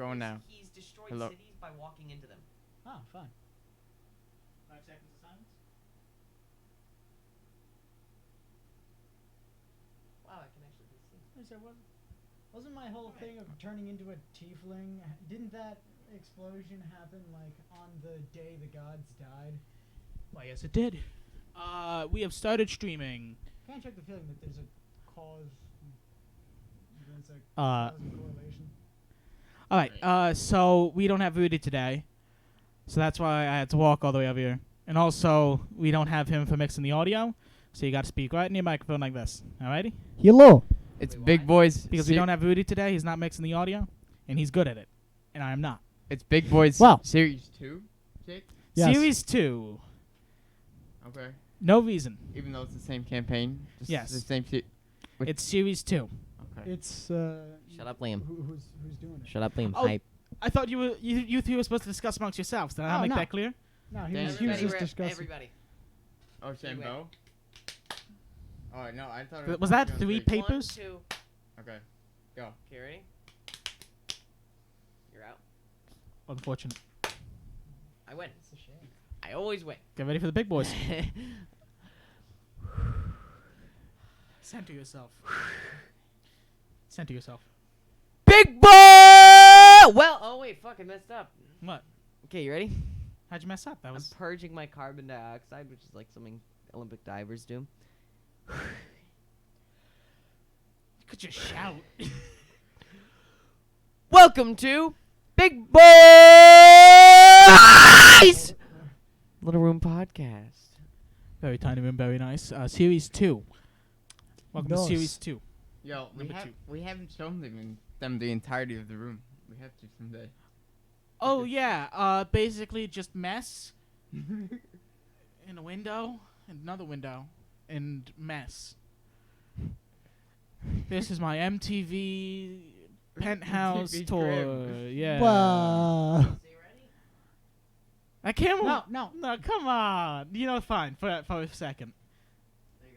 going now. He's destroyed Hello. cities by walking into them. Oh, fine. 5 seconds of silence. Wow, I can actually be seen. Yes, wasn't my whole thing of turning into a tiefling? Didn't that explosion happen like on the day the gods died? Why, yes, it did. We have started streaming. Can't check the feeling that there's a cause. There's a Uh, cause and correlation. All right. So we don't have Rudy today, so that's why I had to walk all the way over here. And also, we don't have him for mixing the audio, so you got to speak right in your microphone like this. Alrighty? Hello. It's Wait, Big why? Boys. Because we don't have Rudy today, he's not mixing the audio, and he's good at it, and I am not. It's Big Boys Well. Series 2, Jake? Yes. Series 2. Okay. No reason. Even though it's the same campaign? Just Yes. The same shit. It's Series 2. Okay. It's Shut up, Liam. Who's doing it? Shut up, Liam. Oh. Hype. I thought you three were supposed to discuss amongst yourselves. Did I not make no. that clear? No, he Then was everybody just discussing. Everybody. Oh, Shambo? Oh, no, I thought it was... Was that on 3 Jake. papers? 1, 2. Okay. Go. Okay, ready? You're out. Unfortunate. I win. It's a shame. I always win. Get ready for the big boys. Center yourself. Center yourself. Big boy! Well, oh wait, fuck, I messed up. What? Okay, you ready? How'd you mess up? That I'm was... purging my carbon dioxide, which is like something Olympic divers do. You could just shout. Welcome to Big Boys Little Room Podcast. Very tiny room, very nice. Series 2. Welcome Nice. to Series 2. Yo, Number 2. we haven't shown them the entirety of the room. We have to someday. Oh, yeah. Basically just mess. In a window. And another window. And mess. This is my MTV penthouse MTV tour. crib. Yeah. Wow. I can't. No. No, come on. You know, fine. For a second. There you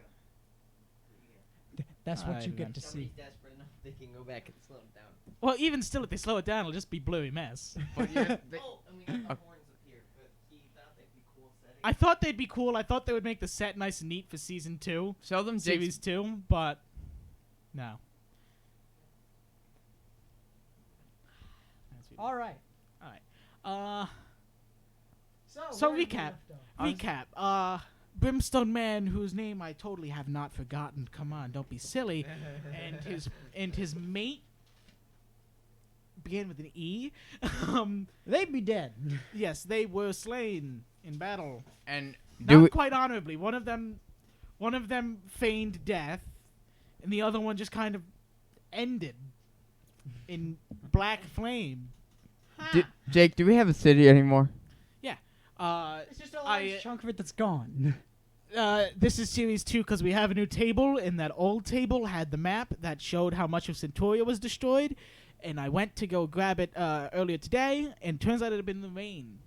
go. That's what Alright, you then. get to see. Desperate enough they can go back and slow it down. Well, even still, if they slow it down, it'll just be blurry mess. But yeah, Oh, and we got the horns up here, but he thought they'd be cool setting. I thought they'd be cool. I thought they would make the set nice and neat for season 2, show them series 2, but no. All right. So where did we recap. left off? Recap. Brimstone Man, whose name I totally have not forgotten. Come on, don't be silly. and his mate began with an E. They'd be dead. Yes, they were slain in battle. and Not quite honorably. One of them feigned death, and the other one just kind of ended in black flame. Jake, do we have a city anymore? It's just a large chunk of it that's gone. This is series 2 because we have a new table, and that old table had the map that showed how much of Centauria was destroyed, and I went to go grab it earlier today, and turns out it had been the rain.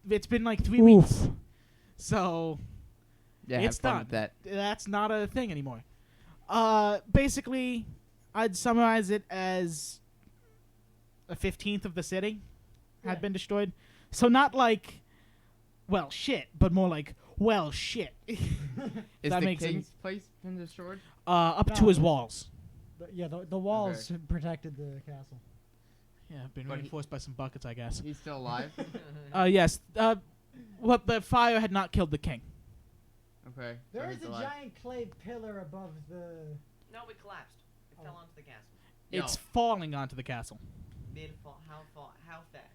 It's been like 3 weeks. So Yeah, it's have fun done. with that. That's not a thing anymore. Basically, I'd summarize it as a 15th of the city had been destroyed. So not like, well, shit, but more like, well, shit. Is that the makes king's place been destroyed? Up to No. his walls. The walls protected the castle. Yeah, been But reinforced by some buckets, I guess. He's still alive? Yes. Well, the fire had not killed the king. Okay. so There is he's a alive. giant clay pillar above the. No, it collapsed. It fell onto the castle. Yo. It's falling onto the castle. Made it fall. How fast?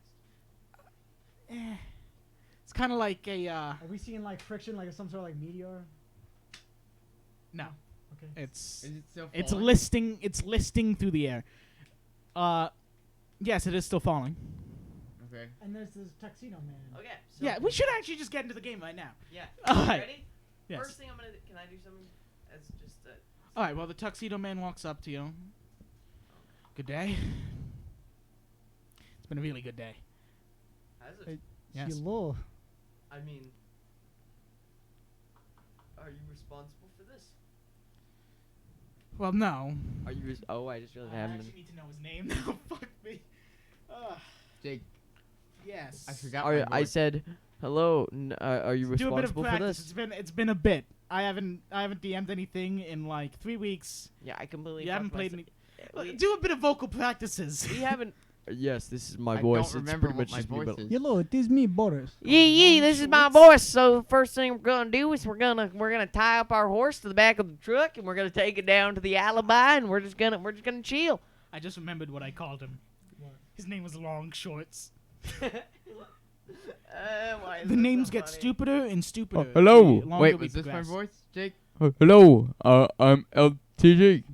It's kind of like a Are we seeing like friction, like some sort of like meteor? no. Okay. It's Is it still it's falling? listing. It's listing through the air. Yes, it is still falling. Okay. And there's this tuxedo man. Okay. So Yeah, we should actually just get into the game right now. Yeah. Alright. Ready? Yes. First thing I'm gonna. Can I do something? As just a. All right. Well, the tuxedo man walks up to you. Good day. It's been a really good day. Has it? Hey. Yes. Hello. I mean. Are you responsible for this? Well, no. Are you? Oh, I just realized I haven't been. need to know his name now. Fuck Jake, Yes. I forgot my I voice. said, hello. Are you Do a bit of responsible for practice. this? It's been a bit. I haven't DM'd anything in like 3 weeks. Yeah, I completely. You haven't fucked played myself. any. Do a bit of vocal practices. We haven't. Yes, this is my I voice. don't It's remember pretty what much my just me, voice but is. Hello, it is me, Boris. Yee, this is my voice. So first thing we're gonna do is we're gonna tie up our horse to the back of the truck and we're gonna take it down to the alibi and we're just gonna chill. I just remembered what I called him. What? His name was Long Shorts. Why is The this names so get funny? stupider and stupider. Oh, hello. the longer Wait, we was this my progress. voice, Jake? Hello, I'm LTG.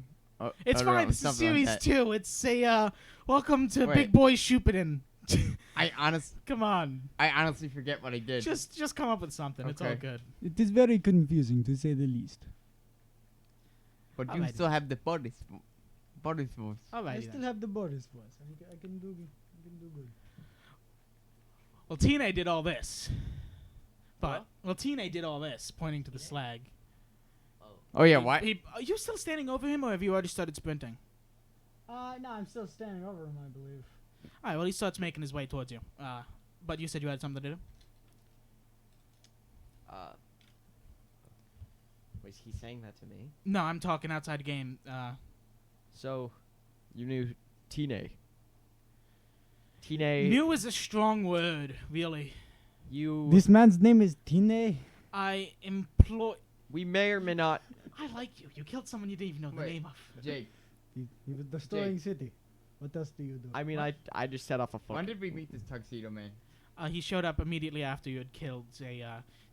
It's I don't know, fine. This is something like series that. 2. It's a welcome to Wait. Big Boy Shupidin. I Come on, honestly forget what I did. just come up with something. It's all Okay. good. It is very confusing, to say the least. But you Alright. still have the Boris voice. I Alrighty still then. have the Boris voice. I can do good. Well, Tina did all this, but What? Tina did all this, pointing to the slag. Oh yeah, what? Are you still standing over him, or have you already started sprinting? No, I'm still standing over him, I believe. All right. Well, he starts making his way towards you. But you said you had something to do. Was he saying that to me? No, I'm talking outside the game. So, you knew Tine. Tine, New is a strong word, really. you. This man's name is Tine. I employ. We may or may not. I like you. You killed someone you didn't even know the Wait. name of. Jake, He was destroying city. What else do you do? I mean, I just set off a when fuck. did we meet this tuxedo man? He showed up immediately after you had killed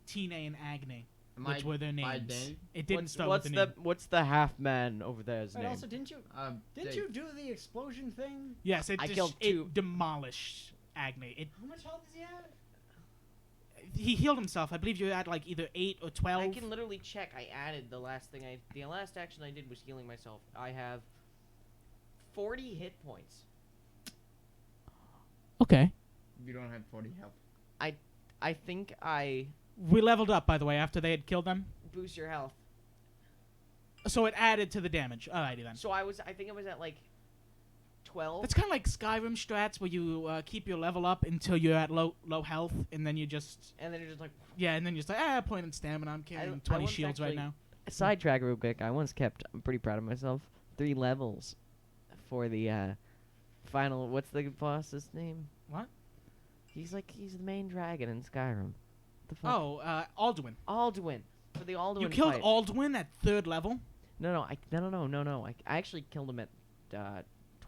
Tina and Agni, Am which I were their by names. name? It didn't start what's with the name. what's the half man over there's Wait, name? also, didn't Jake. you do the explosion thing? Yes, it I just, killed it two. demolished Agni. It How much health does he have? he healed himself. I believe you had like either 8 or 12. I can literally check. I added the last action I did was healing myself. I have 40 hit points. Okay. You don't have 40 health. I think I We leveled up, by the way, after they had killed them. boost your health. So it added to the damage. Alrighty then. So I think I was at like 12. It's kind of like Skyrim strats where you keep your level up until you're at low health, and then you just And then you're just like and then you're just like point in stamina. I'm carrying 20 once shields right actually- now. sidetrack real quick. I once kept. I'm pretty proud of myself. 3 levels for the final. What's the boss's name? What? He's the main dragon in Skyrim. What the fuck? Oh, Alduin. Alduin. For the Alduin You killed fight. Alduin at 3rd level. No. I actually killed him at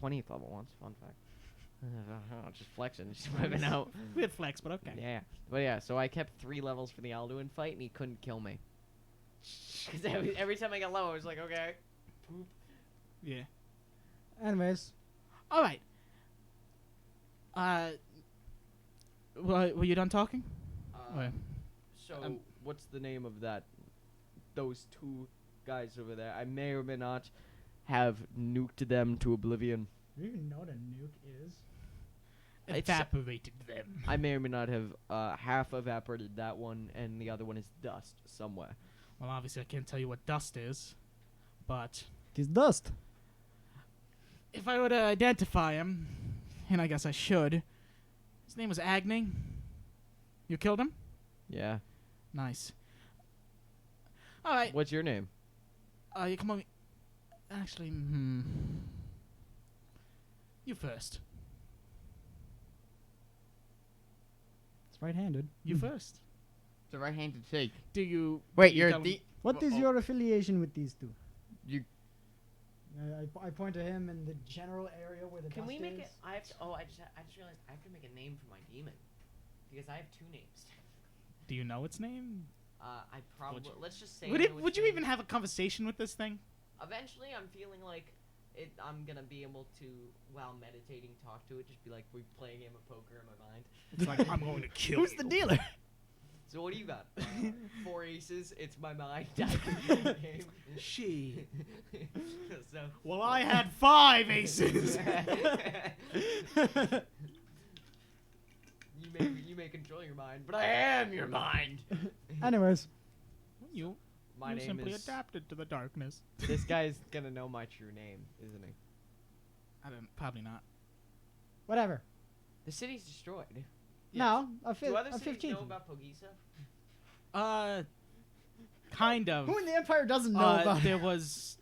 20th level once. Fun fact. Just flexing, just whipping out. Weird flex, but okay. Yeah, but yeah. So I kept 3 levels for the Alduin fight, and he couldn't kill me. Because every time I got low, I was like, okay. Poop. Yeah. Anyways, All right. Were you done talking? Okay. So Um, what's the name of those 2 guys over there? I may or may not have nuked them to oblivion. do you even know what a nuke is? It's- Evaporated them. I may or may not have half evaporated that one, and the other one is dust somewhere. Well, obviously I can't tell you what dust is, but It is dust. if I were to identify him, and I guess I should, his name was Agni. You killed him? Yeah. Nice. All right. What's your name? You come on. Actually, you first. It's right-handed. You first. It's a right-handed shake. Do you? Wait, you you're tell him- the. What is Oh. your affiliation with these two? You. I point to him in the general area where the Can dust we make is. it? I just realized I have to make a name for my demon because I have 2 names. Do you know its name? I probably let's just say. Would I it? know Would its you name. even have a conversation with this thing? Eventually, I'm feeling like I'm gonna be able to, while meditating, talk to it. Just be like, we play a game of poker in my mind. It's like I'm going to kill Who's you. the dealer? So what do you got? 4 aces. It's my mind. I can beat the game. She. So. Well, I had 5 aces. You may control your mind, but I am your mind. Anyways, you My you name simply is. adapted to the darkness. This guy's gonna know my true name, isn't he? I don't. Probably not. whatever. The city's destroyed. No, a Do other a cities 15th. know about Pogisa? Kind of. Who in the Empire doesn't know about There it? was.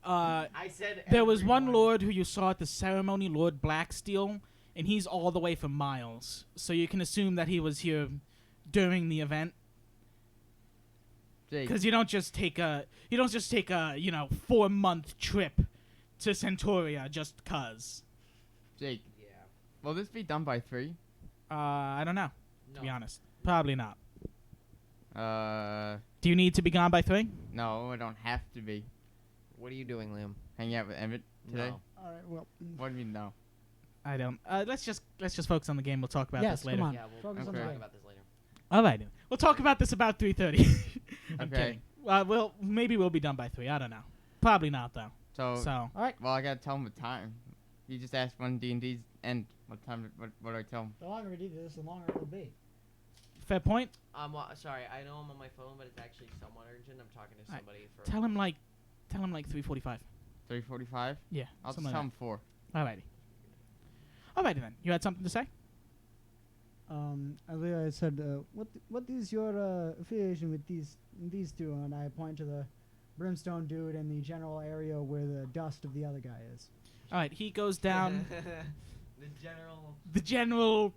I said There was one everyone. lord who you saw at the ceremony, Lord Blacksteel, and he's all the way from Miles. So you can assume that he was here during the event. Jake. Because you don't just take a 4-month trip to Centauria just cause. Jake. Yeah. Will this be done by 3? I don't know, No. to be honest. Probably not. No, Do you need to be gone by 3? I don't have to be. What are you doing, Liam? Hanging out with Emmett today? No. All right, well. What do you mean no? I don't. Let's just focus on the game. We'll talk about Yes, this later. come on. Yeah, we'll Focus on the talk game. about this later. All right. We'll talk about this about 3:30. I'm Okay. kidding. Maybe we'll be done by 3. I don't know. Probably not though. So, So well, I gotta tell him the time. You just asked when D&D's end. What time? What do I tell him? The longer we do this, the longer it will be. fair point. Well, sorry, I know I'm on my phone, but it's actually somewhat urgent. I'm talking to Alright, somebody for. Tell him like 3:45. 3:45. Yeah. I'll just something tell like him 4. that. Alrighty. Alrighty then. You had something to say? Earlier I said, what is your affiliation with these two? And I point to the brimstone dude and the general area where the dust of the other guy is. All right. He goes down the general. the general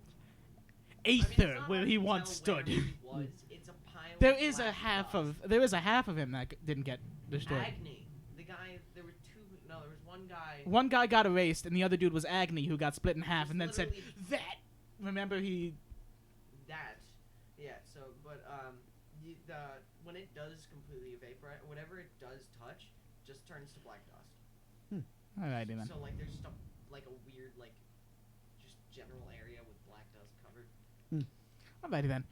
I mean, it's aether not where hard he to once tell where stood. he was. It's a pile There of is a black half dust. of him that didn't get destroyed. Agni. The guy. There were two. No, there was one guy. One guy got erased, and the other dude was Agni, who got split in half, Just and then said literally that. Remember he. That. Yeah. So, but when it does completely evaporize, whatever it does touch, just turns to black dust. Alrighty then. So like there's stuff like a weird like just general area with black dust covered. Alrighty then.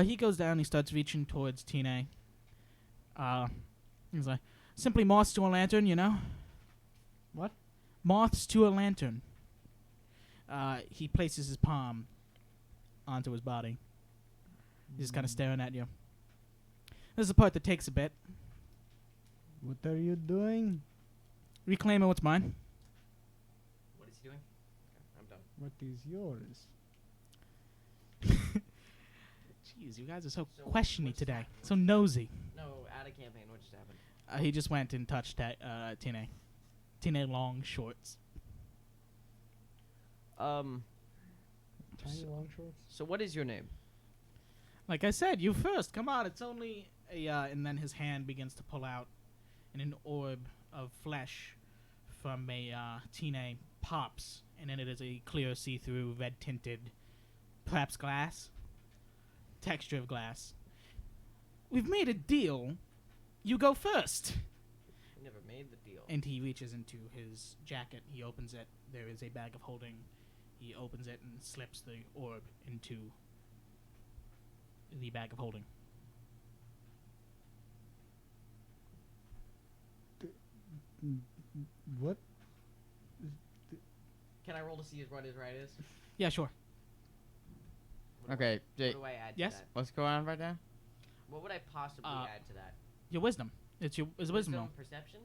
He goes down. He starts reaching towards Tina. He's like, simply moths to a lantern, you know. What? Moths to a lantern. He places his palm onto his body. He's just kind of staring at you. This is the part that takes a bit. What are you doing? Reclaiming what's mine. What is he doing? Okay, I'm done. What is yours? Jeez, you guys are so So questiony what's today. happening? So nosy. No, out of campaign. What just happened? He just went and touched Tina. Tina long shorts. Tiny So- long shorts? So what is your name? Like I said, you first. Come on, it's only a. And then his hand begins to pull out, and an orb of flesh from a Tina pops, and in it is a clear, see-through, red-tinted, perhaps glass, texture of glass. We've made a deal. You go first. We never made the deal. And he reaches into his jacket. He opens it. There is a bag of holding. He opens it and slips the orb into the bag of holding. What? Can I roll to see what his right is? Yeah, sure. What do Okay, I- Jake. What do I add Yes? to that? What's going on right now? What would I possibly add to that? Your wisdom. It's wisdom roll. Perception?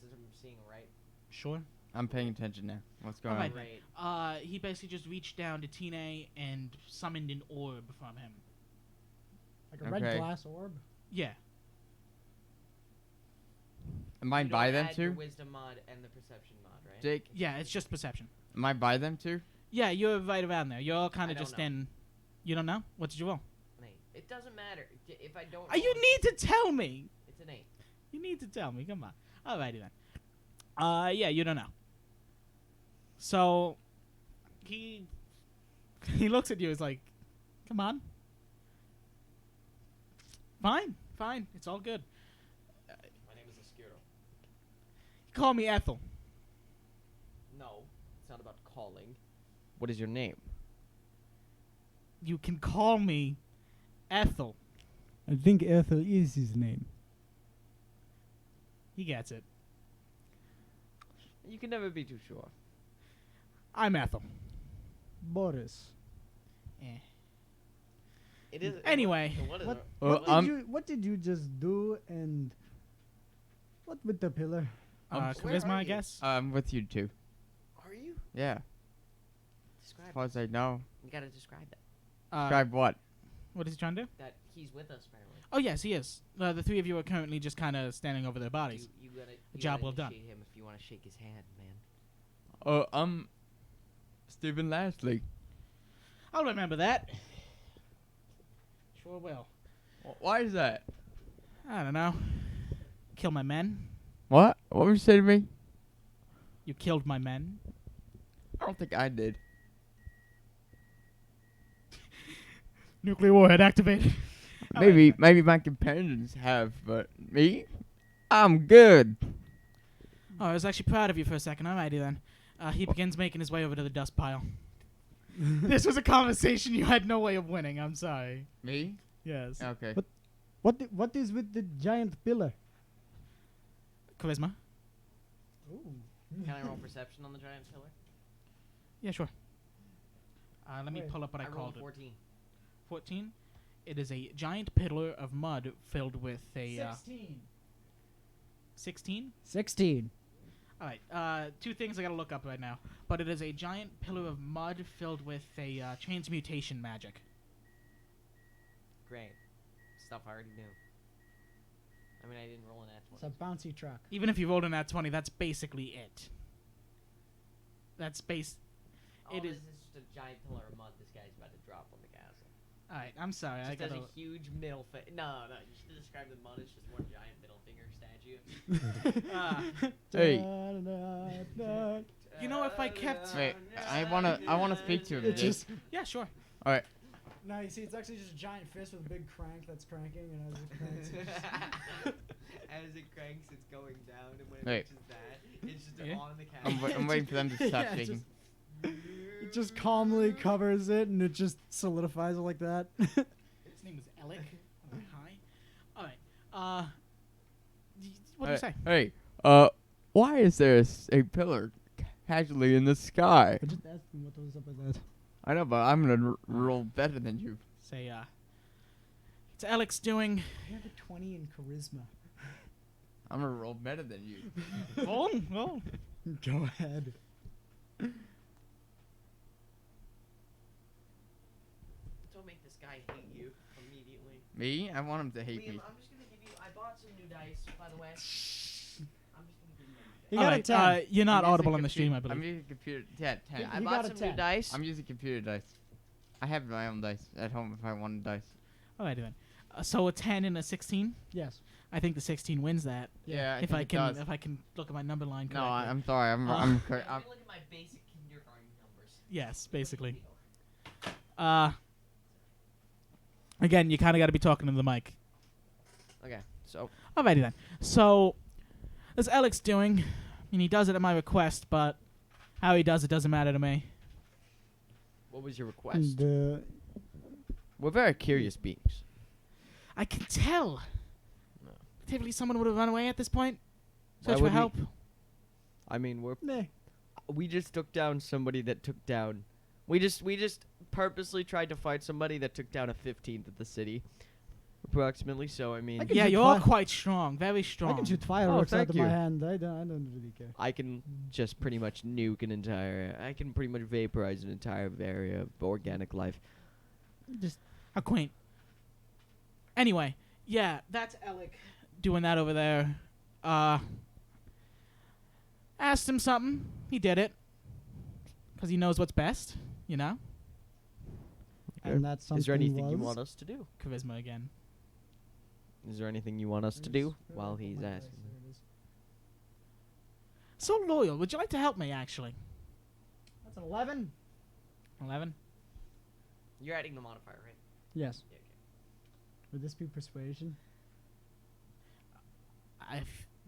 Since I'm seeing right. Sure. I'm paying attention now. What's going Alright. on? Right. He basically just reached down to Tina and summoned an orb from him. Like a red Okay. glass orb? Yeah. Am I You don't by them add your too? wisdom mod and the perception mod, right? Jake, Yeah, it's just perception. am I by them too? Yeah, you're right around there. You're all kind I of don't just know. in. You don't know? What did you roll? An 8. It doesn't matter. If I don't. You roll, need to tell me. It's an 8. You need to tell me. Come on. Alrighty then. Yeah, you don't know. So he looks at you. He's like, "Come on. Fine. It's all good. My name is Oscuro. Call me Ethel. No, it's not about calling. What is your name? You can call me Ethel." I think Ethel is his name. He gets it. You can never be too sure. I'm Ethel. Boris. Eh. It is. Anyway. What is What, it? what did you just do and what with the pillar? Where Charisma, are I you? guess. I'm with you too. Are you? Yeah. Describe As far as I know. You gotta describe that. Describe what? What is he trying to do? That he's with us, apparently. Oh, yes, he is. The three of you are currently just kind of standing over their bodies. You gotta, job well done. initiate him if you want to shake his hand, man. I'm Stephen Lashley. I'll remember that. Sure will. Why is that? I don't know. Kill my men. What? What would you say to me? You killed my men. I don't think I did. Nuclear warhead activated. Maybe my companions have, but me? I'm good. Oh, I was actually proud of you for a second. Alrighty then. He begins making his way over to the dust pile. This was a conversation you had no way of winning. I'm sorry. Me? Yes. Okay. What is with the giant pillar? Charisma. Ooh. Can I roll perception on the giant pillar? Yeah, sure. Let me Wait. pull up what I rolled called it. 14. 14. It is a giant pillar of mud filled with a 16. 16. All right. Two things I gotta look up right now. But it is a giant pillar of mud filled with a transmutation magic. Great. Stuff I already knew. I mean, I didn't roll an It's at a bouncy truck. Even if you rolled an at 20, that's basically it. That's base. It this is. is just a giant pillar of mud this guy's about to drop on the castle. All right. I'm sorry. I Just has gotta. a huge middle finger. No, you should describe the mud as just one giant middle finger statue. Hey. You know, if I kept- Wait, I wanna speak to him. It Jake. just. Yeah, sure. No, you see, it's actually just a giant fist with a big crank that's cranking, and as it cranks, it just- As it cranks, it's going down, and when it Wait. reaches that, it's just Yeah. on the castle. I'm waiting for them to stop Yeah, shaking. it just calmly covers it, and it just solidifies it like that. His name is Alec. Hi. All right. What do you say? Hey, why is there a pillar casually in the sky? I just asked him what was up with that. I know, but I'm gonna roll better than you. Say, it's Alec's doing. You have a 20 in charisma. I'm gonna roll better than you. Oh. Go ahead. Don't make this guy hate you immediately. Me? I want him to hate Liam, me. I'm just gonna give you. I bought some new dice, by the way. I'm just gonna give you He new dice. got a 10. You're not I'm using audible on the stream, I I'm believe. using computer. Yeah, 10. I You bought got a some new 10. dice. I'm using computer dice. I have my own dice at home if I want dice. Alrighty then. So a 10 and a 16. Yes. I think the 16 wins that. Yeah, if think I it can, does. if I can look at my number line No, correctly. I'm sorry. I'm. Let me look at my basic kindergarten numbers. Yes, basically. Again, you kind of got to be talking to the mic. Okay, so Alrighty then. So, as Alec's doing, and he does it at my request, but how he does it doesn't matter to me. what was your request? And, We're very curious beings. I can tell. No. Typically, someone would have run away at this point. Why Search for would we- help. I mean, meh. we just took down somebody that took down. We just purposely tried to fight somebody that took down a 15th of the city, approximately. So I mean, I can Yeah, shoot you're all fire. quite strong, very strong. I can shoot fireworks out thank of you. my hand. I don't really care. I can just pretty much nuke an entire. I can pretty much vaporize an entire area of organic life. Just How quaint. Anyway, yeah, that's Alec doing that over there. Asked him something. He did it. Because he knows what's best, you know? and that's something. Is there anything was. you want us to do? Charisma again. Is there anything you want us to do while he's asking? So loyal. Would you like to help me, actually? That's an 11. 11? You're adding the modifier, right? Yes. Yeah, okay. Would this be persuasion?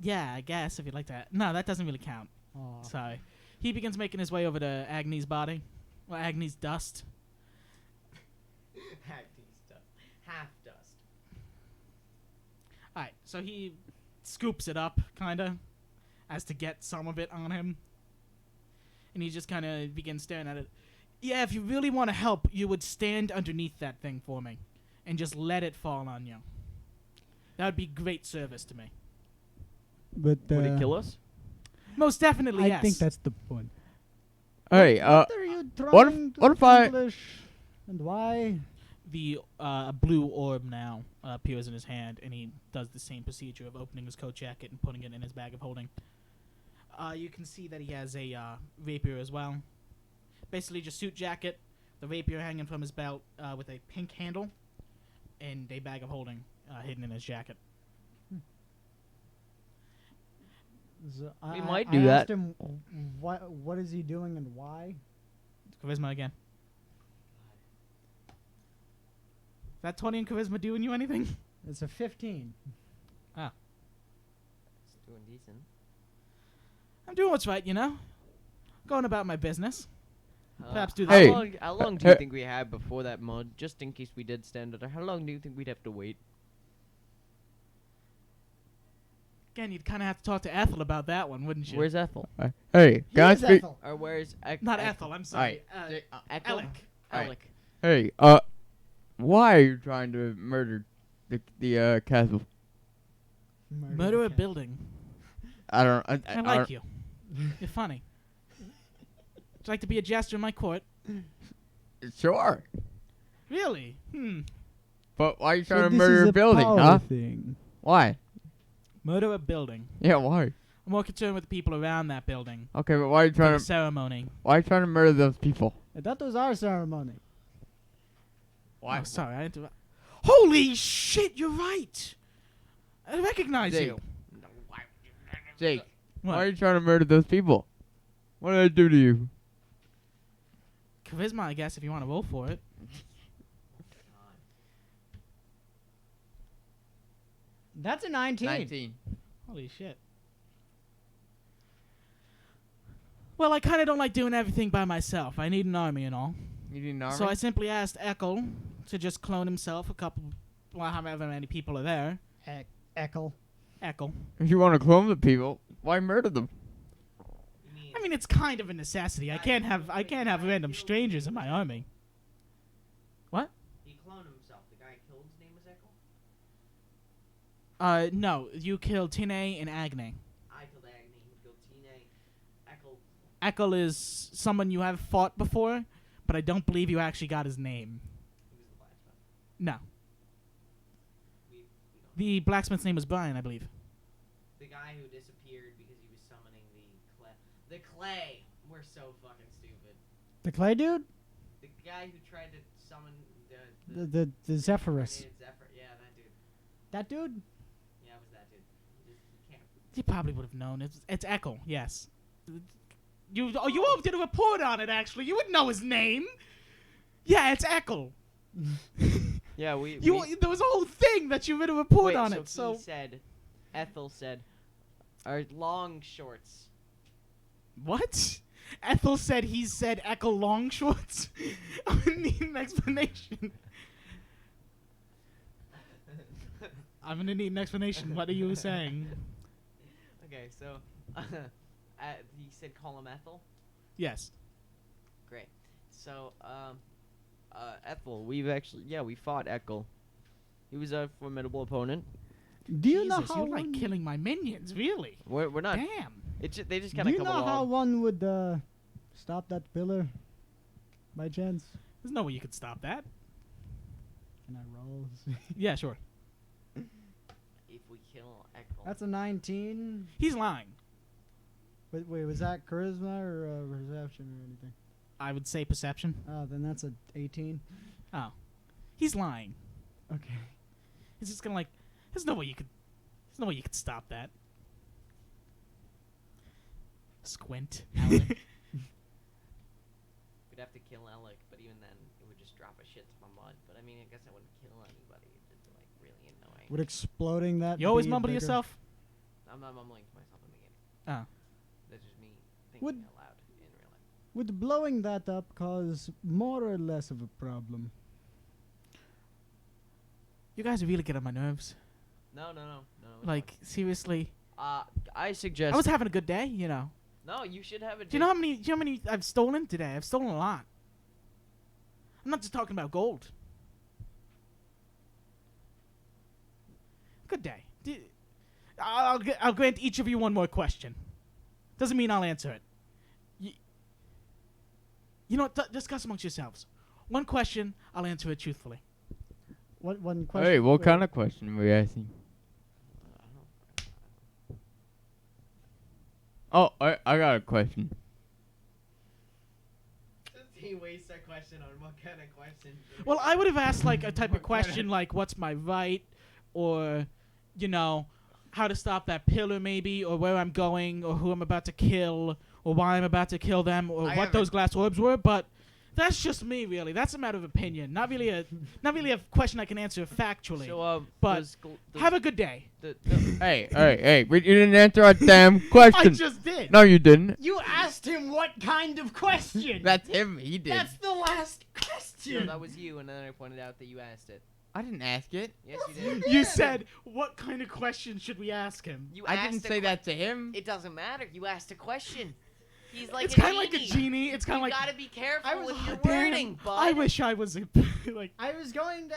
Yeah, I guess, if you'd like to. No, that doesn't really count. Aw. Sorry. He begins making his way over to Agni's body. Well, Agni's dust. Half dust. Alright, so he scoops it up, kinda, as to get some of it on him. And he just kinda begins staring at it. Yeah, if you really want to help, you would stand underneath that thing for me. And just let it fall on you. That would be great service to me. But Would it kill us? Most definitely, I yes. think that's the point. Hey, What are you trying to what if I- accomplish, and why? The blue orb now appears in his hand, and he does the same procedure of opening his coat jacket and putting it in his bag of holding. You can see that he has a rapier as well. Basically, just suit jacket, the rapier hanging from his belt with a pink handle, and a bag of holding hidden in his jacket. So We might I do that. asked him what is he doing and why. Charisma again. Is that 20 in charisma doing you anything? It's a 15. It's doing decent. I'm doing what's right, you know? Going about my business. Perhaps do Hey. How long do you Hey. think we have before that mod? Just in case we did stand under. How long do you think we'd have to wait? Again, you'd kind of have to talk to Ethel about that one, wouldn't you? Where's Ethel? Hey, can I Here's speak? Ethel. Or where's Not Ethel, I'm sorry. Echo? Alec. Alec. Hey, why are you trying to murder the castle? Murder a building. I don't. I I like don't- you. You're funny. Would you like to be a jester in my court? Sure, Really? but why are you So trying to this murder is a building, power huh? Thing. Why? Murder a building. Yeah, why? I'm more concerned with the people around that building. Okay, but why are you For trying the to ceremony. murder those people? That was our ceremony. Oh, sorry, I interrupted. Holy shit, you're right! I recognize Jake. you. Jake, What? why are you trying to murder those people? What did I do to you? Charisma, I guess, if you want to roll for it. That's a 19. Holy shit. Well, I kind of don't like doing everything by myself. I need an army and all. You need an army? So I simply asked Echo to just clone himself a couple, well, however many people are there. Ekel. Echo. If you want to clone the people, why murder them? I mean, it's kind of a necessity. I can't have random strangers in my army. What? He cloned himself. The guy killed his name was Echo? No. You killed Tine and Agne. I killed Agni. He killed Tine. Echo. Echo is someone you have fought before, but I don't believe you actually got his name. He was the blacksmith. No. We don't know. The blacksmith's name was Brian, I believe. The guy who disappeared because he was summoning the clay. The clay. We're so fucking stupid. The clay dude? The guy who tried to summon The Zephyrus. reincarnated Zephyr. Yeah, that dude. That dude? Yeah, it was that dude. He can't. You probably would have known. It's Echo, yes. You all did a report on it, actually. You would know his name. Yeah, it's Echo. Yeah, we. There was a whole thing that you did a report Wait, on so it. So he said, Ethel said, are long shorts. what? Ethel said he said Echo long shorts. I would need an explanation. I'm gonna need an explanation. What are you saying? Okay, so he said call him Ethel. Yes. Great. So Ethel, we fought Echo. He was a formidable opponent. Do you know Jesus, how you're like one, killing my minions, really? We're not. Damn. They just do kind of you come know how along. one would stop that pillar? By chance? There's no way you could stop that. Can I roll? Yeah, sure. If we kill Echo. That's a 19. He's lying. Wait, was that charisma or perception or anything? I would say perception. Oh, then that's a 18. Oh. He's lying. Okay. He's just gonna there's no way you could stop that. Squint. Alec. We'd have to kill Alec, but even then, it would just drop a shit ton of mud. But I mean, I guess I wouldn't kill anybody. It'd just be like really annoying. Would exploding that You always be mumble to bigger? yourself? I'm not mumbling to myself in the game. Oh. That's just me thinking Would- out loud in real life. Would blowing that up cause more or less of a problem? You guys really get on my nerves. No. it's Like, seriously. fine. I suggest. I was having a good day, you know. No, you should have a. Do you know how many I've stolen today? I've stolen a lot. I'm not just talking about gold. Good day. I'll grant each of you one more question. Doesn't mean I'll answer it. You know what? Discuss amongst yourselves. One question, I'll answer it truthfully. What one question? Hey, what kind of question were you asking? Oh, I got a question. He wastes a question on what kind of question. Well, I would have asked like a type of question like, "What's my right?" or, you know, how to stop that pillar maybe, or where I'm going, or who I'm about to kill, or why I'm about to kill them, or I what haven't- those glass orbs were. But that's just me, really. That's a matter of opinion. Not really a question I can answer factually. So, but those have a good day. Hey, you didn't answer a damn I question. just did. No, you didn't. You asked him what kind of question. That's him. He did. That's the last No, question. that was you, and then I pointed out that you asked it. I didn't ask it. Yes, you did. You said, "What kind of question should we ask him?" You I asked didn't a say que- that to him. It doesn't matter. You asked a question. He's like It's a kind of like a genie. genie. It's kind You of like. gotta be careful I was- with your Damn, wording, bud. I wish I was like. I was going to.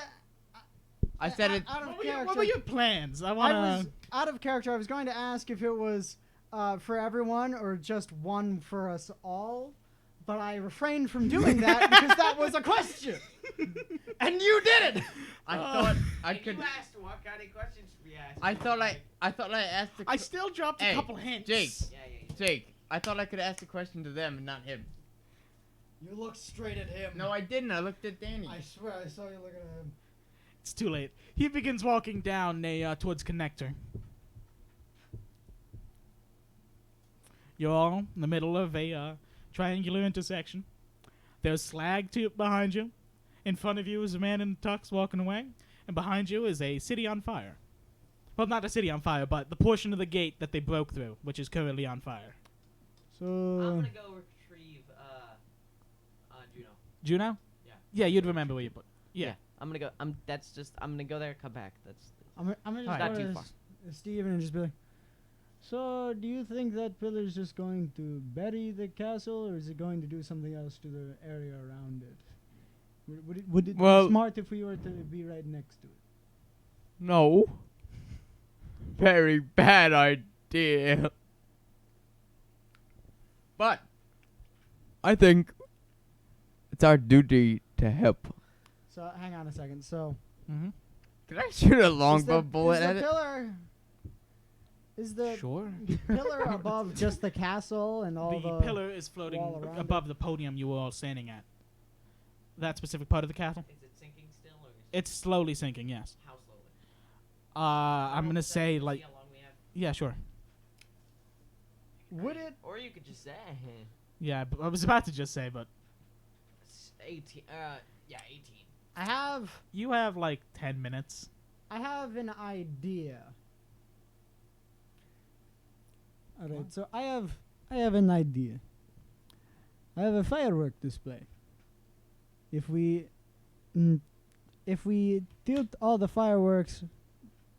I said it. Out of What character. were your plans? I I wanna. was out of character. I was going to ask if it was for everyone or just one for us all, but I refrained from doing that because that was a question, and you did it. I thought I And could. You asked what kind of questions should we ask? I thought I asked the. I still dropped a Hey, couple hints. Jake. Yeah. Jake. I thought I could ask the question to them and not him. You looked straight at him. No, I didn't. I looked at Danny. I swear I saw you looking at him. It's too late. He begins walking down towards connector. You're all in the middle of a triangular intersection. There's slag tube behind you. In front of you is a man in a tux walking away, and behind you is a city on fire. Well, not a city on fire, but the portion of the gate that they broke through, which is currently on fire. So I'm gonna go retrieve Juno. Juno? Yeah. Yeah, you'd remember where you put. Yeah. I'm gonna go. I'm gonna go there. Come back. I'm gonna just Not go too to far. Steven and just be like, so do you think that pillar's just going to bury the castle, or is it going to do something else to the area around it? Would it Well- be smart if we were to be right next to it? No. Very bad idea. But I think it's our duty to help. So hang on a second. So Mm-hmm. Could I shoot a is longbow the, bullet is the at it? pillar? Is the Sure. pillar above just the castle and all The the pillar is floating wall around above the podium you were all standing at. That specific part of the castle? Is it sinking still, or is It's slowly sinking, yes. how slowly? I'm gonna say, like, See how long we have? yeah, sure. Would it? Or you could just say Yeah, I was about to just say, but 18. Yeah, 18. you have like 10 minutes. I have an idea. All right, so I have an idea. I have a firework display. If we tilt all the fireworks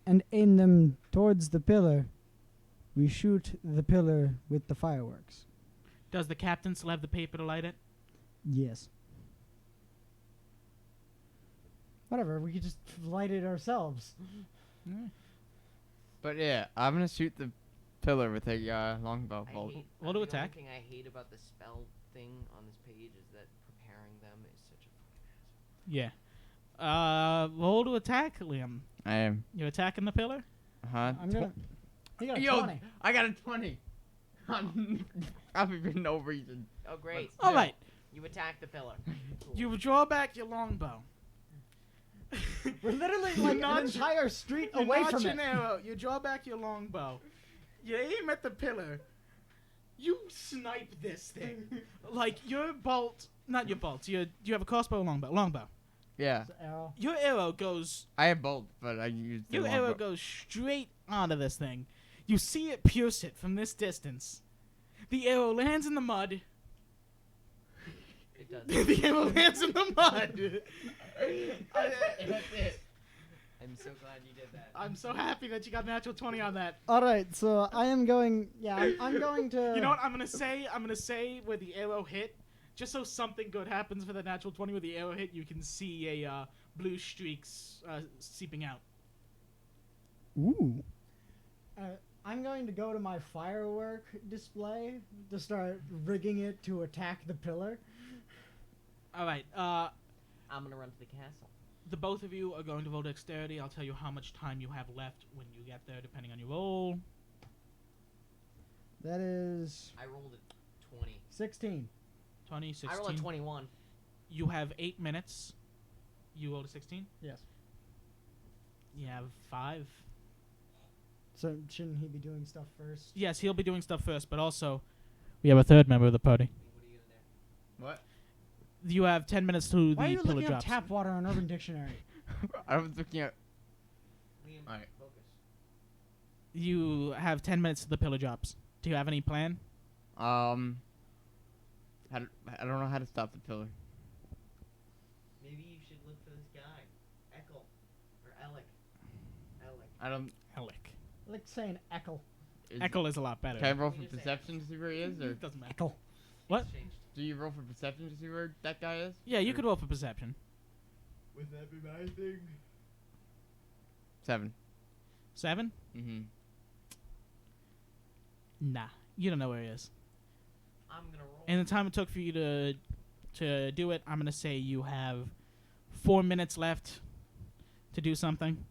and aim them towards the pillar, we shoot the pillar with the fireworks. Does the captain still have the paper to light it? Yes. Whatever, we could just light it ourselves. But yeah, I'm gonna shoot the pillar with a longbow bolt. Roll to The attack. only thing I hate about the spell thing on this page is that preparing them is such a fucking Yeah. Roll to attack, Liam. I am. You attacking the pillar? Huh? I'm gonna. He got a Yo, 20. I got a 20. Probably for no reason. Oh, great. But All right. You attack the pillar. Cool. You draw back your longbow. We're literally You like notch- an entire street You away notch from an it. arrow. You draw back your longbow. You aim at the pillar. You snipe this thing. Like your bolt, not your bolt. You have a crossbow or longbow? Longbow. Yeah. It's an arrow. Your arrow goes. I have bolt, but I used the Your arrow longbow. goes straight onto this thing. You see it pierce it from this distance. The arrow lands in the mud. It does. The arrow lands in the mud. That's it. I'm so glad you did that. I'm so happy that you got natural 20 on that. All right, so I am going. Yeah, I'm going to. You know what I'm gonna say? I'm gonna say where the arrow hit, just so something good happens for the natural 20. Where the arrow hit, you can see a blue streaks seeping out. Ooh. I'm going to go to my firework display to start rigging it to attack the pillar. All right. I'm gonna run to the castle. The both of you are going to roll dexterity. I'll tell you how much time you have left when you get there, depending on your roll. That is I rolled a 20. 16. 20, 16. I rolled a 21. You have 8 minutes. You rolled a 16. Yes. You have 5. So shouldn't he be doing stuff first? Yes, he'll be doing stuff first, but also we have a third member of the party. What are you gonna do? What? You have 10 minutes to Why are the you pillar looking drops. up tap water on Urban Dictionary? I was looking at. Liam, Alright. focus. You have 10 minutes to the pillar drops. Do you have any plan? How do, I don't know how to stop the pillar. Maybe you should look for this guy, Eckel or Alec. I don't. Helic. I like saying Eckel. Echo is a lot better. Can I roll We for just say perception to see where he is, or It doesn't matter. Eckel. What? Changed. do you roll for perception to see where that guy is? Yeah, you Or- could roll for perception. Would that be my thing? 7. 7? Mm-hmm. Nah, you don't know where he is. I'm gonna roll. And the time it took for you to do it, I'm gonna say you have 4 minutes left to do something.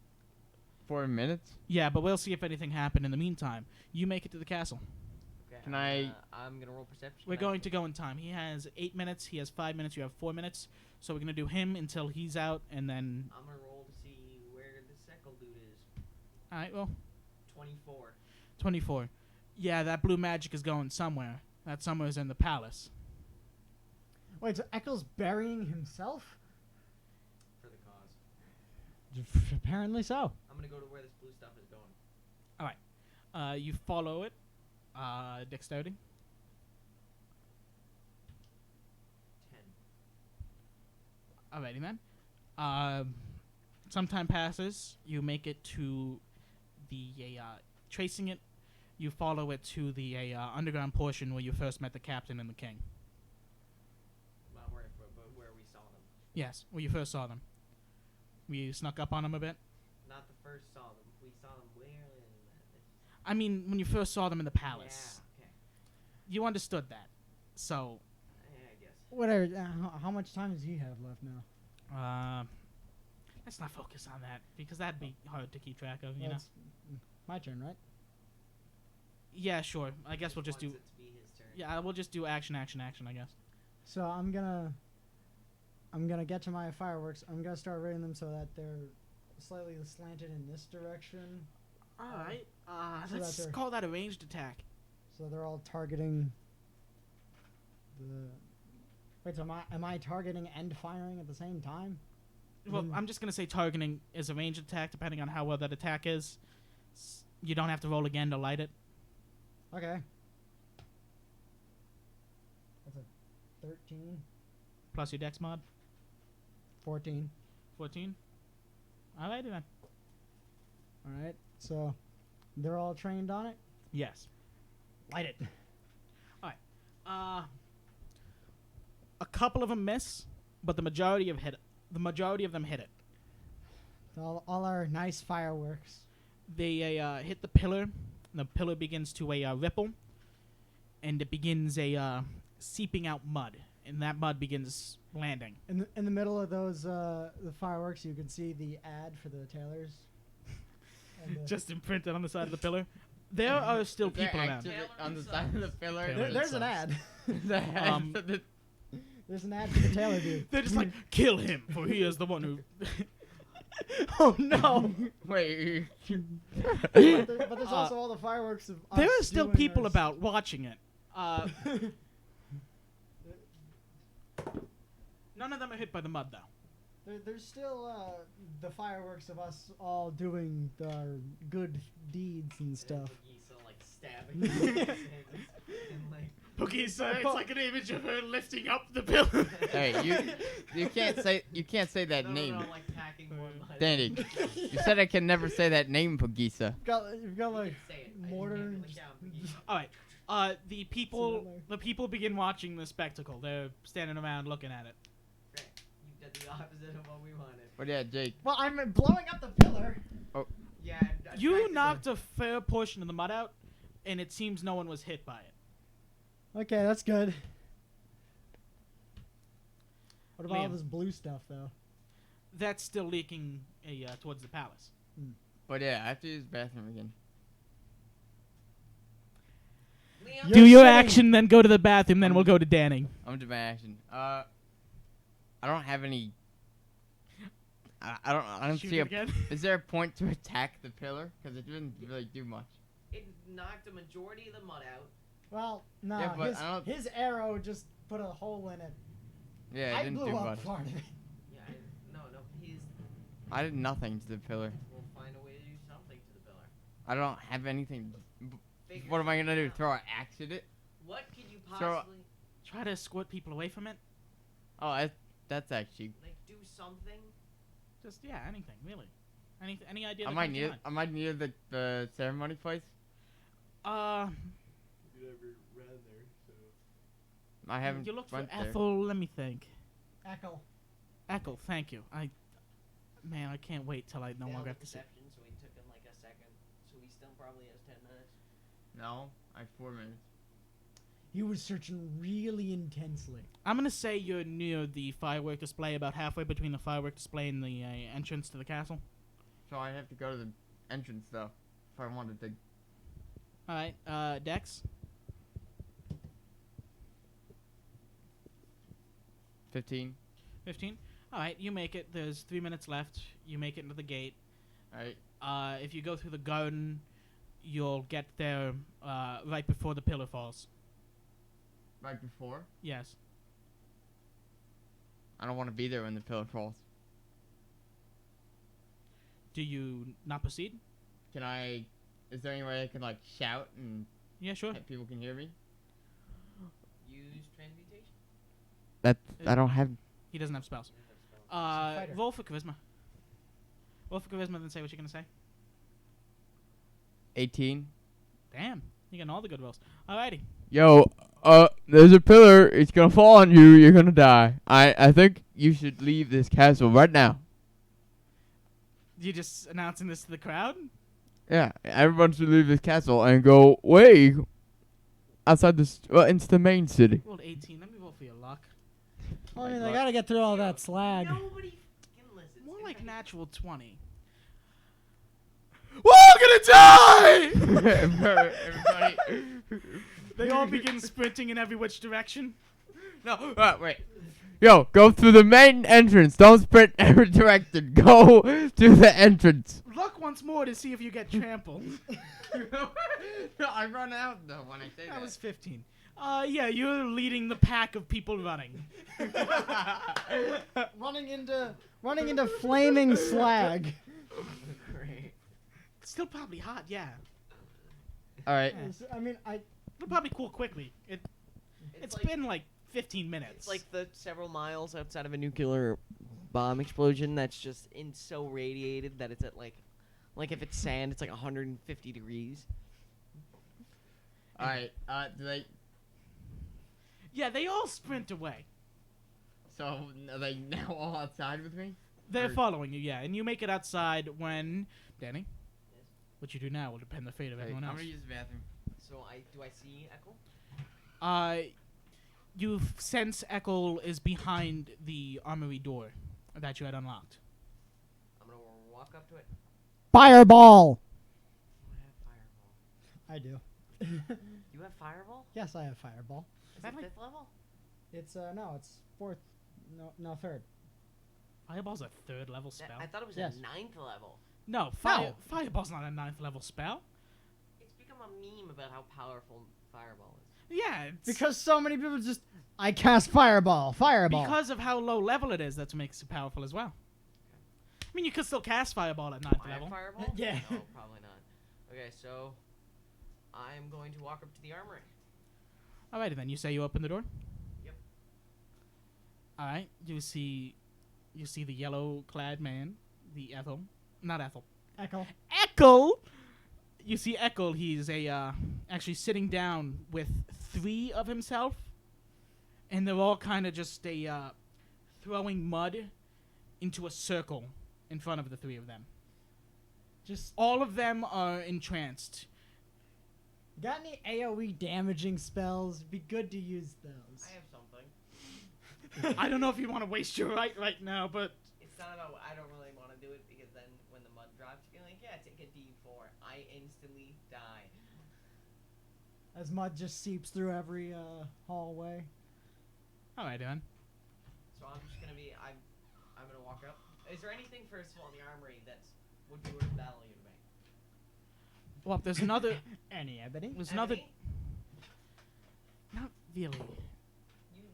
4 minutes? Yeah, but we'll see if anything happened in the meantime. You make it to the castle. Okay, Can I- I'm gonna roll perception. We're going to go in time. He has 8 minutes. He has 5 minutes. You have 4 minutes. So we're gonna do him until he's out, and then. I'm gonna roll to see where the Eckel dude is. All right. Well, 24. 24. Yeah, that blue magic is going somewhere. That somewhere is in the palace. Wait, so Eckel's burying himself? For the cause. Apparently so. I'm gonna go to where this blue stuff is going. You follow it. Dexterity. 10. Alrighty then. Some time passes. You make it to the tracing it. You follow it to the underground portion where you first met the captain and the king. Not where we saw them. Yes, where you first saw them. We snuck up on them a bit. Not the first saw them. We saw them where? I mean, when you first saw them in the palace. Yeah. Okay. You understood that. So, Yeah, I guess. Whatever. How much time does he have left now? let's not focus on that because that'd be hard to keep track of, you Well, know. it's my turn, right? Yeah, sure. I guess we'll just do. Wants it to be his turn. Yeah, we'll just do action, action, action. I guess. So I'm gonna get to my fireworks. I'm gonna start rating them so that they're slightly slanted in this direction. All right. So Let's that they're- call that a ranged attack. So they're all targeting the. Wait, so am I targeting and firing at the same time? Well, Mm. I'm just gonna say targeting is a ranged attack, depending on how well that attack is. You don't have to roll again to light it. Okay. That's a 13, Plus your dex mod, 14. 14. Alrighty then. All right. So they're all trained on it. Yes. Light it. A couple of them miss, but the majority of them hit it. All our nice fireworks. They hit the pillar, and the pillar begins to ripple, and it begins seeping out mud, and that mud begins landing. In the middle of those the fireworks, you can see the ad for the tailors. And the- Just imprinted on the side of the pillar. There are still Is there people around. activity on the side of the pillar? Taylor there's an ad. There's an ad for the Taylor dude. They're just like, kill him, for he is the one who. Oh no! Wait. But there's also all the fireworks of. There us are still doing people our about watching it. None of them are hit by the mud, though. There's still the fireworks of us all doing our good deeds and stuff. So like stabbing him and like Pugisa, it's like an image of her lifting up the pillar. Hey, you can't say that name, No, like packing more mud. Danny. You said I can never say that name, Pugisa. You've got like Say it. I mortar. didn't like, yeah, Pugisa. All right. The Similar. people begin watching the spectacle. They're standing around looking at it. Great. You did the opposite of what we wanted. But yeah, Jake. Well, I'm blowing up the pillar. Yeah. You knocked a fair portion of the mud out, and it seems no one was hit by it. Okay, that's good. What about all Liam. this blue stuff, though? That's still leaking towards the palace. But yeah, I have to use the bathroom again. Liam, You're Do your sitting- action, then go to the bathroom, then we'll go to Danning. I'm gonna do my action. I don't have any. I don't Shoot see it a. again. Is there a point to attack the pillar? Because it didn't really do much. it knocked a majority of the mud out. Well, no, Yeah, but I don't- his arrow just put a hole in it. Yeah, it I didn't blew do up much. part of it. Yeah, no, he's. I did nothing to the pillar. We'll find a way to do something to the pillar. I don't have anything. Figure What am I gonna do? something out. Throw an axe at it? What could you Throw- possibly Try to escort people away from it. Oh, that's actually. like do something? Just anything really. Any idea? Am that I comes to near? mind? Am I near the ceremony place? Uh, I haven't. you looked for went there. Ethel. Let me think. Echo. Echo, thank you. Man, I can't wait till I no Failed longer the have to see. perception, so he took him like a second. So he still probably has 10 minutes. No, I have 4 minutes. He was searching really intensely. I'm gonna say you're near the firework display, about halfway between the firework display and the entrance to the castle. So I have to go to the entrance though, if I wanted to. All right, Dex. 15. 15. All right, you make it. There's 3 minutes left. You make it into the gate. Alright. If you go through the garden, you'll get there right before the pillar falls. Right before. Yes. I don't want to be there when the pillar falls. Do you not proceed? Can I? Is there any way I can like shout and Yeah, sure. people can hear me? Use transmutation. That I don't have. He doesn't have spells. fighter. Roll for charisma. Roll for charisma, then say what you're gonna say. 18. Damn, you getting all the good rolls. Alrighty. Yo, there's a pillar. It's gonna fall on you. You're gonna die. I think you should leave this castle right now. You just announcing this to the crowd? Yeah, everyone should leave this castle and go way outside this, into the main city. Rolled 18. Let me roll for your luck. I mean, Like I gotta get through all that slag. Nobody fucking listens. More In like fact, natural 20. We're all gonna die! Everybody. They all begin sprinting in every which direction. No. Wait. Yo, go through the main entrance. Don't sprint every direction. Go to the entrance. Look once more to see if you get trampled. No, I run out though when I say That that. was 15. Yeah, you're leading the pack of people running. running into flaming slag. Great. It's still probably hot, yeah. All right. I mean, It'll probably cool quickly. It's like, been like 15 minutes. It's like the several miles outside of a nuclear bomb explosion that's just so radiated that it's at like if it's sand, it's like 150 degrees. All right. Do they? Yeah, they all sprint away. So are they now all outside with me? They're Or- following you, yeah, and you make it outside when Danny. Yes. What you do now will depend on the fate of Hey, everyone I'm else. gonna use the bathroom. So do I see Echo? You sense Echo is behind the armory door that you had unlocked. I'm gonna walk up to it. fireball. I have fireball. I do. You have fireball? Yes, I have fireball. Is That it like- 5th level? It's no, it's fourth. No, third. Fireball's a 3rd level That- spell. I thought it was Yes. a 9th level. No, Fireball's not a 9th level spell. It's become a meme about how powerful fireball is. Yeah, it's Because so many people just, I cast fireball. because of how low level it is, that makes it powerful as well. I mean, you could still cast Fireball at 9th I have level. fireball? Yeah. No, probably not. Okay, so I'm going to walk up to the armory. Alrighty then, you say you open the door? Yep. Alright, you see the yellow-clad man, the Ethel. Not Ethel. Echo. Echo! You see Echo, he's actually sitting down with 3 of himself, and they're all kind of just throwing mud into a circle in front of the 3 of them. Just All of them are entranced. got any AOE damaging spells? Be good to use those. I have something. I don't know if you want to waste your right now, but It's not about. I don't really want to do it because then when the mud drops, you're like, yeah, take a D4. I instantly die. As mud just seeps through every hallway. all right, then. So I'm just gonna be. I'm gonna walk up. Is there anything first of all in the armory that's would be worth value to me? Well, there's another. Any ebony? There's another. Ebony? Not really.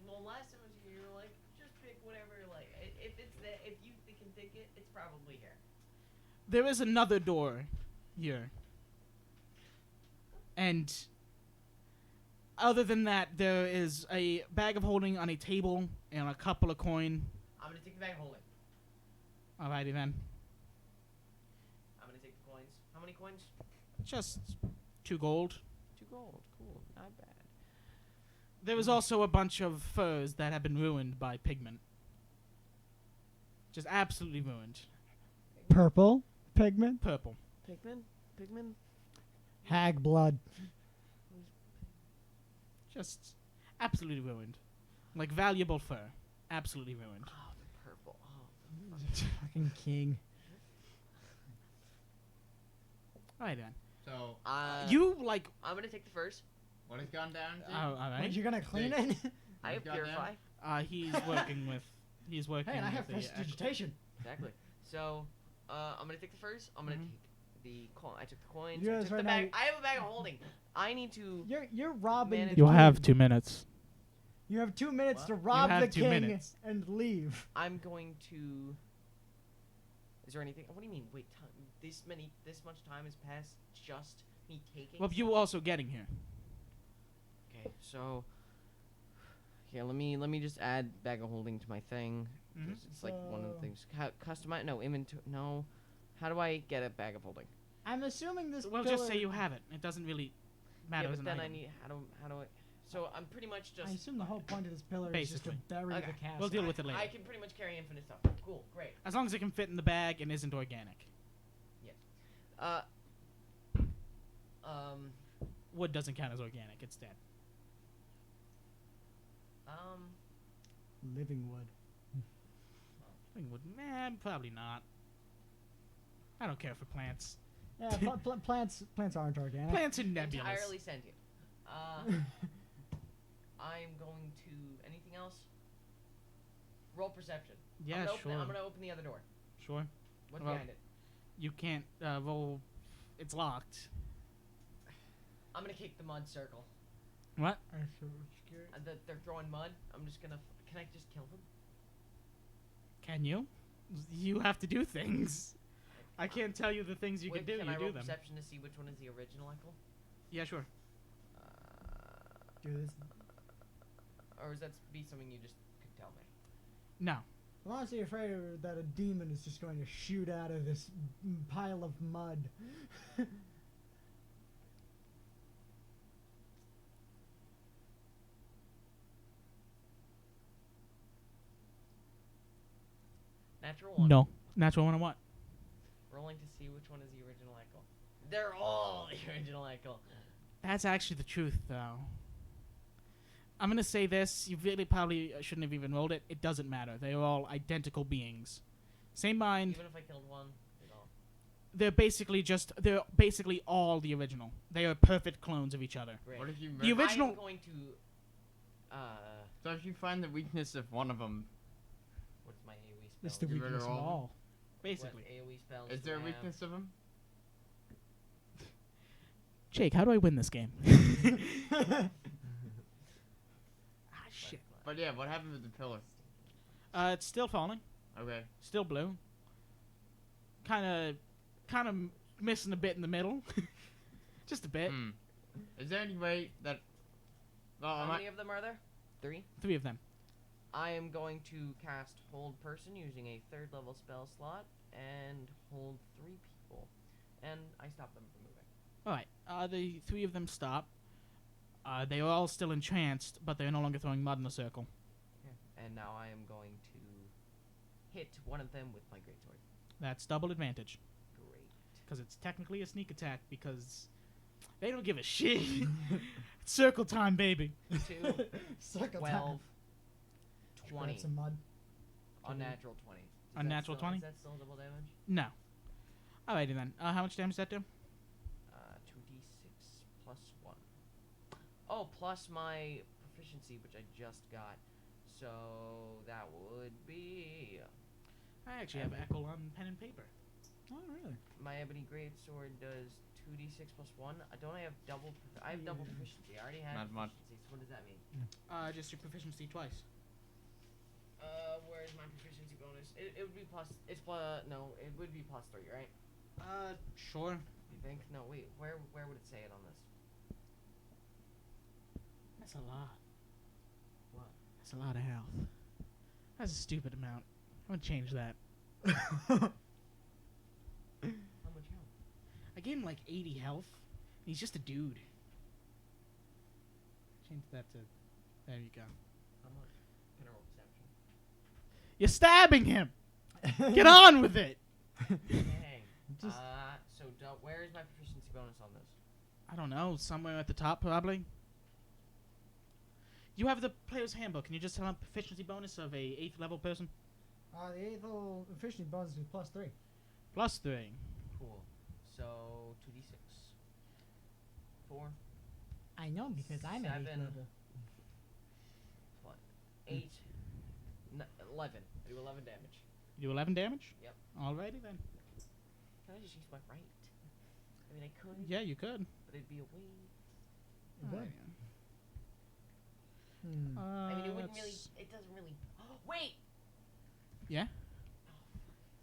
Well, last time I was here, you were like, just pick whatever. Like, if it's that, if you can take it, it's probably here. There is another door here. And other than that, there is a bag of holding on a table and a couple of coin. I'm gonna take the bag of holding. Alrighty then. I'm gonna take the coins. How many coins? Just 2 gold. 2 gold. Cool. Not bad. There was also a bunch of furs that have been ruined by pigment. Just absolutely ruined. Purple pigment. Purple. Pigman. Hag blood. Just absolutely ruined. Like valuable fur. Absolutely ruined. Oh, the purple. Oh. Fucking king. Alright then. So, You like. I'm gonna take the first. what has gone down? Oh, Jake? alright. Wait, you're gonna clean it? I have Got that? purify. He's working with. He's working. Hey, and I with have the prestidigitation. Exactly. So, I'm gonna take the first. I'm gonna Mhm. take the coin. I took the coins. You I guys took the right bag. now- I have a bag of holding. I need to. You're robbing. Manage- The You'll king. have 2 minutes. You have 2 minutes What? to rob have the 2 king minutes. and leave. I'm going to. Is there anything? What do you mean? Wait, this much time has passed. Just me taking. Well, you were also getting here. Okay, so. Here, let me just add bag of holding to my thing. Mhm. 'Cause it's like one of the So- things. Customize? No, inventory. No. How do I get a bag of holding? I'm assuming this. Well, pillar, just say you have it. It doesn't really matter Yeah, as but an then I item. need. How do I? So I'm pretty much just. I assume the whole point of this pillar is just to Basically. bury Okay. the castle. We'll deal with it later. I can pretty much carry infinite stuff. Cool, great. As long as it can fit in the bag and isn't organic. Uh. Um. Wood doesn't count as organic. It's dead. Living wood. Wood, probably not. I don't care for plants. Yeah, plants aren't organic. Plants are nebulous. Entirely sentient. I'm going to. Anything else? Roll perception. Yeah, sure. I'm gonna open the other door. Sure. What's Well- behind it? You can't roll. It's locked. I'm gonna kick the mud circle. What? They're throwing mud. I'm just gonna. Can I just kill them? Can you? You have to do things. I can't tell you the things you Wait, can do. Can You I do roll them. perception to see which one is the original Echo? Yeah, sure. Do this. Or does that be something you just could tell me? No. I'm honestly afraid that a demon is just going to shoot out of this pile of mud. Natural one. No. Natural one on what? Rolling to see which one is the original Echo. They're all the original Echo. That's actually the truth, though. I'm gonna say this. You really probably shouldn't have even rolled it. It doesn't matter. They are all identical beings. Same mind. Even if I killed one, they all. They're basically all the original. They are perfect clones of each other. Great. What if you The murder? original- I'm going to. So if you find the weakness of one of them, What's my AoE spell? It's the You murder weakness of all of them? all. Basically. What AoE spells is do there I a have? weakness of them? Jake, how do I win this game? Ah, shit. But yeah, what happened with the pillar? It's still falling. Okay. Still blue. Kind of missing a bit in the middle. Just a bit. Hmm. Is there any way that? Well, How many of them are there? 3. 3 of them. I am going to cast Hold Person using a 3rd level spell slot and hold 3 people. And I stop them from moving. Alright. The 3 of them stop. They are all still entranced, but they're no longer throwing mud in the circle. And now I am going to hit one of them with my greatsword. That's double advantage. Great. Because it's technically a sneak attack, because they don't give a shit. It's circle time, baby. 2, Circle 12, Grab 20. some mud. Unnatural 20. Unnatural 20? Is that still double damage? No. Alrighty then. How much damage does that do? 2d6 plus 1. Oh, plus my proficiency, which I just got. So that would be I actually have Echo on pen and paper. Oh, really? my ebony greatsword does 2d6 plus 1. I don't have double. I have double proficiency. I already had Not much. proficiency. So what does that mean? Just your proficiency twice. Where's my proficiency bonus? It would be plus. It's plus. No, it would be plus 3, right? Sure. You think? No, wait. Where would it say it on this? That's a lot. What? That's a lot of health. That's a stupid amount. I'm gonna change that. How much health? I gave him like 80 health. He's just a dude. Change that to. There you go. How much? Can I roll perception? You're stabbing him. Get on with it. Dang. Just- So where is my proficiency bonus on this? I don't know. Somewhere at the top, probably. You have the player's handbook. Can you just tell him proficiency bonus of a 8th level person? The 8th level efficiency bonus is plus 3. Plus 3. Cool. So 2d6. 4. I know because I'm at 8th 7. level. 8. 11. I do 11 damage. You do 11 damage? Yep. Alrighty then. Can I just use my right? I mean, I could. Yeah, you could. But it'd be a waste. Good. I mean, it wouldn't really. Let's- It doesn't really. Wait. Yeah?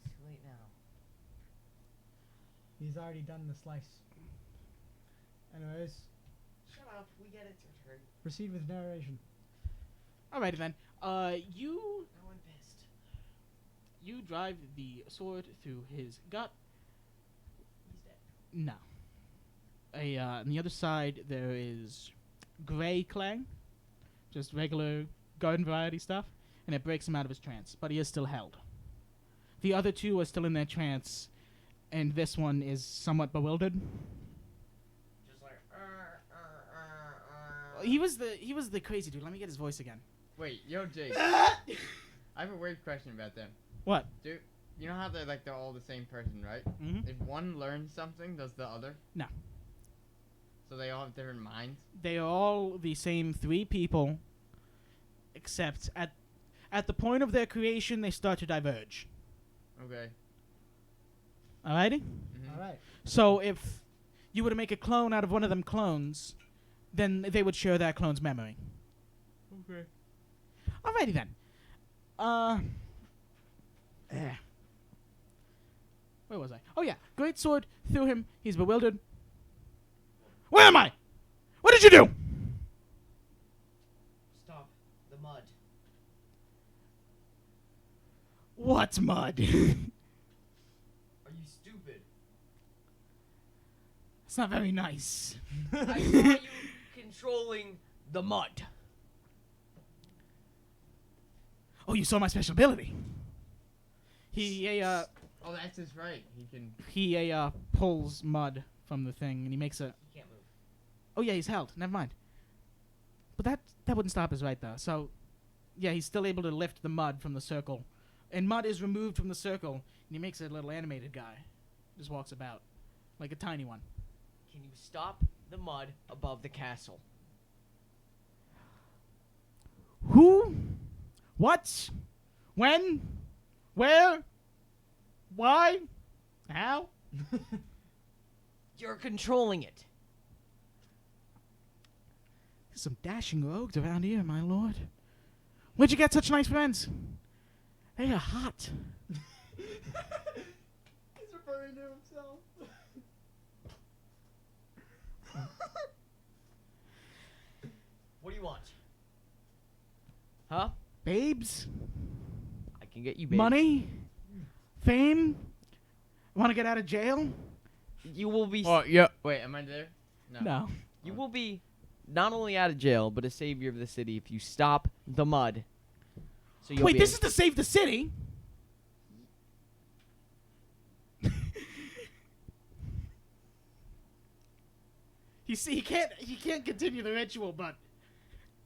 It's too late now. He's already done the slice. Anyways, Shut up. We get it. It's your turn. proceed with narration. Alrighty then. You Now I'm pissed. you drive the sword through his gut. He's dead. No. On the other side there is gray clay, just regular garden variety stuff, and it breaks him out of his trance. But he is still held. The other two are still in their trance, and this one is somewhat bewildered. Just like. He was the crazy dude. Let me get his voice again. Wait, yo, Jake. I have a weird question about them. What? Dude, you know how they're all the same person, right? Mm-hmm. If one learns something, does the other? No. So they all have different minds? They are all the same 3 people, except at the point of their creation, they start to diverge. Okay. Alrighty? Mhm. Alright. So if you were to make a clone out of one of them clones, then they would share that clone's memory. Okay. Alrighty then. Where was I? Oh yeah, great sword through him. He's bewildered. Where am I? What did you do? Stop the mud. What's mud? Are you stupid? It's not very nice. I saw you controlling the mud. Oh, you saw my special ability. He Oh, that's just right. He can. pulls mud from the thing and he makes a. You can't move. Oh yeah, he's held. Never mind. But that wouldn't stop his right though. So, yeah, he's still able to lift the mud from the circle, and mud is removed from the circle, and he makes a little animated guy. Just walks about, like a tiny one. Can you stop the mud above the castle? Who? What? When? Where? Why? How? You're controlling it. There's some dashing rogues around here, my lord. Where'd you get such nice friends? They are hot. He's referring to himself. What do you want? Huh? Babes? I can get you, babe. Money? Fame? Want to get out of jail? You will be. Oh, yeah. Wait, am I there? No. You will be not only out of jail, but a savior of the city if you stop the mud. So you'll Wait, be this is to save the city? You see, he can't continue the ritual, but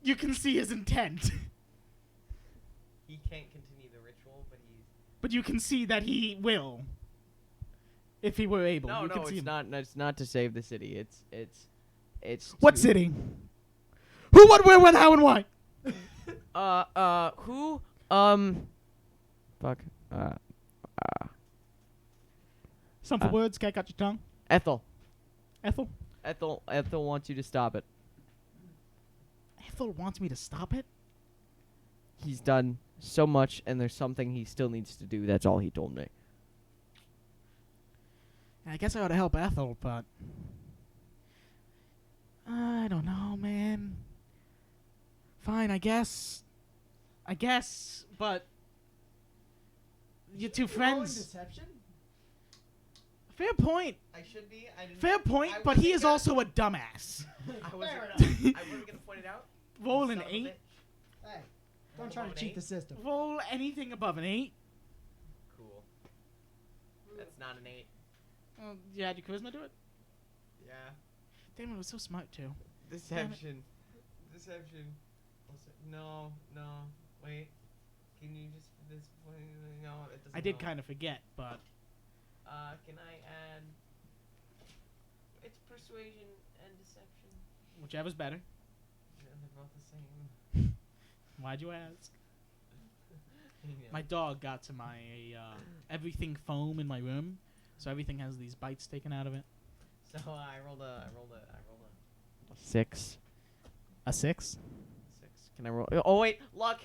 you can see his intent. he can't continue the ritual, but he's. But you can see that he will. If he were able. No, you can no, see it's him. not. It's not to save the city. It's. What to- city? Who, what, where, when, how, and why? Who? Fuck. Some for words, can't got your tongue. Ethel. Ethel? Ethel wants you to stop it. Ethel wants me to stop it? He's done so much, and there's something he still needs to do. That's all he told me. I guess I ought to help Ethel, but... I don't know, man. Fine, I guess, but... Your two friends... Deception? Fair point. I should be. I didn't. Fair point, I but he wasn't is gonna- also a dumbass. I wasn't. Fair I wasn't gonna point it out. Roll Son an of a 8. bitch. Hey, don't try to Above an cheat 8? the system. Roll anything above an 8. Cool. That's not an 8. You had your charisma do it? Yeah. Damn, it was so smart, too. Deception. Deception. No. Wait. Can you just this? No, it doesn't. I did help. kind of forget, but... Can I add? It's persuasion and deception. Whichever's better. Yeah, they're both the same. Why'd you ask? Yeah. My dog got to my everything foam in my room, so everything has these bites taken out of it. So I rolled a 6. A 6? 6. Can I roll? Oh wait, luck.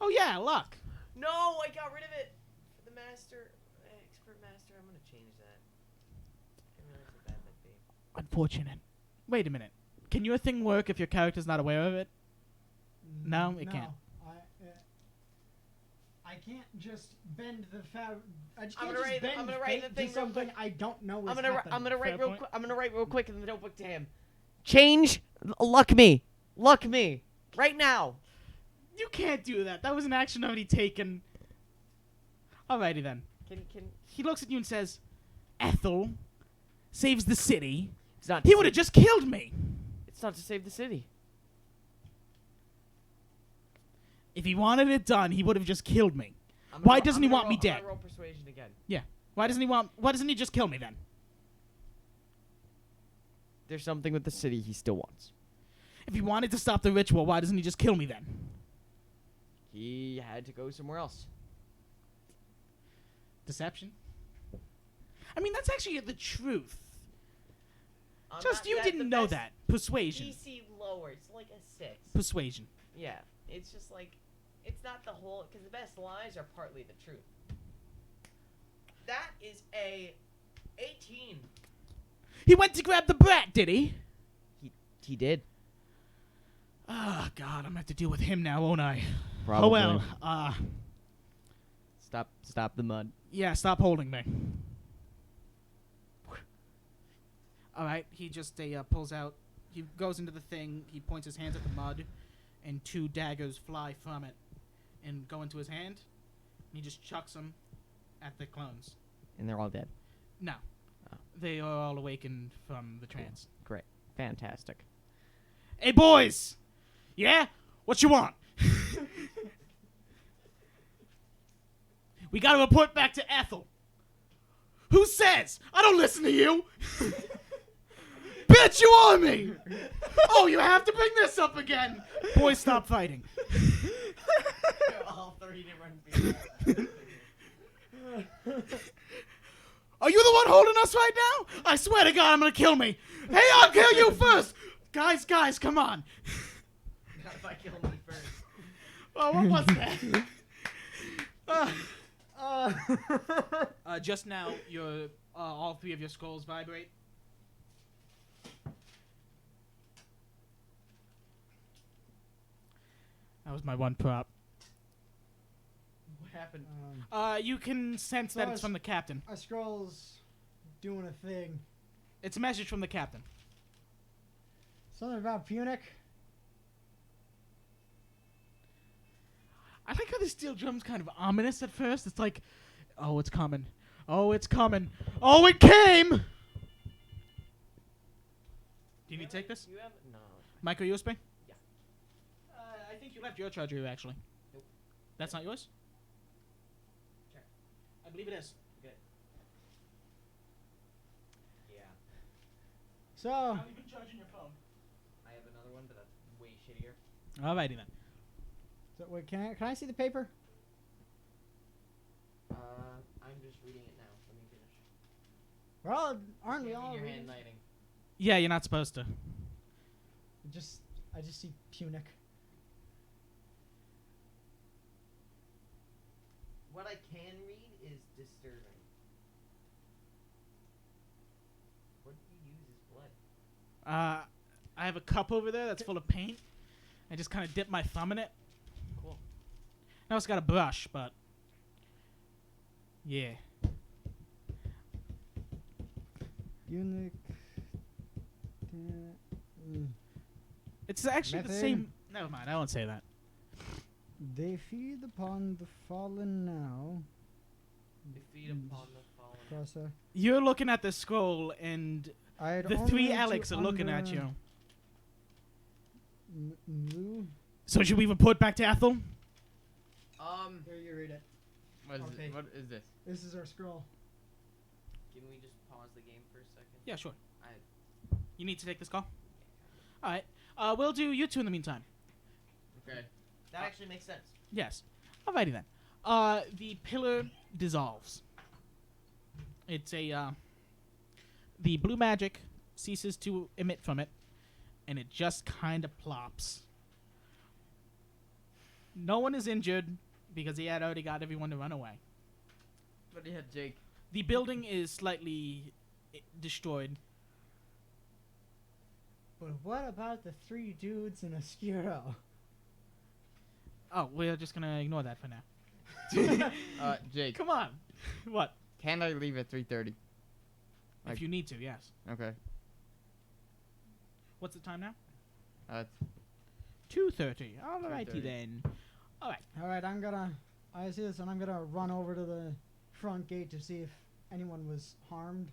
Oh yeah, luck. No, I got rid of it. For the master, expert master, I'm gonna change that. I didn't realize how bad that'd be. Unfortunate. Wait a minute. Can your thing work if your character's not aware of it? No, it can't. I can't just bend the I just I'm can't gonna just write- bend I'm gonna write fate the thing to real something quick. I don't know is I'm happening. gonna write Fair real point. quick. I'm gonna write real quick in the notebook to him. Change luck me. Luck me. Right now. You can't do that. That was an action already taken. Alrighty then. Can He looks at you and says, Ethel saves the city. It's not. He would have just killed me. It's not to save the city. If he wanted it done, he would have just killed me. I'm Why gonna ro- doesn't I'm he gonna want me roll- I'm dead? gonna roll persuasion again. Why doesn't he just kill me then? There's something with the city he still wants. If he wanted to stop the ritual, why doesn't he just kill me then? He had to go somewhere else. Deception? I mean, that's actually the truth. Just Not you that- didn't the know best that. Persuasion. DC lower. It's like a 6. Persuasion. Yeah. It's just like, it's not the whole, because the best lies are partly the truth. That is a 18. He went to grab the brat, did he? He did. Ah, God, I'm gonna have to deal with him now, won't I? Probably. Oh well. Stop the mud. Yeah, stop holding me. All right, he just pulls out. He goes into the thing. He points his hands at the mud, and 2 daggers fly from it, and go into his hand. And he just chucks them at the clones. And they're all dead. No, they are all awakened from the trance. Great. Fantastic. Hey, boys! Yeah? What you want? We gotta report back to Ethel. Who says? I don't listen to you! Bitch, you on me! Oh, you have to bring this up again! Boys, stop fighting. All 3 different people. Are you the one holding us right now? I swear to God, I'm gonna kill me. Hey, I'll kill you first! Guys, come on. Not if I kill me first. Oh, what was that? Just now, your all 3 of your skulls vibrate. That was my one prop. What happened? You can sense So that it's it's- from the captain. A scroll's doing a thing. It's a message from the captain. Something about Punic. I like how the steel drum's kind of ominous at first. It's like, oh, it's coming. Oh, it's coming. Oh, it came! Do you need to take this? You have no. Micro USB? Yeah. I think you left your charger here, actually. Nope. That's not yours? Check. I believe it is. Good. Yeah. So, How have you been charging your phone? I have another one, but that's way shittier. Alrighty then. wait, can I see the paper? I'm just reading it now. Let me finish. We're all, aren't we all Your reading? handwriting. Yeah, you're not supposed to. I just see Punic. What I can read is disturbing. What do you use as blood? I have a cup over there that's full of paint. I just kind of dip my thumb in it. Cool. I also got a brush, but yeah. Punic. It's actually the Methane. same. Never mind. I won't say that. They feed upon the fallen now. Defeat upon the fallen. Crosser. You're looking at the scroll, and I'd the only three to Alex are looking at you. New. So should we report back to Ethel? Here, you read it. Okay. What is this? This is our scroll. Can we just pause the game for a second? Yeah, sure. I- You need to take this call? Alright. We'll do you two in the meantime. Okay. That actually makes sense. Yes. Alrighty then. The pillar dissolves. It's a, the blue magic ceases to emit from it, and it just kind of plops. No one is injured because he had already got everyone to run away. But he had Jake. The building is slightly destroyed. But what about the three dudes in Oscuro? Oh, we're just gonna ignore that for now. Jake, Come on. What? can I leave at 3:30? If Like- you need to, yes. Okay. What's the time now? It's 2:30. Alrighty 2:30. then. Alright. Alright, I see this and I'm gonna run over to the front gate to see if anyone was harmed.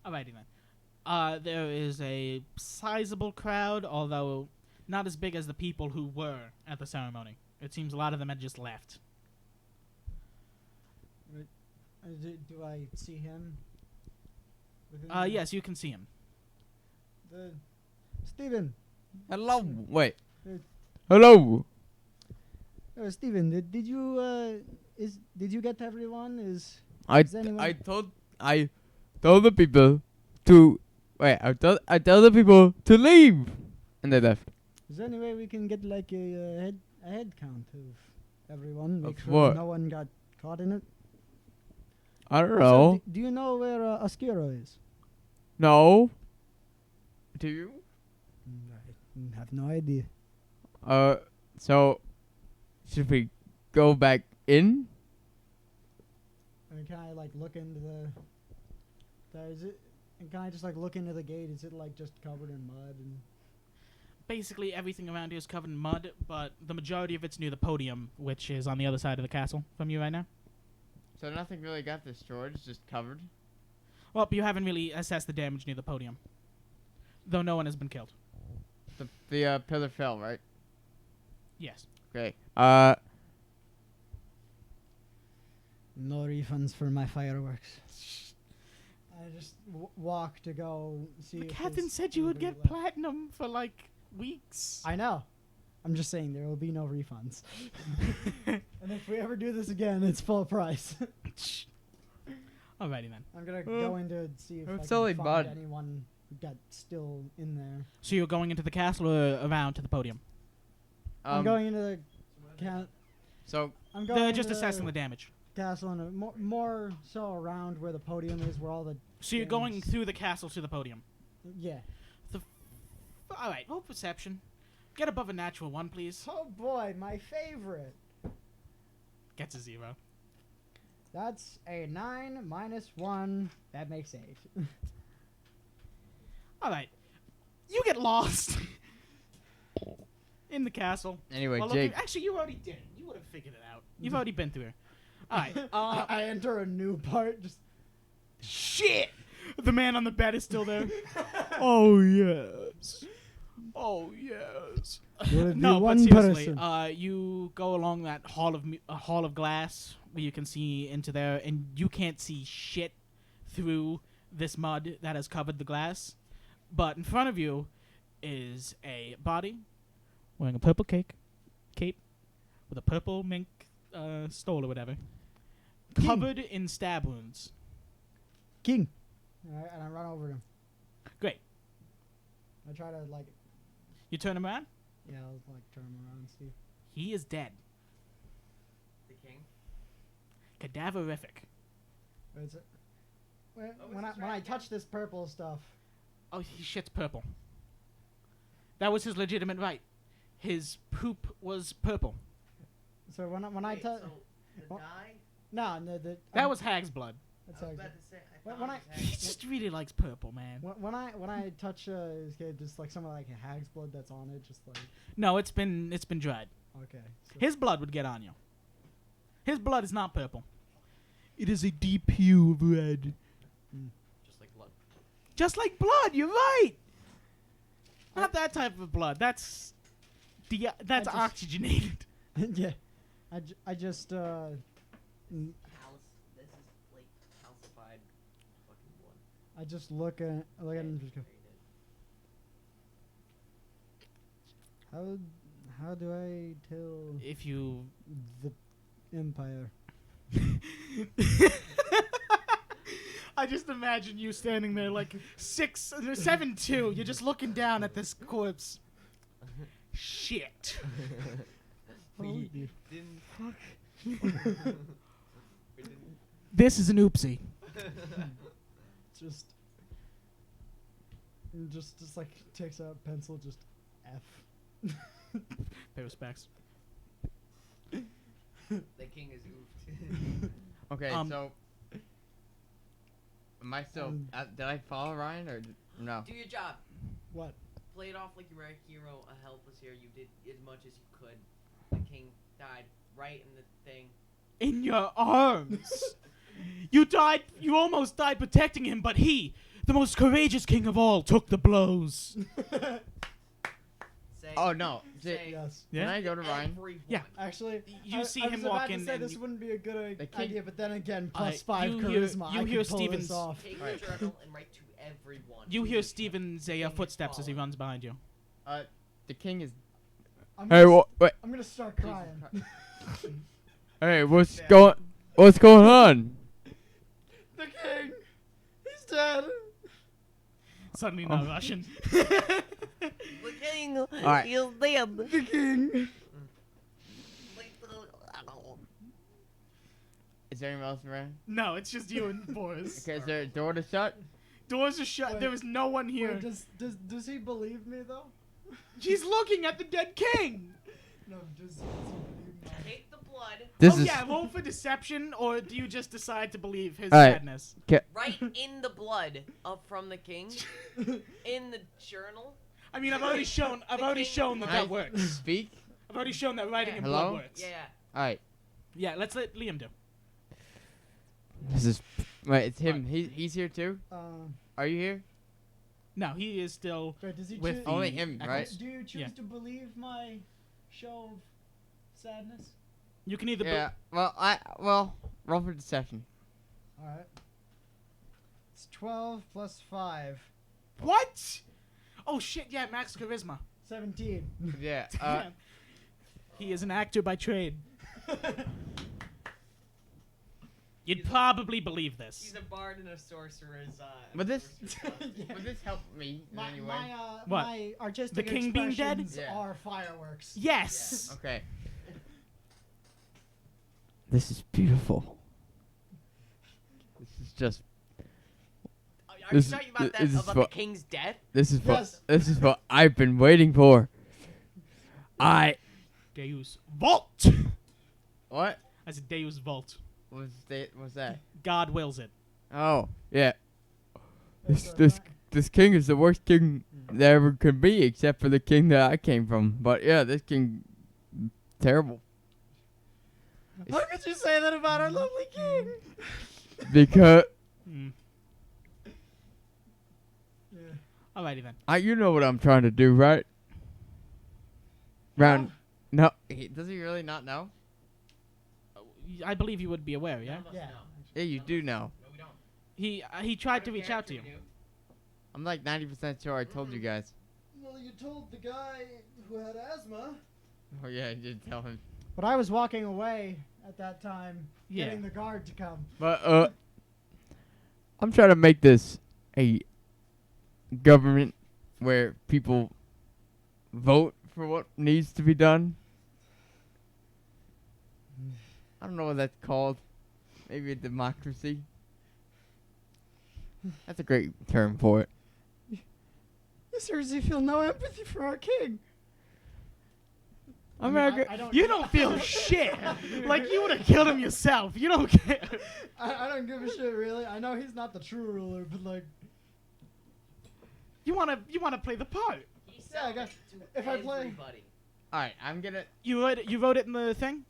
Alrighty then. There is a sizable crowd, although not as big as the people who were at the ceremony. It seems a lot of them had just left. Do I see him? Within Yes, you can see him. Steven. Hello. Wait. Uh, Hello. Steven, did you did you get everyone? I anyone- told the people to wait. I told the people to leave, and they left. Is there any way we can get like a head count of everyone? Make Of sure what? no one got caught in it. I don't So, know. do you know where Oscuro is? No. Do you? I have no idea. So should we go back in? I mean, can I like look into is it? And can I just like look into the gate? Is it like just covered in mud and? Basically, everything around here is covered in mud, but the majority of it's near the podium, which is on the other side of the castle from you right now. so nothing really got destroyed. It's just covered. Well, you haven't really assessed the damage near the podium, though no one has been killed. The pillar fell, right? Yes. Okay. No refunds for my fireworks. I just walk to go see. The if captain there's said you would anybody get left. platinum for like weeks. I know. I'm just saying there will be no refunds. And if we ever do this again, it's full price. Alrighty then. I'm gonna go in to see if I It's can only find mud. anyone who got still in there. So you're going into the castle or around to the podium? I'm going into the So I'm going. They're just into assessing the damage. castle and more so around where the podium is, where all the So you're going Damage. through the castle to the podium. yeah. Alright, roll perception. Get above a natural 1, please. Oh boy, my favorite. Gets a 0. That's a 9 minus 1. That makes 8. Alright. You get lost in the castle. anyway, While Jake. looking- actually, you already did. You would have figured it out. You've already been through it. Alright. I enter a new part. Just Shit! The man on the bed is still there. Oh, yes. Oh yes. Would it be No, but one seriously, person? you go along that hall of glass where you can see into there, and you can't see shit through this mud that has covered the glass. But in front of you is a body wearing a purple cape with a purple mink stole or whatever, King. covered in stab wounds. King. Alright, and I run over to him. Great. I try to like, You turn him around. yeah, I'll like turn him around and see. He is dead. The king. Cadaverific. Wait, is it? Wait, Oh, when is this I right? touch this purple stuff, Oh, he shits purple. That was his legitimate right. His poop was purple. so when I touch, So the Well, dye. no, That was hag's blood. That's I was how about to say. When- I when thought I- it was He Hag's just really likes purple, man. when I touch his kid, just like some of like hag's blood that's on it, just like No, it's been dried. okay. So His blood would get on you. His blood is not purple. It is a deep hue of red. just like blood. Just like blood, you're right. Not that type of blood. That's just- oxygenated. yeah, I just This is like calcified fucking blood. I just look at him and just go, how do I tell If you the Empire? I just imagine you standing there like 7'2". You're just looking down at this corpse. Shit. Oh, you- Didn't. This is an oopsie. just like takes out pencil, just F. Pay respects. The king is oofed. Okay, so am I still? Did I follow Ryan or no? Do your job. What? Play it off like you were a hero, a helpless hero. You did as much as you could. The king died right in the thing. In your arms. You died. You almost died protecting him, but he, the most courageous king of all, took the blows. Say, Oh no! say Yes. Can I go to Ryan? everyone. Yeah. Actually, You see I him was about walking to say and this you- wouldn't be a good The king- idea, but then again, plus Alright, 5 you hear- charisma. you I hear could pull Steven's- this off. Take Right. your journal and write to everyone. You who hear is Steven's king is footsteps as he fallen. runs behind you. The king is. I'm Hey, gonna, wait. I'm gonna start crying. Hey, what's going on? The king, he's dead. Suddenly not Russian. The king Alright. is dead. The king. Is there anyone else around? No, it's just you and Boris. Okay, is there a door to shut? Doors are shut. Wait. There is no one here. Wait, does he believe me though? She's looking at the dead king. No, does he believe me? Take the blood. This Oh is yeah, roll for deception, or do you just decide to believe his Alright. sadness? Write in the blood up from the king in the journal. I mean, I've already shown. I've already shown that Can I that works. Speak. I've already shown that writing in Hello? blood works. Yeah. All right. Yeah, let's let Liam do. this is Wait, it's him. He's here too. Um, Are you here? No, he is still wait, does he with choose? the Only him, echoes. right? Do you choose Yeah. to believe my show of sadness? You can either. Yeah. Well, roll for deception. All right. It's 12 plus 5, What? Oh shit! Yeah, max charisma. 17. Yeah. Damn. He is an actor by trade. You'd probably believe He's this. a bard and a sorcerer's. But this- Yeah. Would this help me in My, any way? What? my artistic The king being dead? expressions Yeah. are fireworks. Yes. Okay. this is beautiful. This is just. Are you This- talking about that? this is About what- the king's death? This is what Yes. this is what I've been waiting for. Deus Vault. What? I said Deus Vault. What's that? God wills it. Oh yeah. That's This king is the worst king there ever could be, except for the king that I came from. But yeah, this king, terrible. How could you say that about our lovely king? Because Hmm. Yeah. Alrighty then. you know what I'm trying to do, right? Round. No. Does he really not know? I believe you would be aware, yeah? Yeah. Yeah, you do know. He tried to reach out to you. I'm like 90% sure I told you guys. Well, you told the guy who had asthma. Oh yeah, I did tell him. But I was walking away at that time, Yeah. getting the guard to come. But I'm trying to make this a government where people vote for what needs to be done. I don't know what that's called. Maybe a democracy. That's a great term for it. You seriously feel no empathy for our king. America. I don't. You don't feel shit. Like you would have killed him yourself. You don't care. I don't give a shit, really. I know he's not the true ruler, but like, You wanna play the part. yeah, I guess if I play. All right, I'm gonna. You wrote it in the thing,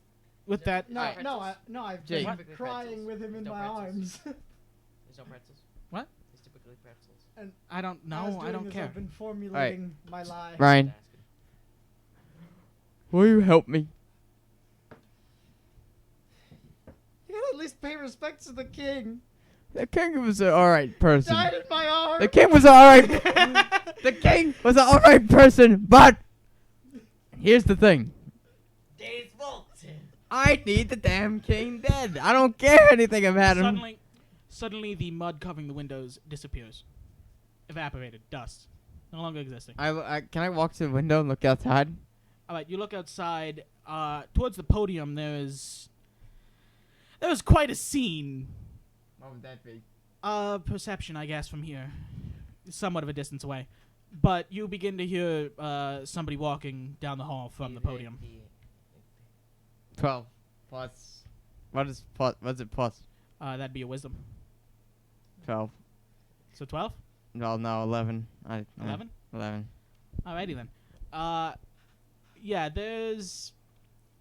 with that. No, Alright. I've Jake. been Typically crying pretzels. with him in No my pretzels. arms. There's no pretzels. What? There's typically pretzels. I don't As know. I doing don't this, care. I've been formulating my lie. Ryan, Just asking. will you help me? You gotta at least pay respect to the king. The king was an alright person. Died in my arms. The king was an alright. The king was an alright person, but here's the thing. Days fault. I need the damn king dead. I don't care anything about him. Suddenly, the mud covering the windows disappears. Evaporated, dust, no longer existing. Can I walk to the window and look outside? All right, you look outside. Towards the podium, there's quite a scene. What would that be? Perception, I guess, from here, somewhat of a distance away. But you begin to hear somebody walking down the hall from the podium. 12 plus. What is plus? What's it plus? That'd be a wisdom. 12. So 12? Well, no, 11. 11? 11. Alrighty then. Yeah, there's.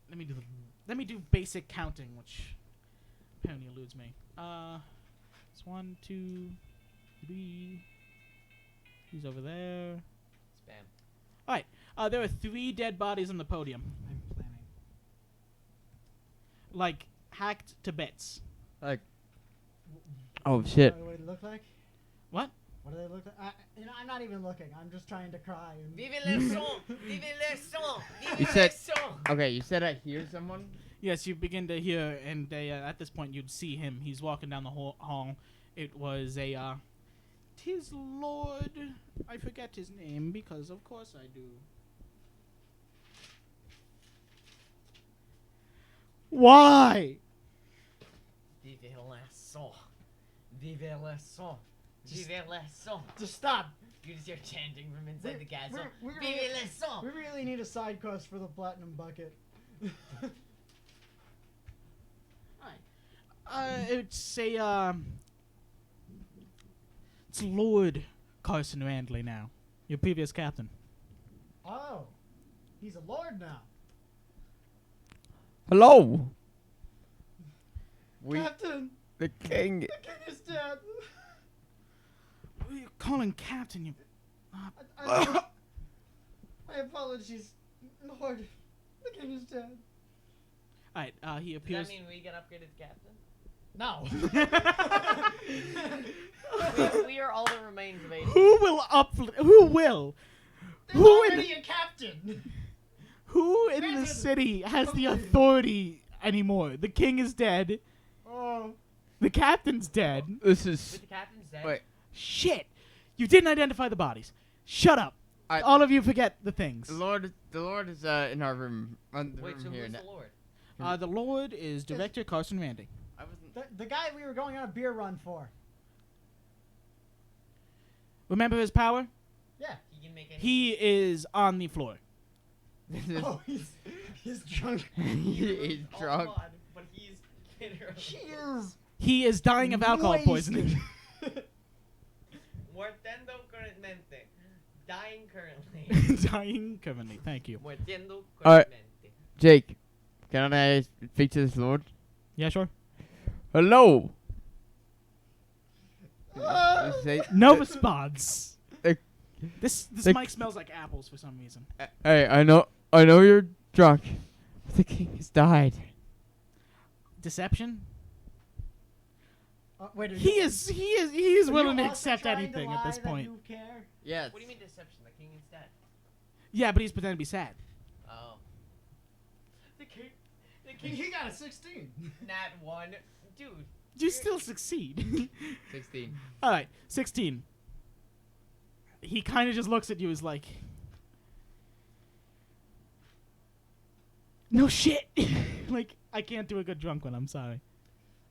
Let me do basic counting, which apparently eludes me. It's 1, 2, 3. He's over there. Spam. There are 3 dead bodies on the podium, I'm planning. like hacked to bits. Like, Oh shit. What do they look like? What? What do they look like? I'm not even looking. I'm just trying to cry. And Vive le son! Vive le son! Vive You le said- son! okay, you said I hear someone? Yes, you begin to hear, and they, at this point you'd see him. He's walking down the hall. It was a, tis Lord. I forget his name because of course I do. Why? Vive le son! Vive le son! Vive le son! just stop. You just hear chanting from inside the castle. we're Vive really- le son! We really need a side quest for the platinum bucket. It's a, it's Lord Carson Randley now, your previous captain. Oh, he's a lord now. Hello. Captain, The king. the king is dead. What are you calling captain? You. My apologies, Lord. The king is dead. Alright, he Does appears. that mean we get upgraded to captain? No. We are all the remains of 80. Who will Who will? There's Who in already a captain. Who in the Granted. city has the authority anymore? The king is dead. Oh. The captain's dead. This With is. the captain's dead? Wait. Shit! You didn't identify the bodies. Shut up. All of you forget the things. The Lord is in our room. The Wait, room so here. who's now. the Lord? The Lord is Director Carson Randy. I wasn't. The guy we were going on a beer run for. Remember his power? Yeah. He can make any. He is on the floor. This is. Oh, he's drunk. He's Oh, drunk. God, but he's literally. He is. He is dying of alcohol wasted. poisoning. Muertendo currentmente. Dying currently. Dying currently. Thank you. Muertendo Alright. currently. Jake. Can I speak to this Lord? Yeah, sure. Hello. Just say- No response. Uh, This uh, mic smells like apples for some reason. Hey, I know I know you're drunk. But the king has died. Deception. Wait, He is are willing you to also accept trying to anything at lie this that point. You care? Yes. What do you mean deception? The king is dead. Yeah, but he's pretending to be sad. Oh. The king, he got a 16. Nat 1. Dude. You still succeed. 16. All right, 16. He kind of just looks at you as like, no shit. Like, I can't do a good drunk one. I'm sorry.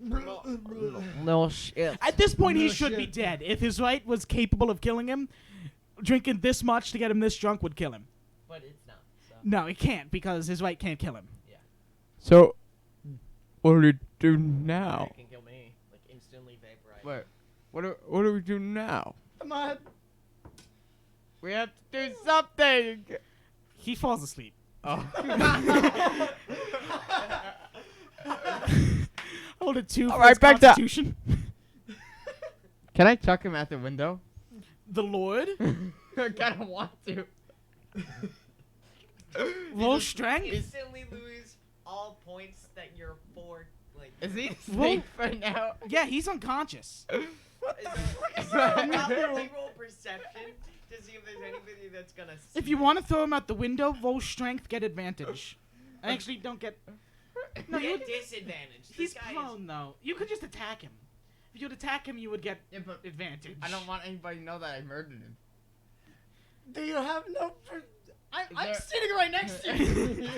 No shit. At this point, he No should be shit. dead. If his right was capable of killing him, drinking this much to get him this drunk would kill him. But it's not. So. No, it can't because his right can't kill him. So, what do we do now? It can kill me. Like instantly vaporize. What? What do we do now? Come on. We have to do something. He falls asleep. Oh. Hold a 2 for All right, his back to- constitution. Can I chuck him out the window? The Lord. I kind of want to. Roll strength. Instantly lose all points that you're for. Like. Is he Roll- safe right now? Yeah, he's unconscious. Actively roll perception to see if there's anybody that's gonna. See If you want to throw him out the window, roll strength, get advantage. I actually don't get. No, you you. get disadvantage. He's This guy prone though. You could just attack him. If you'd attack him, you would get Yeah, but advantage. I don't want anybody to know that I murdered him. Do you have no... I'm there- sitting right next to you.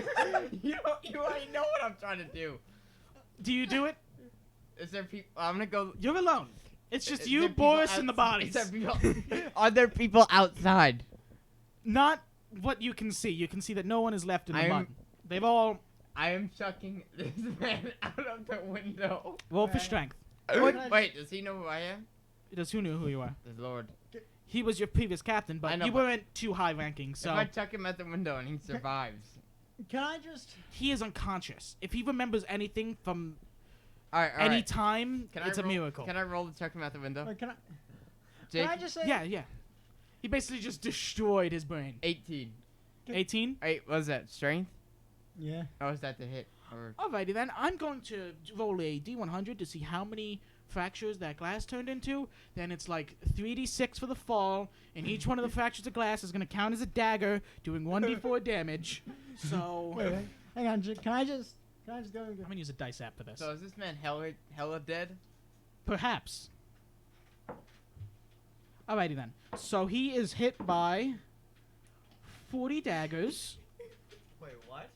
You already know what I'm trying to do. Do you do it? Is there people? I'm gonna go. You're alone. It's just Is you, there people Boris, and the outs- bodies. is there people- Are there people outside? Not what you can see. You can see that no one is left in the I'm- mud. They've all I am chucking this man out of the window. roll for Alright. strength. Wait, does he know who I am? Does who knew who you are? The Lord. He was your previous captain, I but know, you but- weren't too high ranking, so If I chuck him out the window and he survives. Can I just... he is unconscious. If he remembers anything from Alright, any time, Can it's I a roll, miracle. Can I roll to chuck him out the window? Can Jake, I just say... Yeah, yeah. He basically just destroyed his brain. 18. 18? Wait, what was that? Strength? Yeah. Or was that the hit? Or Alrighty then. I'm going to roll a D100 to see how many fractures that glass turned into. Then it's like 3d6 for the fall, and each one of the fractures of glass is going to count as a dagger, doing 1d4 damage. So Wait. Hang on. Can I just go? I'm going to use a dice app for this. so is this man hella dead? Perhaps. Alrighty then. So he is hit by 40 daggers. Wait, what?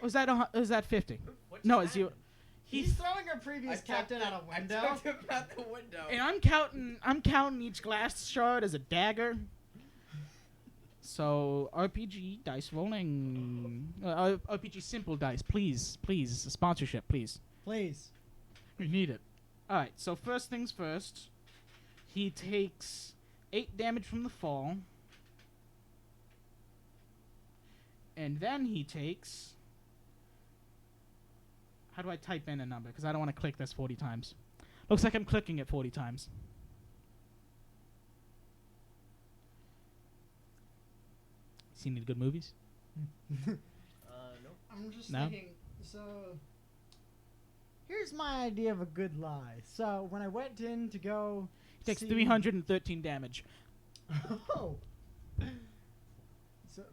Was that 50? What No, just it's you. happened? He's throwing our previous captain out a window. I chucked him out the window. And I'm counting each glass shard as a dagger. So RPG dice rolling. RPG simple dice, please, please, sponsorship, please. Please. We need it. All right. So first things first. He takes 8 damage from the fall, and then he takes. How do I type in a number? Because I don't want to click this 40 times. Looks like I'm clicking it 40 times. Seen any good movies? Nope. I'm just No? thinking. So, here's my idea of a good lie. So when I went in to go, He takes see- 313 damage. Oh. So,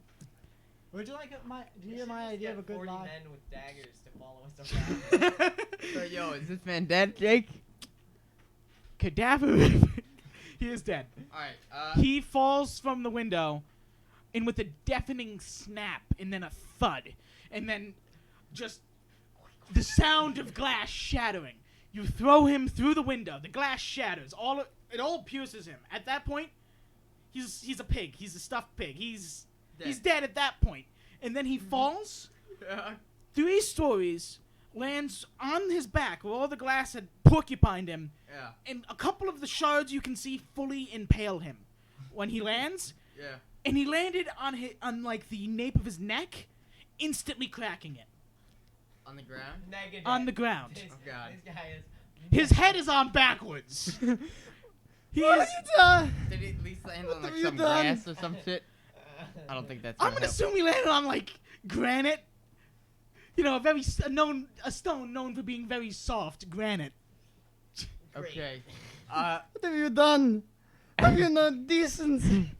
would you like to hear my idea of a good 40 lie? men with daggers to follow us around. So, yo, is this man dead, Jake? Cadaver. He is dead. Alright, He falls from the window, and with a deafening snap, and then a thud, and then just the sound of glass shattering. You throw him through the window. The glass shatters. It all pierces him. At that point, he's a pig. He's a stuffed pig. He's dead at that point. And then he falls 3 stories, lands on his back where all the glass had porcupined him, Yeah, and a couple of the shards you can see fully impale him when he lands. yeah. And he landed on like the nape of his neck, instantly cracking it On the ground? Negative. on the ground. This, Oh, God. This guy is. His head is on backwards. He What is. have you done? Did he at least land on like have you some done? grass or some shit? I don't think that's I'm gonna gonna help. assume he landed on like Granite. You know, a stone known for being very soft. Granite. Okay. What have you done? Have you no decency?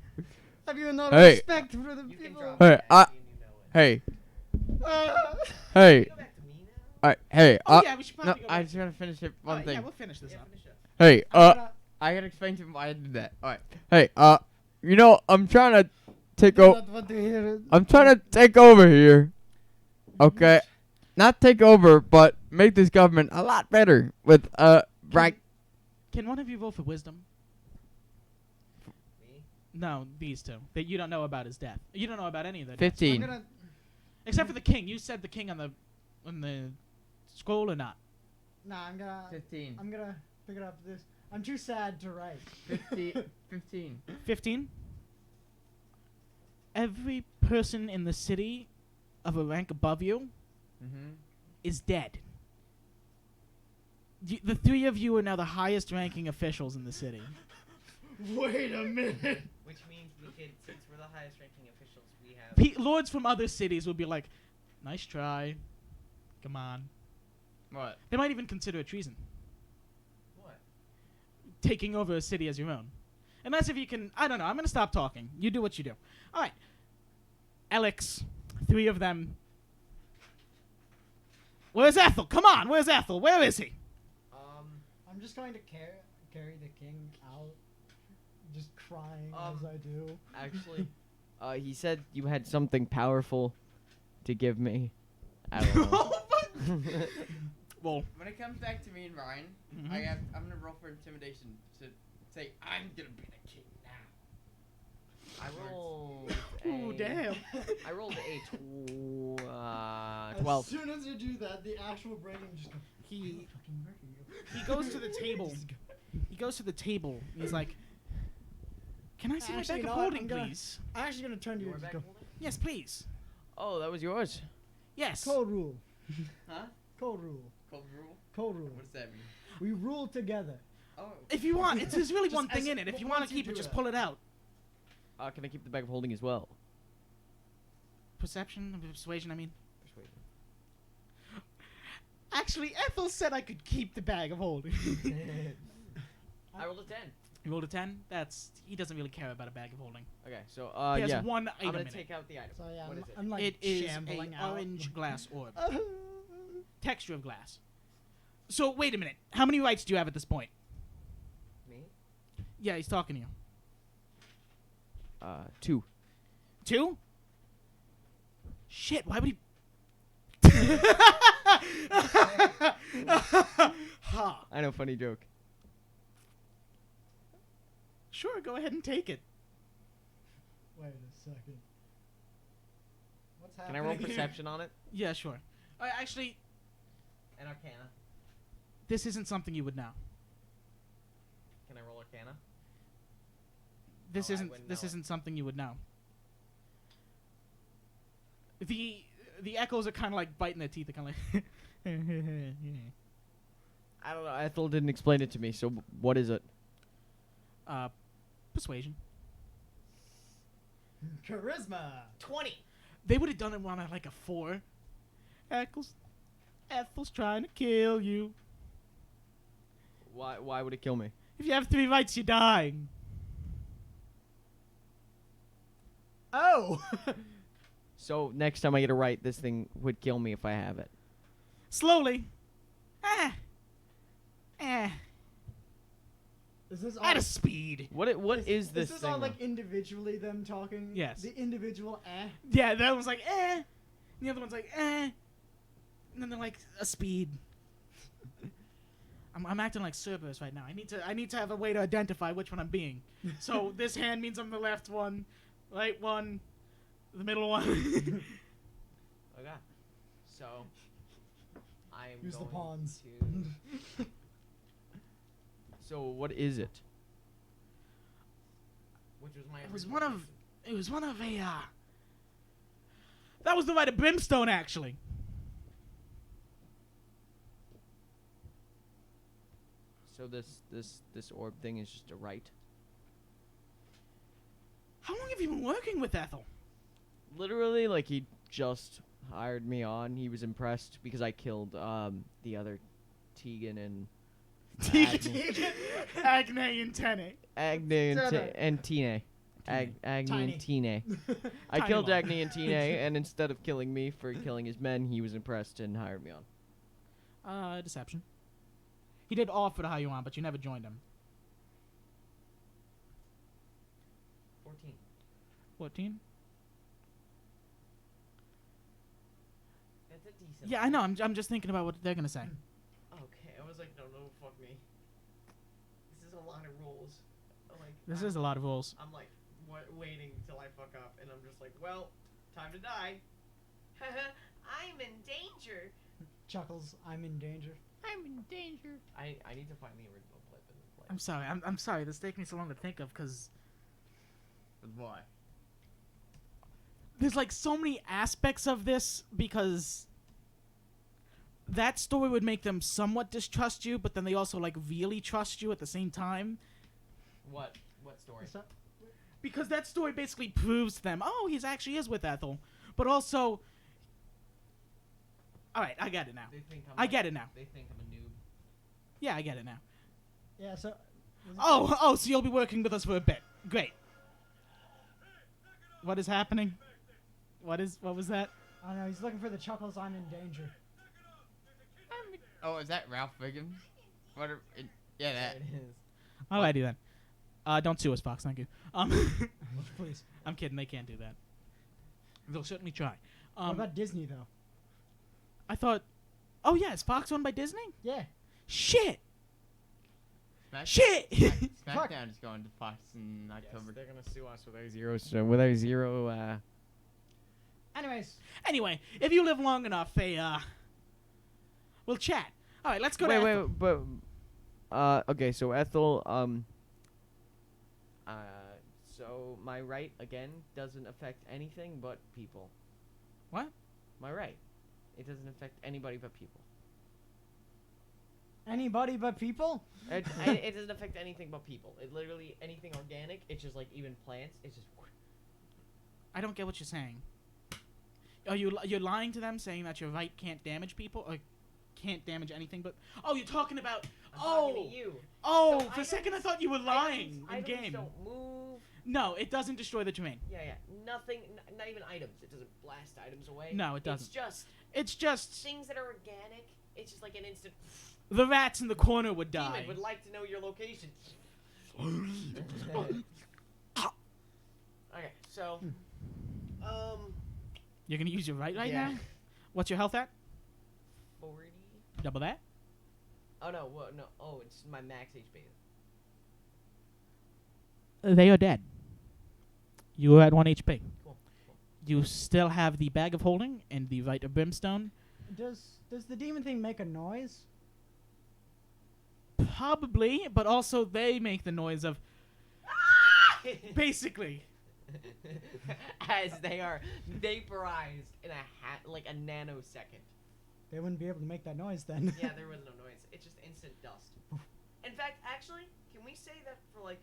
Have you no Hey. respect for the You can people? drop Hey, it back and you know it. Hey, Uh, hey, Go back to me now. hey, Oh yeah, we should No, probably go I back. just gotta finish it. One Alright, thing. yeah, we'll finish this Yeah, up. finish up. hey, I'm gonna- I gotta explain to him why I did that. All right. hey, you know, I'm trying to take do over. not want to hear it. I'm trying to take over here. Okay, not take over, but make this government a lot better with right. Can one of you vote for wisdom? Me? No, these two. That you don't know about his death. You don't know about any of their deaths. I'm 15. gonna. Except for the king. You said the king on the scroll or not? Nah, I'm gonna. 15. I'm gonna pick it up. This. I'm too sad to write. 15. 15. 15. Every person in the city of a rank above you Mm-hmm. is dead. The three of you are now the highest ranking officials in the city. Wait a minute. Which means we could, since we're the highest ranking officials, we have. Lords from other cities would be like, nice try. Come on. What? They might even consider it treason. What? Taking over a city as your own. Unless if you can, I don't know, I'm going to stop talking. You do what you do. All right. Alex, three of them. Where's Ethel? Come on, where's Ethel? Where is he? I'm just going to carry the king out, just crying Um, as I do. Actually, he said you had something powerful to give me. I don't know. Well, When it comes back to me and Ryan, Mhm. I'm gonna roll for intimidation to say I'm gonna be the king now. I rolled. ooh, a- damn. I rolled a As 12. soon as you do that, the actual brain just goes. He Fucking working. he goes to the table. He goes to the table. He's like, "Can I see my Actually, bag you of know what? holding, I'm gonna- please?" I'm actually gonna turn to you Your and just back go. holding? Yes, please. Oh, that was yours. Yes. Code rule. Huh? Code rule. Cold rule? Code rule. What does that mean? We rule together. Oh. If you want, there's really Just one thing as- in it. If you once want to you keep it, do just that. pull it out. Can I keep the bag of holding as well? Perception, persuasion. I mean. Actually, Ethel said I could keep the bag of holding. I rolled a 10. You rolled a 10. He doesn't really care about a bag of holding. Okay, so He has yeah. one I'm item gonna in take out the item. So yeah, What I'm, is it? I'm like It is shambling an out. orange glass orb. Uh, Texture of glass. So wait a minute. How many rights do you have at this point? Me? Yeah, he's talking to you. 2. 2? Shit, why would he... ha. I know, funny joke. Sure, go ahead and take it. Wait a second. What's Can I happening? roll here? perception on it? Yeah, sure. Actually, And Arcana. this isn't something you would know. Can I roll Arcana? This Oh, I isn't wouldn't this know it. isn't something you would know. The echoes are kind of like biting their teeth. They're kind of like. I don't know. Ethel didn't explain it to me, so what is it? Persuasion. Charisma. 20. They would have done it on like a 4. Ethel's trying to kill you. Why would it kill me? If you have 3 rights, you die. Oh. So next time I get it right, this thing would kill me if I have it. Slowly. Is this all? Oh. At a speed. What is this Is this thing? all like though? individually them talking? Yes. The individual Yeah, that one's like, And the other one's like, And then they're like, a speed. I'm acting like Cerberus right now. I need to have a way to identify which one I'm being. So this hand means I'm the left one, right one, the middle one. Okay. So I'm Use the going pawns. to. So what is it? Which was my. It was original one of question. It was one of a. That was the rite of brimstone, actually. So this orb thing is just a rite. How long have you been working with Ethel? Literally, like he just hired me on. He was impressed because I killed the other Tegan and Agnes and Tene. Agni Tene. and Tine. Agni Tiny. and Tine. I Tiny killed one. Agni and Tine, and instead of killing me for killing his men, he was impressed and hired me on. Deception. He did offer to hire you on, but you never joined him. 14. 14? That's a decent. Yeah, I know. I'm just thinking about what they're gonna say. Okay, I was like, no, fuck me. This is a lot of rules. Like, This is a lot of rules. I'm like waiting till I fuck up, and I'm just like, well, time to die. I'm in danger. Chuckles, I'm in danger. I'm in danger. I need to find the original clip and play. I'm sorry. I'm sorry. This takes me so long to think of because But why? there's like so many aspects of this because that story would make them somewhat distrust you, but then they also like really trust you at the same time. What story? What's that? Because that story basically proves to them, oh, he actually is with Ethel. But also, all right, I get it now. They think I'm I get it now. They think I'm a noob. Yeah, I get it now. Yeah, so. Oh, so you'll be working with us for a bit. Great. What is happening? What was that? I don't know, he's looking for the Chuckles, I'm in danger. Oh, is that Ralph Wiggums? What? Yeah, that. There it is. Alrighty then. Don't sue us, Fox. Thank you. Please. I'm kidding. They can't do that. They'll certainly try. What about Disney, though? I thought. Oh yeah, is Fox owned by Disney? Yeah. Shit. Smack- Shit. Fuck. SmackDown is going to Fox in Yes, October. they're gonna sue us with our zero. Anyways. Anyway, if you live long enough, we'll chat. All right, let's go to Ethel. Okay, so Ethel, so my right, again, doesn't affect anything but people. What? My right. It doesn't affect anybody but people. Anybody but people? It doesn't affect anything but people. It literally, anything organic, it's just like even plants, it's just... I don't get what you're saying. Are you're lying to them, saying that your right can't damage people or can't damage anything but? Oh, you're talking about. I'm talking to you. Oh, So for a second I thought you were lying in Items game. don't move. No, it doesn't destroy the terrain. Yeah. Nothing. Not even items. It doesn't blast items away. No, it doesn't. It's just It's just things that are organic. It's just like an instant. the rats in the corner would die. Demon would like to know your location. Okay, so, You're gonna use your right yeah. now. What's your health at? 40. Double that. Oh no, what? No. Oh, it's my max HP. They are dead. You are at 1 HP. Cool. You still have the bag of holding and the right of brimstone. Does the demon thing make a noise? Probably, but also they make the noise of basically. As they are vaporized in like a nanosecond. They wouldn't be able to make that noise then. Yeah, there was no noise. It's just instant dust. In fact, actually, can we say that for like,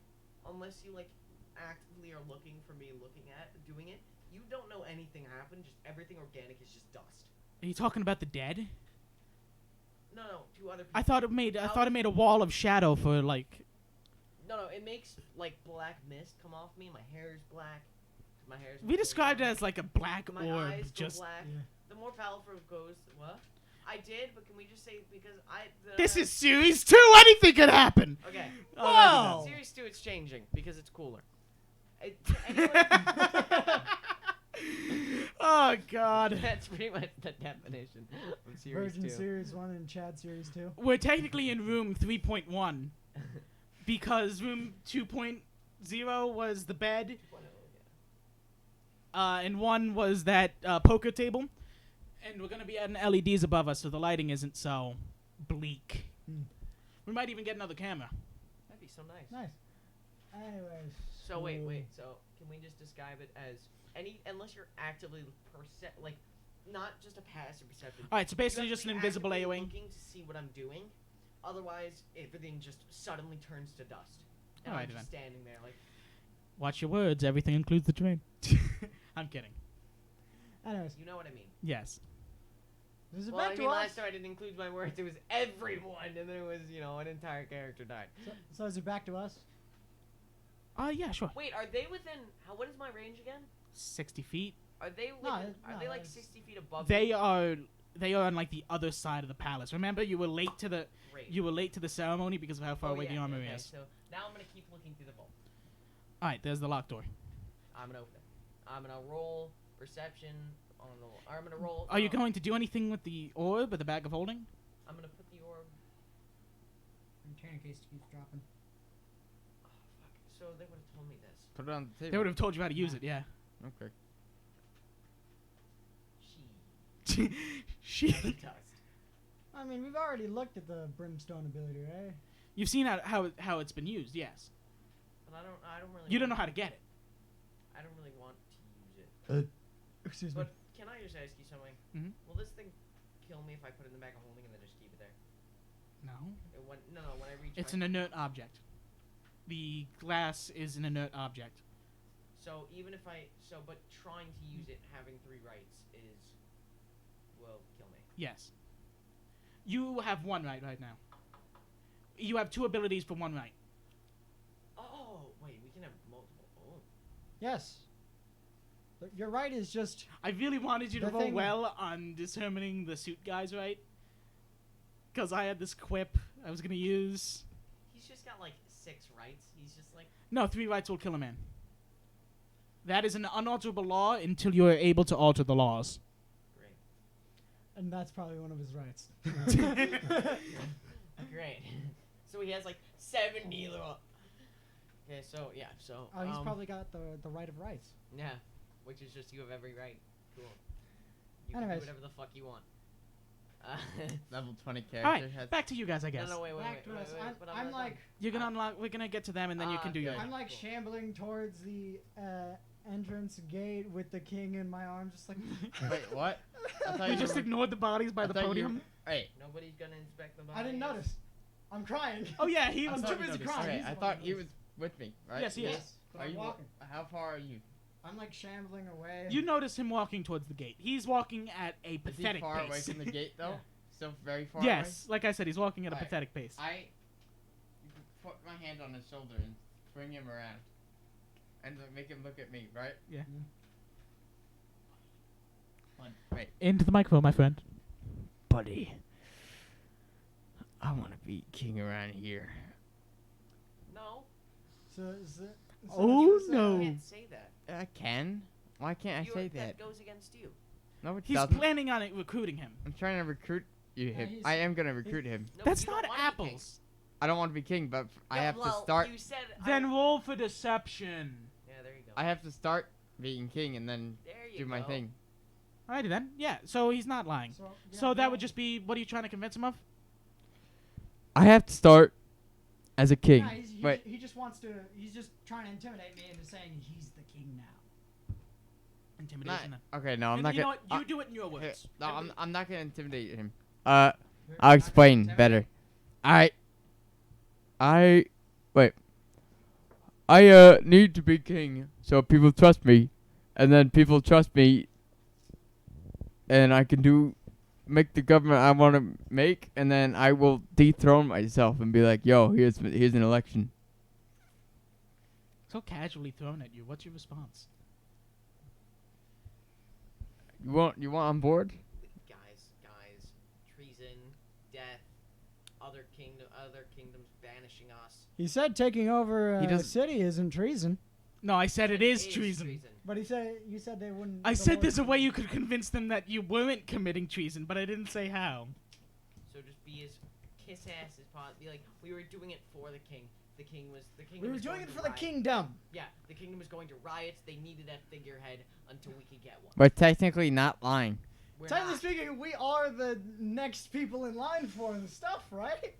unless you like actively are looking for me doing it, you don't know anything happened. Just everything organic is just dust. Are you talking about the dead? No, to other people. I thought it made a wall of shadow for like. No, it makes like black mist come off me. My hair is black. My hair is. We described it as like a black My orb, eyes go just. black. Yeah. The more powerful it goes, what? I did, but can we just say because This is series 2. Anything could happen. okay. Whoa! Series 2, it's changing because it's cooler. Anyway, Oh God. that's pretty much the definition of Series Virgin 2. Series 1 and Chad Series 2. We're technically in room 3.1 because room 2.0 was the bed, and 1 was that poker table, and we're gonna be adding LEDs above us so the lighting isn't so bleak. We might even get another camera. That'd be so nice. Nice. Anyways. So wait. So can we just describe it as unless you're actively like not just a passive perception. All right, so You basically have to just be an invisible actively AoE. looking to see what I'm doing. Otherwise, everything just suddenly turns to dust. And Alrighty I'm just then. standing there like. Watch your words. Everything includes the terrain. I'm kidding. Anyways, You know what I mean. Yes. is it Well, back I to mean, us? last time I didn't include my words. It was everyone, and then it was, an entire character died. So is it back to us? Yeah, sure. Wait, are they within? What is my range again? 60 feet. Are they No, within, no, Are they like it's- 60 feet above? They me? are on like the other side of the palace. Remember, you were late to the ceremony because of how far away the armory okay, is. So now I'm gonna keep looking through the vault. All right, there's the locked door. I'm gonna open it. I'm gonna roll perception on the. I'm gonna roll. Are you going to do anything with the orb or the bag of holding? I'm gonna put the orb. Turn case keeps dropping. Oh fuck! So they would have told me this. Put it on the table. They would have told you how to use it. Yeah. Okay. She. She. Dust. I mean, we've already looked at the brimstone ability, right? You've seen how it's been used. Yes. But I don't really. You don't know how to get it. I don't really want to use it. Excuse me. But can I just ask you something? Mhm. Will this thing kill me if I put it in the bag of holding and then just keep it there? No. When I reach. It's my, an inert object. The glass is an inert object. So even if but trying to use it, having 3 rights will kill me. Yes. You have 1 right now. You have 2 abilities for 1 right. Oh wait, we can have multiple. Oh. Yes. But your right is just. I really wanted you to The roll thing- well on determining the suit guys right. Because I had this quip I was going to use. He's just got like 6 rights. He's just like. No, 3 rights will kill a man. That is an unalterable law until you are able to alter the laws. Great. And that's probably one of his rights. Great. So he has like 70 little. Okay, so yeah, so. Oh, he's probably got the right of rights. Yeah, which is just you have every right. Cool. You can Anyways. do whatever the fuck you want. Level 20 character All right, has. back to you guys, I guess. No, wait. Back to us. But I'm not like, done. You can unlock. We're gonna get to them, and then you can do your. okay. I'm like Cool. shambling towards the entrance gate with the king in my arms, just like. Wait, what? I thought You you just were- ignored the bodies by I the thought you- podium. Wait. Nobody's gonna inspect the body. I didn't notice. I'm crying. Oh yeah, he I was thought too you busy noticed. crying. Sorry. Okay, he's I the thought one he who was with me, right? Yes, he is. But Are I'm you walking. How far are you? I'm like shambling away. You notice him walking towards the gate. He's walking at a Is he pathetic far away pace. from the gate though? Yeah. Still very far Yes, like I said, he's walking at a Alright. pathetic pace. away? You can put my hand on his shoulder and swing him around. And make him look at me, right? Yeah. Wait. Into the microphone, my friend. Buddy, I want to be king around here. No. So is it? So Oh, it's, no. You can't say that. I can. Why can't I say that? That goes against you. No, it He's doesn't. planning on it, recruiting him. I'm trying to recruit you. Him. he's- I am gonna recruit him. No, That's you don't not wanna be king. apples. I don't want to be king, but I Yeah, have to well, start. You said. Then roll for deception. Yeah, there you go. I have to start being king and then there you do go. my thing. Alrighty then. Yeah, so he's not lying. So, yeah, So that no. would just be, what are you trying to convince him of? I have to start as a king. Yeah, Wait. he just wants to. He's just trying to intimidate me into saying he's the king now. Intimidation. then. Okay, no, I'm You not know gonna. what? You do it in your here, words. no, I'm not gonna intimidate him. I'll Not explain intimidate. better. Wait. I need to be king so people trust me, and then people trust me, and I can make the government I want to make, and then I will dethrone myself and be like, "Yo, here's an election." So casually thrown at you. What's your response? You want on board? Guys, treason, death, other kingdoms banishing us. He said taking over He a doesn't- city isn't treason, No, I said it is treason. but you said they wouldn't. I the said Lord there's a way wouldn't- you could convince them that you weren't committing treason, but I didn't say how. So just be as kiss ass as possible. Be like, we were doing it for the king. The kingdom We were was doing going it to for the riot. kingdom. Yeah, the kingdom was going to riots. They needed that figurehead until we could get one. We're technically not lying. We're Technically not. speaking, we are the next people in line for the stuff, right?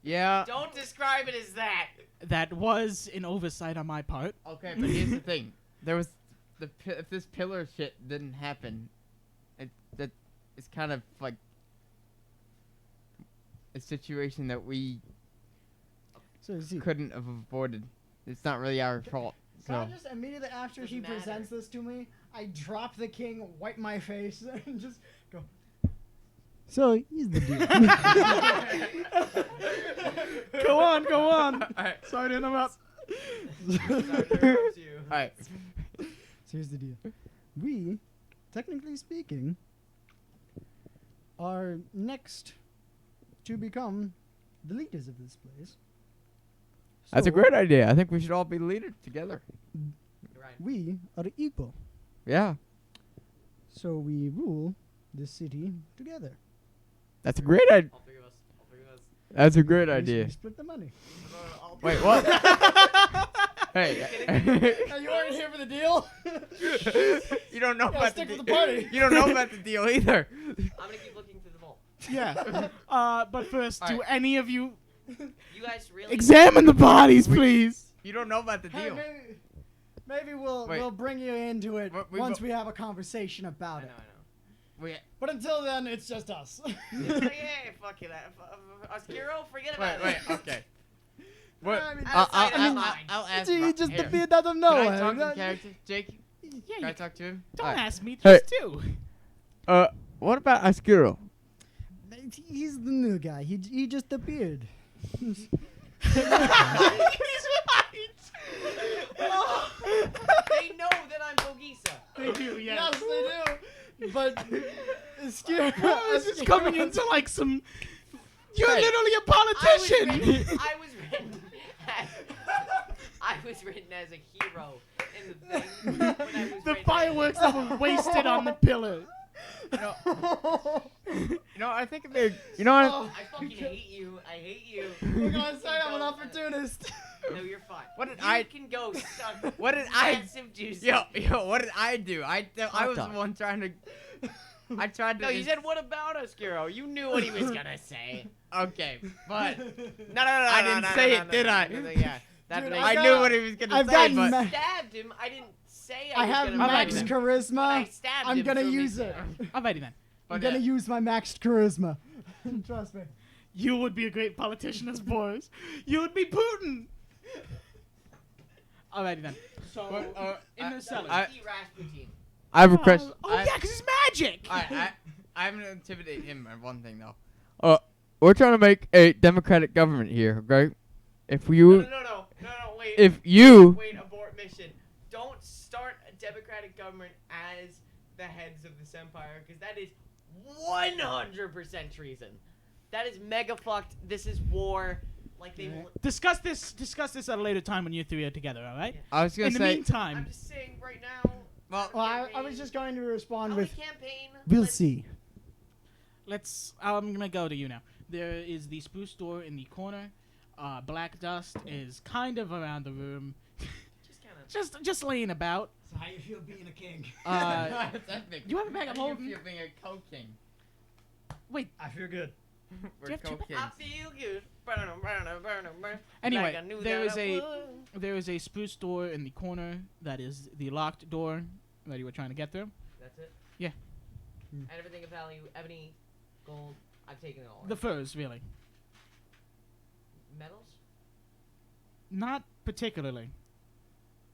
Yeah. Don't describe it as that. That was an oversight on my part. Okay, but here's the thing. There was if this pillar shit didn't happen, it's kind of like a situation that we So is he? couldn't have avoided. It's not really our fault. Can I So just immediately after he Doesn't matter. presents this to me, I drop the king, wipe my face, and just go. So here's the deal. Go on, go on. Alright. Sorry to interrupt. Alright. So here's the deal. We, technically speaking, are next to become the leaders of this place. That's a So, great idea. I think we should all be leaders together. Right. We are equal. Yeah. So we rule this city together. That's a great idea. All three of us. All three of us. That's a great We idea. split the money. Wait, what? Hey. You weren't here for the deal? You don't know Yeah, about stick the with the party. You don't know about the deal either. I'm gonna keep looking through the vault. Yeah. But first, do Alright. any of you You guys really. examine the bodies, please? You don't know about the Hey, deal. maybe we'll Wait. we'll bring you into it What, we once vo- we have a conversation I about know, it. I know. Wait, But until then, it's just us. It's like, hey, fuck you, Oscuro, forget about wait, it. okay. What? I mean, I'll ask. he my- just here. appeared out of Can nowhere. I talk in That- character, Jake? Yeah, Can I you talk to him? don't Alright. ask me, Hey. just do. What about Oscuro? He's the new guy. He just appeared. He's They know that I'm Bogisa. They do, yeah. Yes, they do. But Skira, This is coming into like some. You're Hey. literally a I politician. was written as a hero in the thing. When I was The written. fireworks that were wasted on the pillar. You know, I think they. You know what? Oh, I fucking hate you. I hate you. we're gonna say I'm an opportunist. No, you're fine. What did you I- can go suck What did I? massive juice. Yo, what did I do? I was the dog. one trying to. I tried to. No, you said what about Oscuro? You knew what he was gonna say. Okay, but No, I didn't say it, did I? Yeah. That Dude, makes I I've knew got- what he was gonna I've say. gotten But ma- stabbed him. I didn't say I was have gonna max murder him. I charisma. stabbed I'm him, gonna so it use makes it. sense. Alrighty then. I'm But gonna yeah. use my maxed charisma. Trust me. You would be a great politician as Boris. You would be Putin. Alrighty then. So, in the cellar. Eat Rasputin. I have a question. Oh yeah, 'cause it's magic. I'm gonna intimidate him on one thing though. We're trying to make a democratic government here, okay? If No, you, wait. if you, Wait, abort mission. Don't start a democratic government as the heads of this empire, because that is 100% treason. That is mega fucked. This is war. Like they. Yeah. Discuss this at a later time when you three are together. All right. I was gonna In the say, I'm meantime, just saying right now. Well, Well, I was just going to respond How with, campaign. "We'll let's- see." I'm gonna go to you now. There is the spruce door in the corner. Black dust is kind of around the room, Just kind of. just laying about. So how you feel being a king? That's epic. You have a bag of How do holding. you feel being a co-king? Wait. I feel good. We're you have to- co-kings. I feel good. Anyway, Like I knew there that is I a would. there is a spruce door in the corner that is the locked door that you were trying to get through. That's it. Yeah. And everything of value, ebony, gold. I've taken it all. The furs, really. Metals. Not particularly.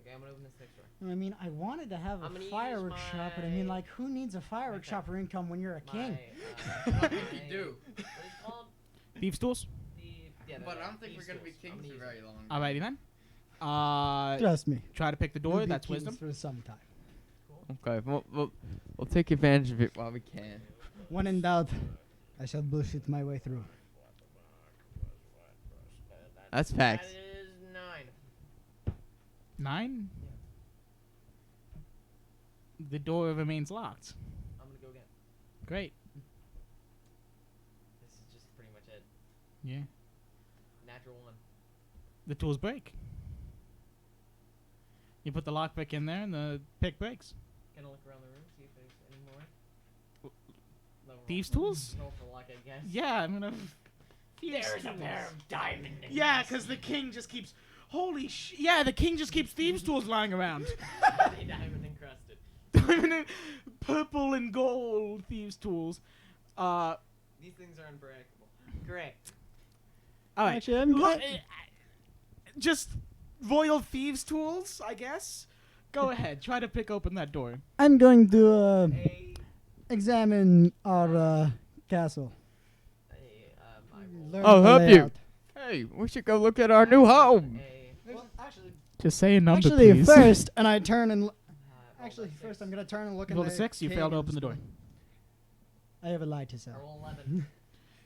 Okay, I'm gonna open this next door. I mean, I wanted to have a I'm gonna use fireworks shop, but I mean, my- like, who needs a fireworks Okay. shop for income when you're a king? I don't think you do. What is it called? Thieves' tools. Yeah, But I don't think we're gonna be kings for very long. Alrighty then. Trust me. Try to pick the door. We'll be That's kings wisdom. for some time. okay, we'll take advantage of it while we can. When in doubt, I shall bullshit my way through. That's That facts. is 9. 9. The door remains locked. I'm gonna go again. Great. This is just pretty much it. Yeah. Natural 1. The tools break. You put the lockpick in there, and the pick breaks. Gonna look around the room, see if there's any more. No, Thieves' roll- tools? Roll for luck, I guess. Yeah, I'm gonna. There's a pair of diamond necklaces. Yeah, because the king just keeps. Holy sh! Yeah, the king just keeps thieves' tools lying around. They diamond encrusted. Diamond and purple and gold thieves' tools. These things are unbreakable. Correct. All right. Actually, I'm Look, just royal thieves' tools, I guess. Go ahead. Try to pick open that door. I'm going to A, examine our castle. my roll. Learn I'll the help you. layout. Hey, we should go look at our new home. Well, actually, Just say a number, actually please. first, and I turn and Actually, first I'm gonna turn and look You in rolled a the 6. You king failed to and open the door. I have a lie to I sell. roll 11.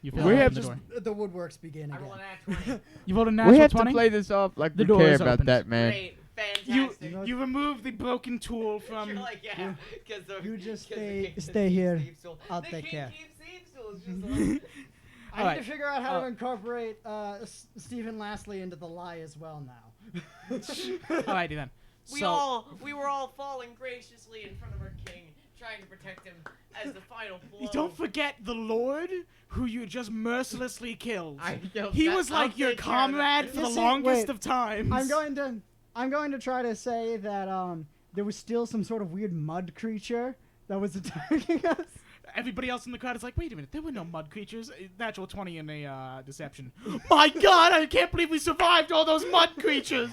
You We failed to have open the just door. the woodworks begin I again. roll an nat 20. You rolled a We natural have 20. to play this off like The we door care is about opened. that, man. Great. You Fantastic. you remove the broken tool from. You're like, yeah. Cause the, You just 'cause the stay- king stay here. keeps Steve I'll the take king care. keeps Steve stools. Just like, I Alright. need to figure out how to incorporate Stephen Lastly into the lie as well now. Alrighty then. we were all falling graciously in front of our king, trying to protect him as the final blow. Don't forget the Lord who you just mercilessly killed. I killed He that- was I'll like your take care of that. comrade for You the see, longest wait, of times. I'm going to try to say that there was still some sort of weird mud creature that was attacking us. Everybody else in the crowd is like, wait a minute, there were no mud creatures. Natural 20 in a deception. My God, I can't believe we survived all those mud creatures.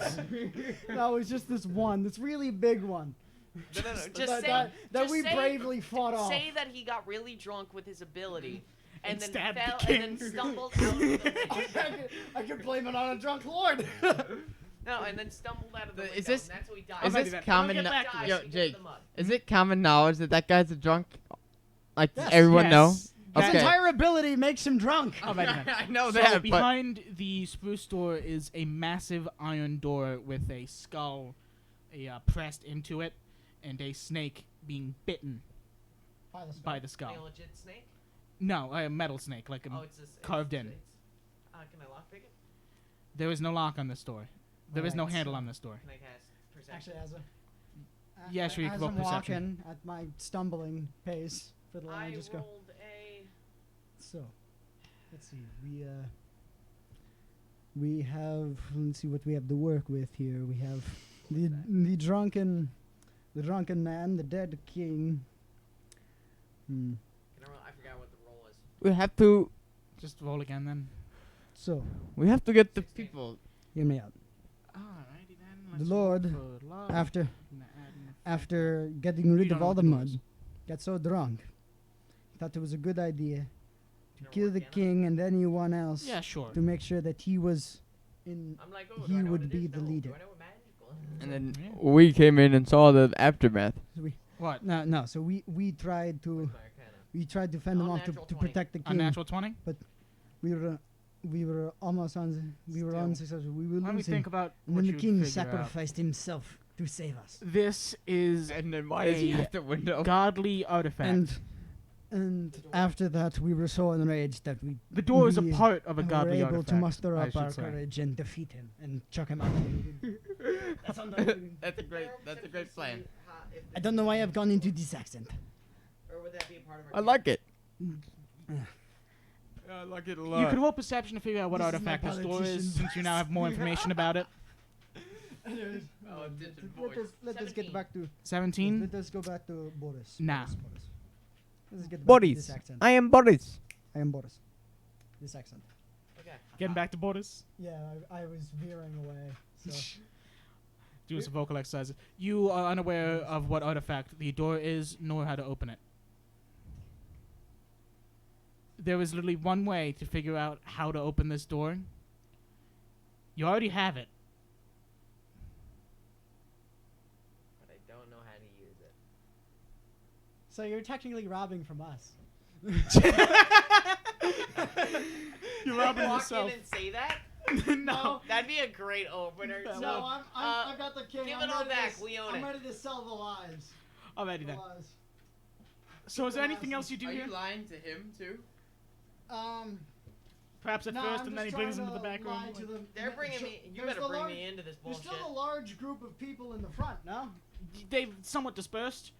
No, it was just this one, this really big one. No, just that, say, that just we say- bravely fought off. Say that he got really drunk with his ability, and then stabbed the fell, king. and then stumbled out of the I could blame it on a drunk lord. No, and then stumbled out of the window, Is this- and that's how he died. Is I'll this do that. common? I'll get kno- back to Dies Yo, because of Jake, the mud. is it common knowledge that that guy's a drunk? Like, does Yes. everyone know? Yes. His Okay. entire ability makes him drunk. Alrighty then. I know So that, but behind the spruce door is a massive iron door with a skull pressed into it and a snake being bitten by the skull. Like a legit snake? No, a metal snake, like Oh, it's just carved in. Can I lockpick it? There is no lock on this door. There is no Alright, handle so- on this door. Can I cast perception? Actually, Yeah, sure, you can as roll I'm perception. walking at my stumbling pace for the line, I just go. rolled a. So, let's see. We have. Let's see what we have to work with here. We have the drunken man, the dead king. Can I roll? I forgot what the roll is. we have to Just roll again then. So, get the 16. people. hear me out. Alrighty then. The let's Lord, roll for love. After Gonna add an after getting rid don't of know all what the the mud, doors. got so drunk, thought it was a good idea to Can I kill roll the again? king and anyone else Yeah, sure. to make sure that he was in. I'm like, oh, He do I know would what it be is? the No. leader. Do I know what magical? And then Yeah. we came in and saw the aftermath. What? No. So we tried to Where's my arcana? fend them Oh, off to natural 20. protect the A king. natural 20? We were almost we were Still. unsuccessful. We were Let me losing. think about And what then the you king figure out. sacrificed himself to save us. This is And then why is he a at the window? godly artifact. And after that, we were so enraged that we the door is a we part of a were godly able artifact. to muster I up should our say. courage and defeat him and chuck him out. That's That's a great plan. I don't know why I've gone into this accent. Or would that be a part of our I like it. I like it a lot. You could roll perception to figure out what This is my artifact this door is, politician since you now have more information about it. Oh, Let us get 17. back to. 17? Let us go back to Boris. Nah. Boris. Let us get back to Boris. this accent. I am Boris. I am Boris. This accent. Okay. Getting back to borders. Yeah, I was veering away. So. Doing some vocal exercises. You are unaware of what artifact the door is, nor how to open it. There is literally one way to figure out how to open this door. You already have it. But I don't know how to use it. So you're technically robbing from us. You're robbing Walk yourself. in and say that? No. That'd be a great opener. No, I've got the king. give I'm it all ready back. to We own I'm it. ready to sell the lies. Alrighty The then. lies. So is there anything else you do Are here? you lying to him too? Perhaps at No, first, I'm and then he just brings trying him to the back room. lie to them. They're bringing me. You There's better the bring large- me into this There's bullshit. still a large group of people in the front, no? They've somewhat dispersed,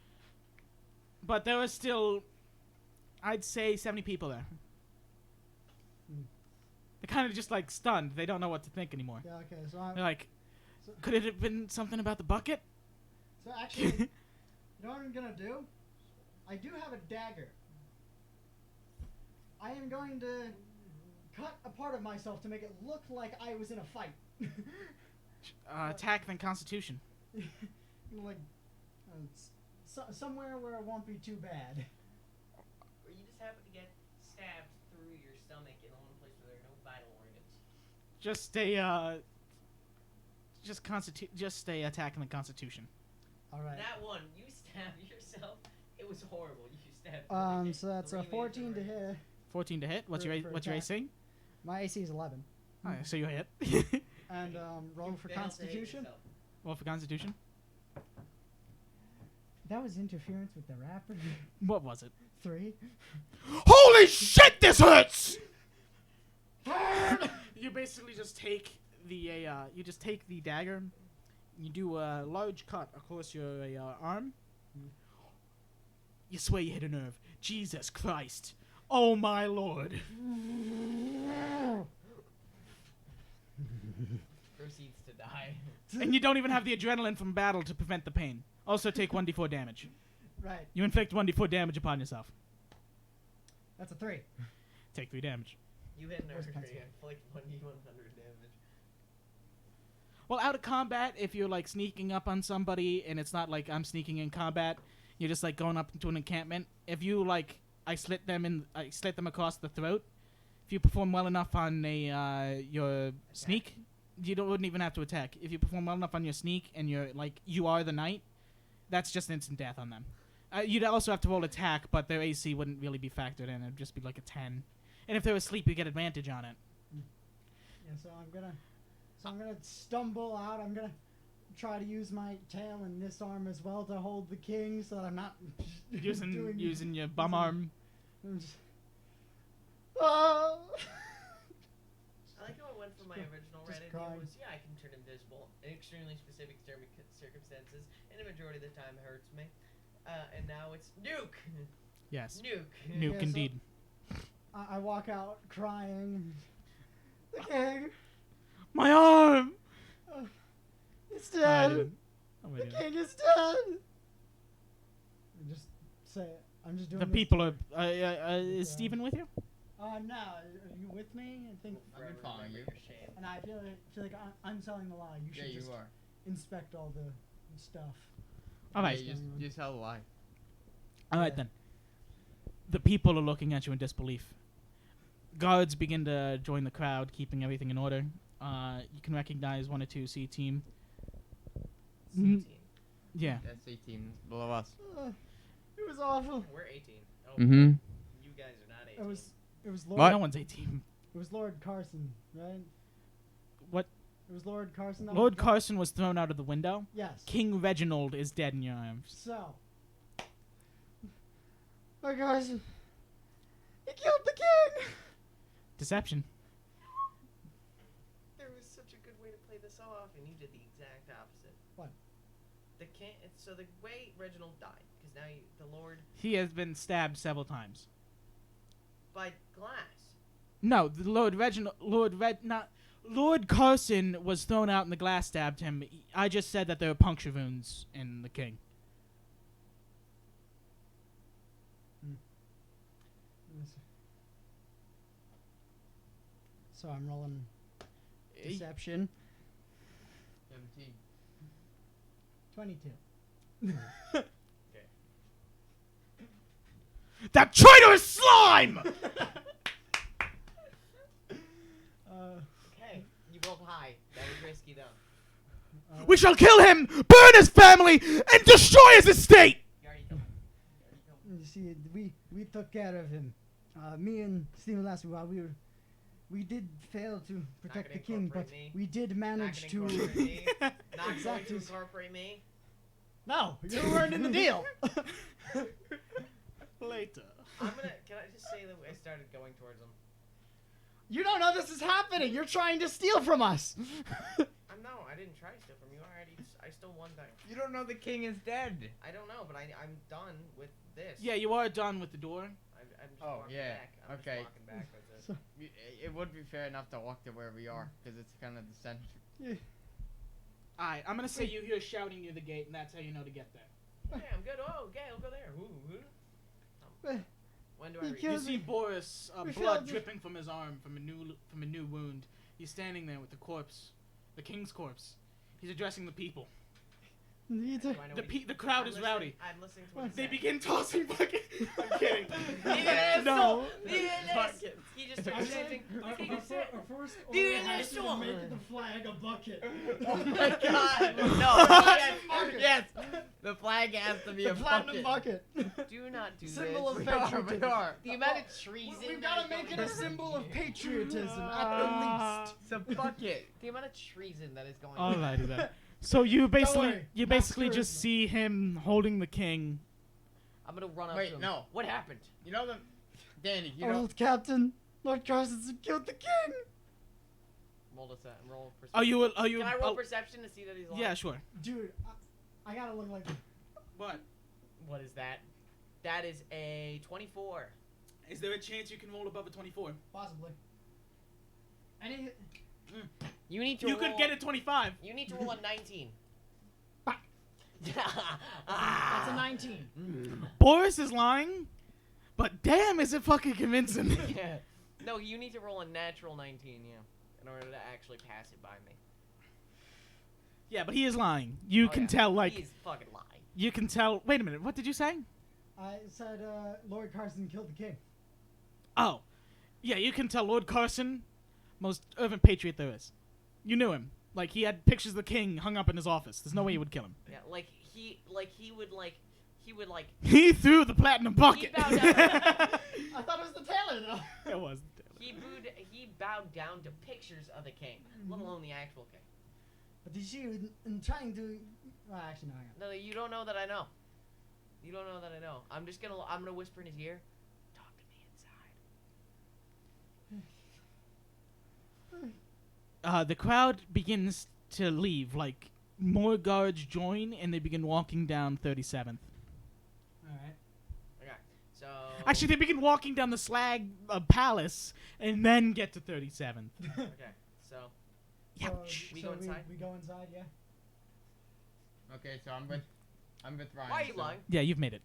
but there are still, I'd say, 70 people there. They're kind of just like stunned. They don't know what to think anymore. Yeah, okay. They're like, could it have been something about the bucket? So actually, you know what I'm gonna do? I do have a dagger. I am going to cut a part of myself to make it look like I was in a fight. Attack then Constitution. like somewhere where it won't be too bad. Or you just happen to get stabbed through your stomach in the one place where there are no vital organs. Just stay attacking the Constitution. All right. That one, you stabbed yourself. It was horrible. You stabbed. So that's a 14 to hit. 14 to hit. What's For your attack. AC? My AC is 11. Alright, so you hit. And roll You for failed to hit Constitution. yourself. Roll for Constitution. That was interference with the rapper. What was it? 3. Holy shit, this hurts! You basically just take the dagger. You do a large cut across your arm. You swear you hit a nerve. Jesus Christ! Oh my lord! Proceeds to die. And you don't even have the adrenaline from battle to prevent the pain. Also take 1d4 damage. Right. You inflict 1d4 damage upon yourself. That's a 3. Take 3 damage. You hit Where's nerve the pencil? tree. Inflict 1d100 damage. Well, out of combat, if you're like sneaking up on somebody and it's not like I'm sneaking in combat, you're just like going up into an encampment. If you like, I slit them across the throat. If you perform well enough on your sneak, wouldn't even have to attack. If you perform well enough on your sneak and you're like you are the knight, that's just instant death on them. You'd also have to roll attack, but their AC wouldn't really be factored in. It'd just be like a 10. And if they're asleep, you get advantage on it. Yeah, so I'm gonna stumble out. I'm gonna try to use my tail and this arm as well to hold the king, so that I'm not using your bum arm. I'm just, oh! I like how it went from my original Just Reddit. crying. It was, I can turn invisible in extremely specific circumstances, and the majority of the time it hurts me. And now it's nuke! Yes. Nuke! Nuke Yeah, so- indeed. I walk out crying. The king, My arm! it's Oh, I dead. didn't. Oh, The wait, did. king is dead. I just say it. I'm just doing The this people to- are. Is Steven with you? no, are you with me? I think, I've been following you. Your shame. and I feel like I'm telling the lie. You Yeah, should you just are. inspect all the stuff. Alright. Yeah, you just tell a lie. Alright Yeah. then. The people are looking at you in disbelief. Guards begin to join the crowd, keeping everything in order. You can recognize 1 or 2 C team. Mm. C-team. Yeah. That's 18 below us. It was awful. We're 18. Oh, Mm-hmm. you guys are not 18. It was Lord. What? No one's 18. It was Lord Carson, right? What? It was Lord Carson. That Lord was Carson was thrown out of the window. Yes. King Reginald is dead in your arms. So. Lord Carson. He killed the king. Deception. There was such a good way to play this off, and you did the exact opposite. What? So the way Reginald died, because now the Lord He has been stabbed several times. by glass. No, the Lord Carson was thrown out and the glass stabbed him. I just said that there were puncture wounds in the king. So I'm rolling deception. 17. 22. That traitorous slime! Okay, you rolled high. That was risky though. We shall kill him, burn his family, and destroy his estate! You already killed him. You see, we took care of him. Me and Stephen last while we did fail to protect gonna the king, but incorporate me. we did manage Not to. gonna incorporate me. Not going Exactly. to incorporate me. No, you weren't in the deal. Later. Can I just say that I started going towards him? You don't know this is happening. You're trying to steal from us. No, I didn't try to steal from you. I stole one thing. You don't know the king is dead. I don't know, but I'm done with this. Yeah, you are done with the door. I'm just Oh, walking yeah, back. I'm okay. just walking back. That's it. So- It would be fair enough to walk to where we are, because it's kind of the center. Alright, I'm gonna say you hear shouting near the gate, and that's how you know to get there. Yeah, I'm good. Oh, okay, I'll go there. When do I He reach? You killed see Boris, We blood killed- dripping from his arm from a new wound. He's standing there with the corpse, the king's corpse. He's addressing the people. Need to- Do I know what he- the crowd I'm is listening- rowdy. I'm listening to what he's They saying. begin tossing buckets. I'm kidding. No. He just I'm starts saying, chanting. our first Dude, order has it's to so- make the flag a bucket. Oh my god! No. Yes, the flag has to be The a platinum bucket. bucket. Do not do Symbol this. of We are, patriotism. we are. The amount of treason. We've that got is to make it going a on. symbol of patriotism at the least. It's a bucket. The amount of treason that is going All on. right, then. So you worry, basically not just charisma. see him holding the king. I'm gonna run up Wait, to him. no. What happened? You know the Danny. You Our know. old captain, Lord Carson's killed the king. Roll roll perception. Are you? Can I roll perception to see that he's lying? Yeah, sure. Dude, I gotta look like What? What is that? That is a 24. Is there a chance you can roll above a 24? possibly. Any You need to. You roll, could get a 25. You need to roll a 19. that's a 19. Boris is lying, but damn, is it fucking convincing. Yeah. No, you need to roll a natural 19, yeah, in order to actually pass it by me. Yeah, but he is lying. You Oh, can yeah. tell, like, He's fucking lying. you can tell. Wait a minute, what did you say? I said Lord Carson killed the king. Oh, yeah, you can tell Lord Carson, most fervent patriot there is. You knew him. Like, he had pictures of the king hung up in his office. There's no way you would kill him. Yeah, he would He threw the platinum bucket. bowed down. I thought it was the tailor though. It was. he bowed down to pictures of the king, let alone the actual king. But did you in trying to? Well, actually, no. I got No, you don't know that I know. You don't know that I know. I'm gonna whisper in his ear. Talk to me inside. The crowd begins to leave. Like, more guards join, and they begin walking down 37th. All right. Okay, so. Actually, they begin walking down the Slag Palace, and then get to 37th. Okay, so. Ouch. We go inside? We go inside, yeah. Okay, so I'm with Ryan. Why are you so- lying? Yeah, you've made it.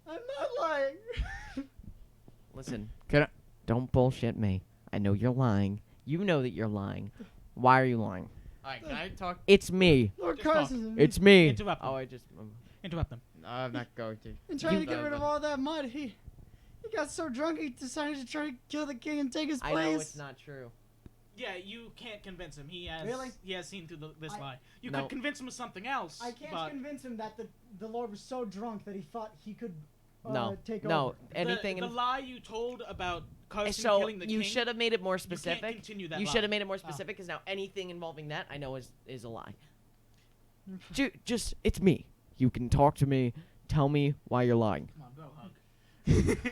I'm not lying. Listen, Can I- don't bullshit me. I know you're lying. You know that you're lying. Why are you lying? All right, can I talk? It's me. Lord Just talk. Carson. It's me. Interrupt them. Oh, I just. Interrupt them. No, I'm not going to. In trying to You- get rid of all that mud, he got so drunk he decided to try to kill the king and take his I place. know it's not true. Yeah, you can't convince him. He has Really? He has seen through this lie. You No. could convince him of something else. I can't but convince him that the Lord was so drunk that he thought he could No. take No. over. Anything. The lie you told about Carson so killing the you king. should have made it more You can't specific. continue that You lie. should have made it more specific because now anything involving that I know is a lie. Just it's me. You can talk to me. Tell me why you're lying. Come on, bro,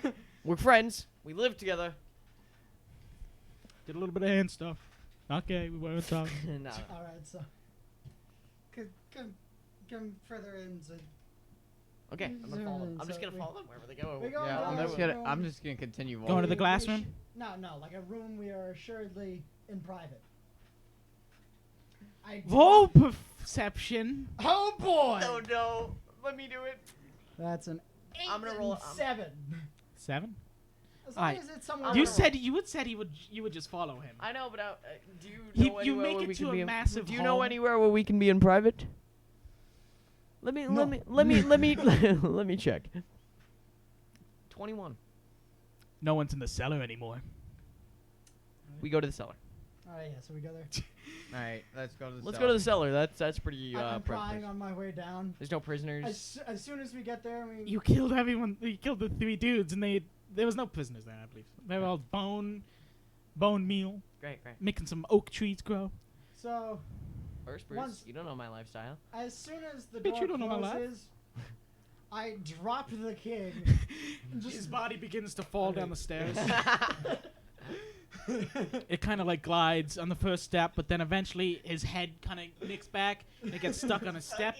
hug. We're friends. We live together. Did a little bit of hand stuff. Okay, we weren't talking. No. All right, so come further in. So Okay. I'm gonna follow them. I'm So just gonna we- follow them wherever they go. we go Yeah, down I'm just gonna continue Going to walking. the glass we room? No, like a room we are assuredly in private. Roll perception. Oh boy! Oh no! Let me do it. That's an 8 I'm gonna and roll- 7. 7. As long Alright. as it's somewhere. You around- said you would just follow him. I know, but do you You- know you anywhere make where it we to can a be? massive Do you know hall. anywhere where we can be in private? Let me No. let me let me check. 21. No one's in the cellar anymore. We go to the cellar. Alright, yeah, so we go there. All right, let's go to the. Let's cell. go to the cellar. That's pretty. I'm pri- crying on my way down. There's no prisoners. As soon as we get there, You killed everyone. You killed the 3 dudes, and there was no prisoners there, I believe. They were all bone meal, Great. making some oak trees grow. So First, Bruce, Once- you don't know my lifestyle. as soon as the Bitch, door you don't know my life. closes, I drop the king. His body begins to fall down the stairs. It kind of like glides on the first step, but then eventually his head kind of nicks back. And it gets stuck on a step.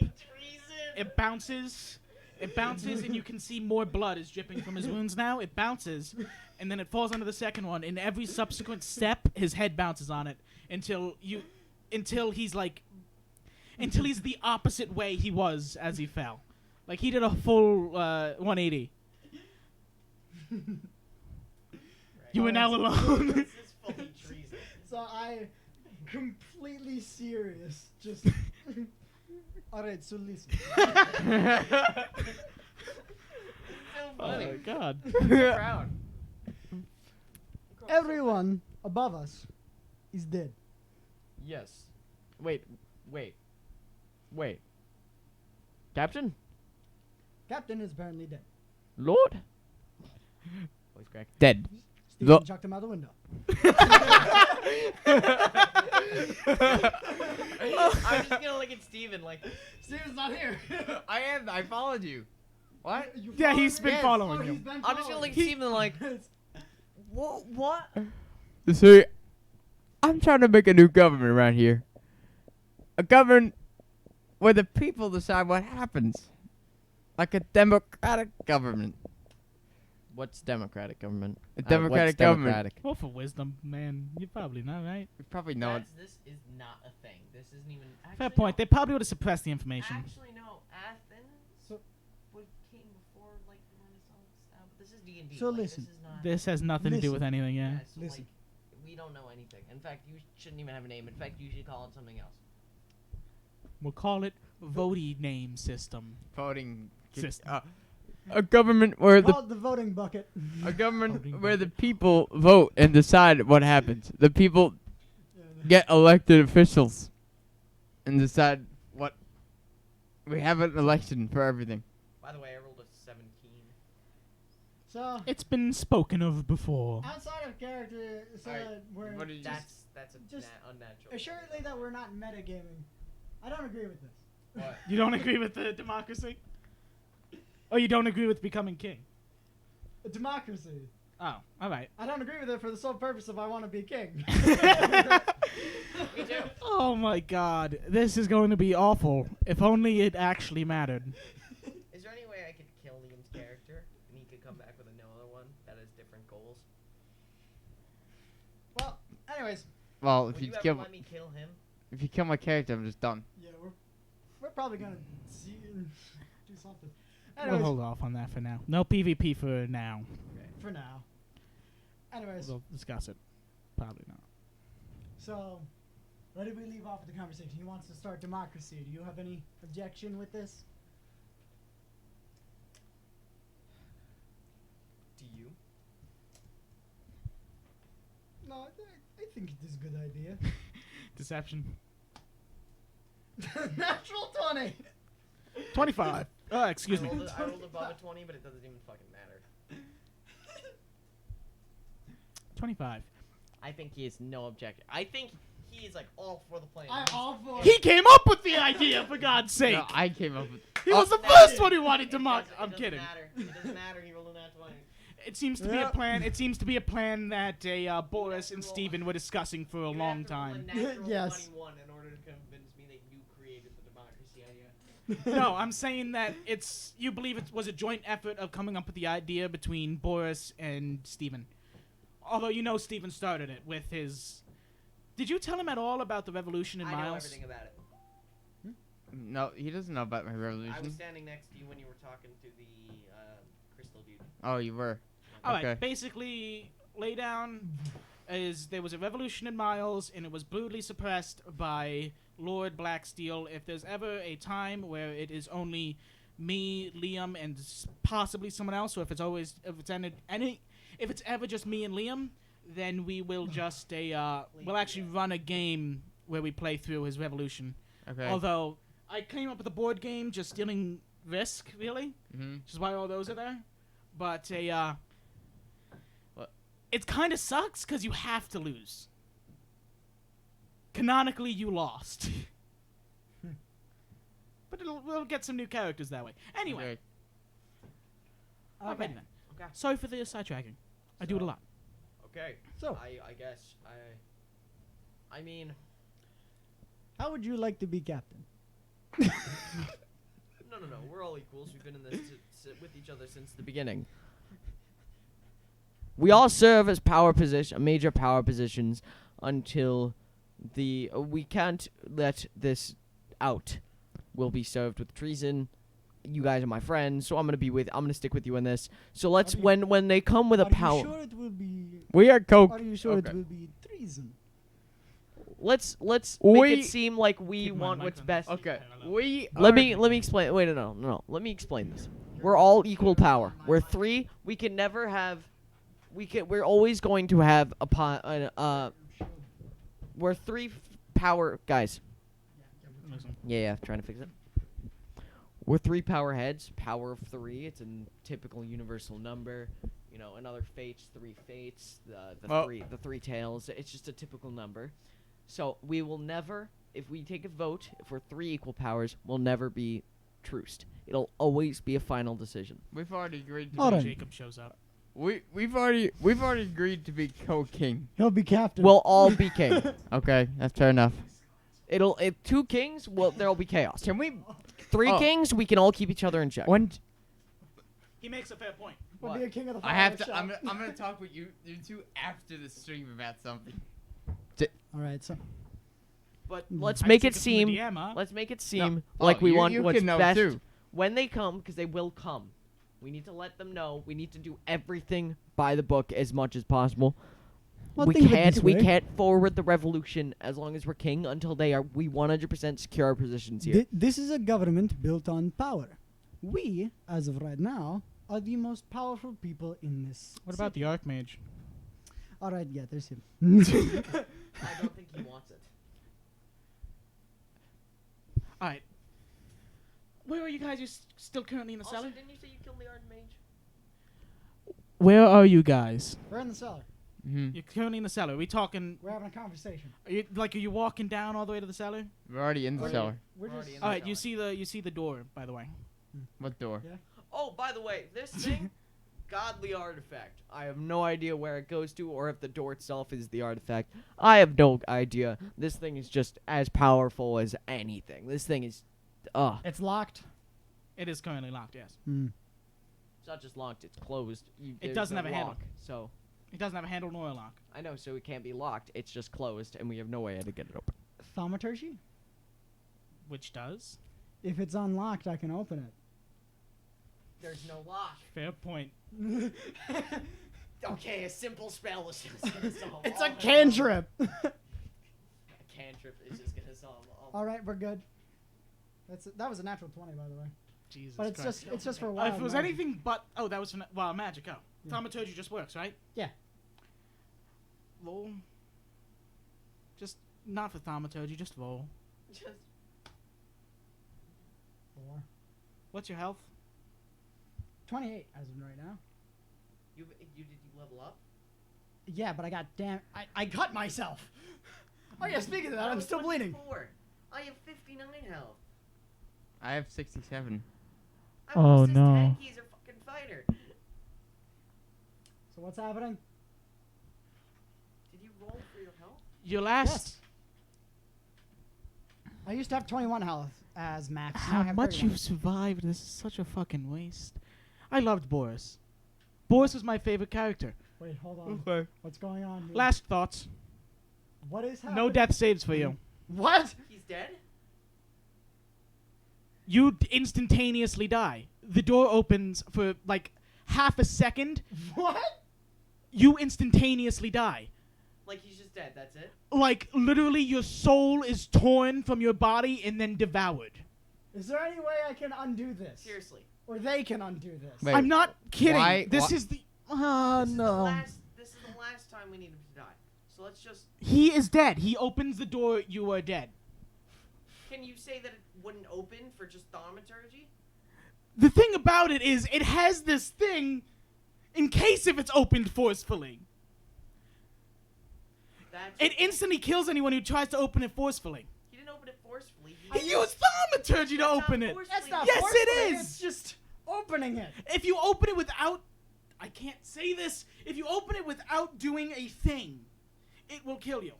It bounces. It bounces, and you can see more blood is dripping from his wounds now. It bounces, and then it falls onto the second one. In every subsequent step, his head bounces on it until he's the opposite way he was as he fell. Like he did a full 180. You were now alone. This is fully treason. So I, completely serious, just All right, so listen. Oh my god. Proud. Everyone above us is dead. Yes. Wait. Captain? Captain is apparently dead. Lord? Voice crack. Dead. Steven Lo- chucked him out the window. I'm just gonna look at Steven like, Steven's not here. I am. I followed you. What? You Yeah, followed he's me? been Yes. following Oh, he's him. been I'm just gonna following look at Steven like, me. what? See, I'm trying to make a new government around here. A government where the people decide what happens. Like a democratic government. What's democratic government? A democratic government. Democratic? Roll for wisdom, man. You probably know, right? You probably know it. This is not a thing. This isn't even. Actually, Fair point. They probably would have suppressed the information. Actually, no. Athens So- came before like the Renaissance. But this is D&D. So like, listen. This is not. This has nothing to do with anything, yeah. Yeah, so Listen. like, we don't know anything. In fact, you shouldn't even have a name. In fact, you should call it something else. We'll call it voting name system. Voting System. a government where Call it the voting bucket. a government Voting where the bucket. people vote and decide what happens. The people get elected officials and decide what. We have an election for everything. By the way, I rolled a 17. So, It's been spoken of before. outside of character, so Alright, we're what did you That's a just unnatural. assuredly that we're not metagaming. I don't agree with this. What? You don't agree with the democracy? Or you don't agree with becoming king? A democracy. Oh, all right. I don't agree with it for the sole purpose of I want to be king. Me too. Oh my god, this is going to be awful. If only it actually mattered. Is there any way I could kill Liam's character and he could come back with another one that has different goals? Well, anyways, Well, Would if you you ever kill let me kill him? if you kill my character, I'm just done. yeah, we're probably gonna see do something. We'll Anyways, hold off on that for now. No PvP for now. for now. Anyways, We'll discuss it. Probably not. so where did we leave off with the conversation? He wants to start democracy. Do you have any objection with this? Do you? No, I think it is a good idea. Deception. Natural 20. 25. Oh, excuse me. I rolled above a 20, but it doesn't even fucking matter. 25. I think he has no objection. I think he is like all for the plan. I'm all for He came up with the idea, for God's sake. No, I came up with. He was the no, first it- one who wanted It democ. doesn't- I'm it kidding. doesn't matter. It doesn't matter. He rolled a nat 20. It seems to be a plan. It seems to be a plan that Boris and Steven were discussing for a You'd long have to roll a time. natural Yes. 21 in order to convince me that you created the democracy idea. No, I'm saying that it's you believe it was a joint effort of coming up with the idea between Boris and Steven. Although you know Steven started it with his. Did you tell him at all about the revolution in I know Miles? everything about it. No, he doesn't know about my I was revolution. standing next to you when you were talking to the crystal dude. Oh, you were. All right. Okay. Basically, lay down is there was a revolution in Miles, and it was brutally suppressed by Lord Blacksteel. If there's ever a time where it is only me, Liam, and possibly someone else, or if it's ever just me and Liam, then we will just we'll actually run a game where we play through his revolution. Okay. Although I came up with a board game just stealing Risk, really, Mhm. which is why all those are there. But What? it kind of sucks because you have to lose. Canonically, you lost. But we'll get some new characters that way. Anyway, Okay. alright then. Okay. Sorry for the sidetracking. I do it a lot. Okay. So, I guess I mean, how would you like to be captain? no. We're all equals. We've been in this with each other since the beginning. We all serve as major power positions until we can't let this out. We'll be served with treason. You guys are my friends, so I'm gonna stick with you in this. So let's Are you- when they come with a Are power. you sure it will be? We are coke. Are you sure Okay. it will be treason? let's make We- it seem like we Keep in mind, want my what's friend. best. Okay. Hello. We Let are- me explain. Wait, no. Let me explain this. We're all equal power. We're 3. We can never have. We're always going to have we're 3 power guys. Listen. Yeah, trying to fix it. We're 3 power heads. Power of 3. It's a typical universal number. You know, another fates, 3 fates. Well- The 3 tails. It's just a typical number. So we will never, if we take a vote, if we're 3 equal powers, we'll never be truced. It'll always be a final decision. We've already agreed to. Hold Be, on. Jacob shows up. we've already agreed to be co-king. He'll be captain. We'll all be king. Okay, that's fair enough. If 2 kings, well, there'll be chaos. Can we? 3 Oh. kings, we can all keep each other in check. When He makes a fair point. We'll be a king of the I have to. fireworks I'm shop. gonna talk with you two after the stream about something. All right, so But let's I make can it take from seem the DM, huh? let's make it seem No. like Oh, we you- want you what's can know best too. when they come, because they will come. We need to let them know. We need to do everything by the book as much as possible. Well, we think of it can't this we way. can't forward the revolution as long as we're king until we 100% secure our positions here. This is a government built on power. We, as of right now, are the most powerful people in this. What about the Archmage? All right, yeah, there's him. I don't think he wants it. All right. Where are you guys? You're still currently in the Also, cellar? didn't you say you killed the archmage? Where are you guys? We're in the cellar. Mm-hmm. You're currently in the cellar. Are we talking? We're having a conversation. Are you walking down all the way to the cellar? We're already in the Already- cellar. We're already just. in All the right. You cellar. see the door, by the way. What door? Yeah. Oh, by the way, this thing, godly artifact. I have no idea where it goes to or if the door itself is the artifact. I have no idea. This thing is just as powerful as anything. This thing is, It's locked. It is currently locked. Yes. it's not just locked, it's closed. It doesn't have a handle. lock, so It doesn't have a handle nor a lock. I know, so it can't be locked. It's just closed, and we have no way to get it open. Thaumaturgy? Which does. If it's unlocked, I can open it. There's no lock. Fair point. Okay, a simple spell is just gonna solve It's all a the cantrip. A cantrip is just gonna solve all. All right, we're good. That was a natural 20, by the way. Jesus But it's Christ. just for If wild it was magic. anything but that was for wild magic. Oh, Yeah. thaumaturgy just works, right? Yeah. Roll. Just not for thaumaturgy. Just roll. Just 4. What's your health? 28 as of right now. you level up? Yeah, but I got I cut myself. Oh yeah, speaking of that, I'm still bleeding. 24. I have 59 health. I have 67. Oh, I'm almost no. as tanky as a fucking fighter. So what's happening? Did you roll for your health? Your last. Yes. I used to have 21 health as max. Now I How have much 31. you've survived? This is such a fucking waste. I loved Boris. Boris was my favorite character. Wait, hold on. Okay. What's going on here? Last thoughts. What is happening? No death saves for you. What? He's dead? You instantaneously die. The door opens for like half a second. What? You instantaneously die. Like he's just dead, that's it? Like literally your soul is torn from your body and then devoured. Is there any way I can undo this? Seriously. Or they can undo this? Wait, I'm not kidding. why- This why- is the oh This is no. This is the last time we need him to die. So let's just He is dead. He opens the door, you are dead. can you say that it wouldn't open for just thaumaturgy? The thing about it is it has this thing in case if it's opened forcefully. That's It instantly kills anyone who tries to open it forcefully. he didn't open it forcefully. He used thaumaturgy to That's not open it. forcefully. That's not Yes, it forcefully, is. It's just opening it. If you open it without, I can't say this. If you open it without doing a thing, it will kill you.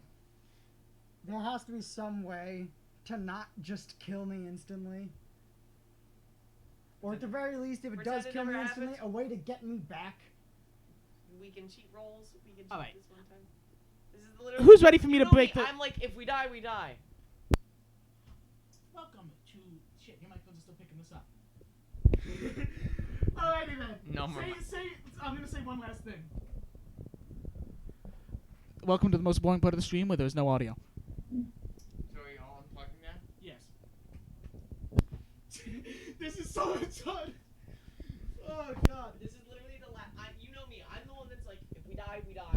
There has to be some way to not just kill me instantly. Or at the very least, if it Pretend does it kill me never instantly, happened. a way to get me back. We can cheat rolls. We can cheat Alright. this one time. This is literally. Who's ready for me You to know break the? I'm like, if we die, we die. Welcome to shit. Your microphone's still picking this up. Alrighty then. No more. I'm gonna say one last thing. Welcome to the most boring part of the stream where there's no audio. so much fun. Oh god. This is literally the last. You know me. I'm the one that's like, if we die, we die.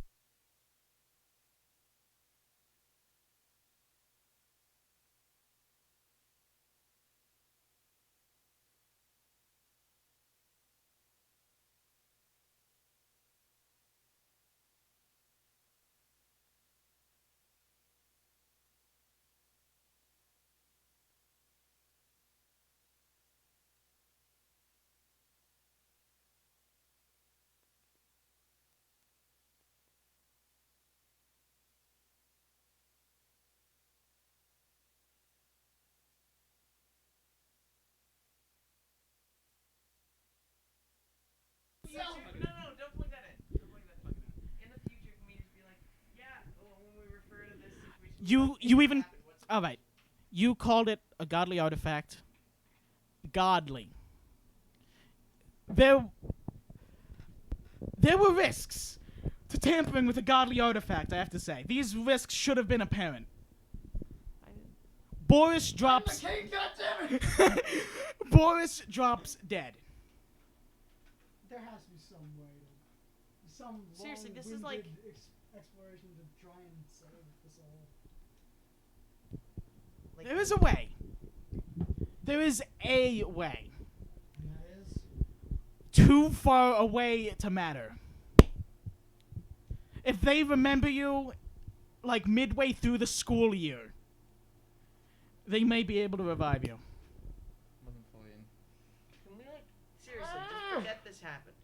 No, don't plug that in. Don't plug that fucking in. In the future, can we just be like, yeah, when we refer to this situation, You even all right. You called it a godly artifact. Godly. There were risks to tampering with a godly artifact, I have to say. These risks should have been apparent. Boris drops. Boris drops dead. There has to be some way to, some Seriously, this is like- exploration to try and save this all. like, There is a way. There is a way. And that is Too far away to matter. If they remember you, like midway through the school year, they may be able to revive you. Wasn't fully in. Can we like seriously just forget this happened?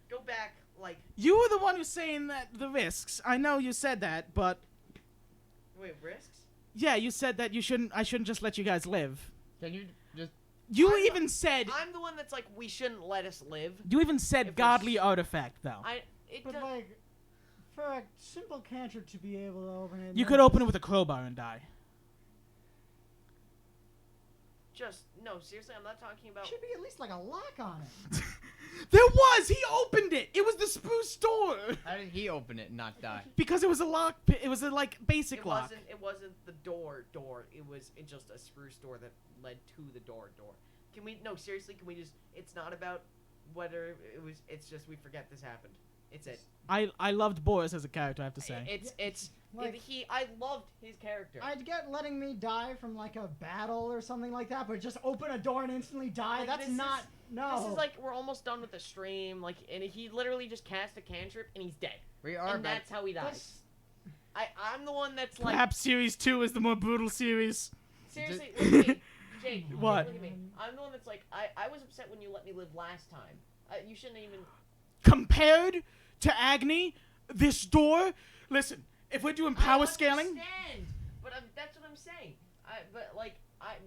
Go back like You were the one who's saying that the risks. I know you said that, but wait, risks? yeah, you said that I shouldn't just let you guys live. Can you just? You I'm even said I'm the one that's like we shouldn't let us live. you even said If godly it's- artifact though. but like for a simple cantrip to be able to open it. You could open it with a crowbar and die. just no, seriously, I'm not talking about Should be at least like a lock on it. There was! He opened it! It was the spruce door! How did he open it and not die? Because it was a lock. It was a like basic it lock. wasn't the door. It was just a spruce door that led to the door. Can we no, seriously, can we just it's not about whether it was it's just we forget this happened. It's it. I loved Boris as a character, I have to say. I loved his character. I'd get letting me die from like a battle or something like that, but just open a door and instantly die. Like, That's this not is- no. This is like we're almost done with the stream, like, and he literally just cast a cantrip and he's dead, We are and back. that's how he dies. That's- I'm the one that's like Perhaps Series 2 is the more brutal series. seriously. Look at me, Jake. What? Look at me. I'm the one that's like I was upset when you let me live last time. You shouldn't even. Compared to Agni, this door. Listen, if we're doing power I scaling, understand, but that's what I'm saying.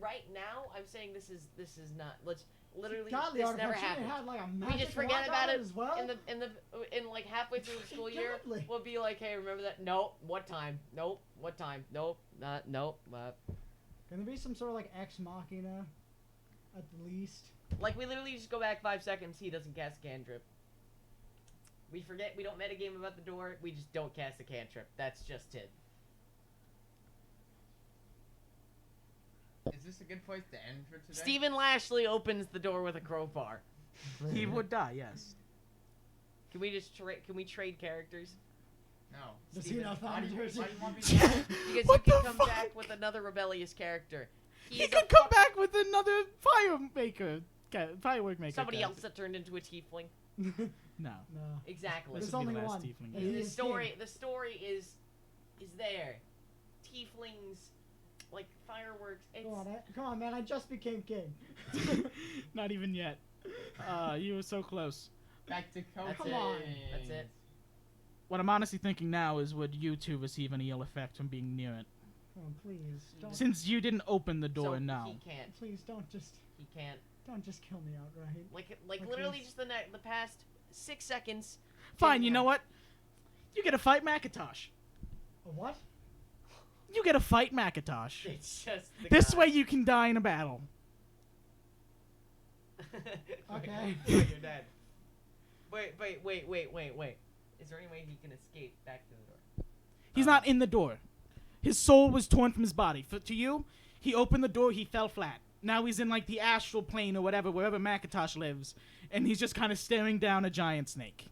Right now I'm saying this is not. Let's literally Godly this never artifact, shouldn't it happened. have, like, a We magic just forget lock about on it as well? in like halfway through the school year. Godly. We'll be like, hey, remember that? Nope. What time? Nope. What time? Nope. Not. Nope. Can there be some sort of like ex machina, at the least? Like we literally just go back 5 seconds. He doesn't cast a cantrip. We forget. We don't metagame about the door. We just don't cast a cantrip. That's just it. Is this a good place to end for today? Stephen Lashley opens the door with a crowbar. he would die. Yes. Can we just trade? Can we trade characters? No. Does he Steven, not Why find do you, yours? why do you want me to? Because What you can the come fuck? back with another rebellious character. He He's a could come fuck- back with another firework maker. Somebody else character. that turned into a tiefling. No. No. Exactly. This There's would be only the last one. tiefling. And he The is story. king. The story is there. Tieflings, like fireworks. It's Come on, man! I just became king. Not even yet. You were so close. Back to That's coaching. it. on. That's it. What I'm honestly thinking now is, would you two receive any ill effect from being near it? Oh, please, don't. Since you didn't open the door so now. he can't. Please don't just kill me outright. Like Like literally this. just the past 6 seconds. Fine, you didn't know happen. what? You get to fight Macintosh. A what? You get to fight Macintosh. It's just the This guy. way you can die in a battle. Okay. You're dead. Wait. Is there any way he can escape back to the door? He's not in the door. His soul was torn from his body. To you, he opened the door, he fell flat. Now he's in like the astral plane or whatever, wherever Macintosh lives, and he's just kind of staring down a giant snake.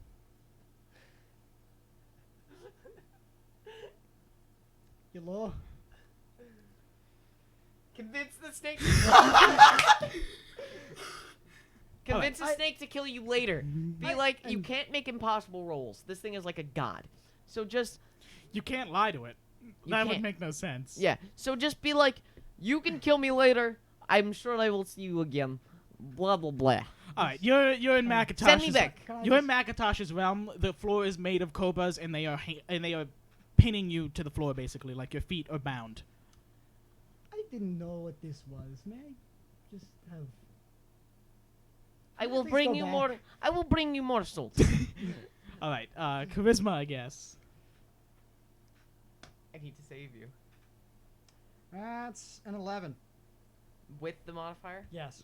Hello? Convince the snake. Convince the snake to kill you later. Be like, you can't make impossible rolls. This thing is like a god. So just... You can't lie to it. That would make no sense. Yeah. So just be like, you can kill me later. I'm sure I will see you again. Blah, blah, blah. All right, you're in Macintosh's... Send me back. You're in Macintosh's realm. The floor is made of cobras, and they are pinning you to the floor, basically, like your feet are bound. I didn't know what this was. May I just have... I will Please bring go you back. more. I will bring you more souls. All right, charisma, I guess. I need to save you. That's an 11. With the modifier? Yes.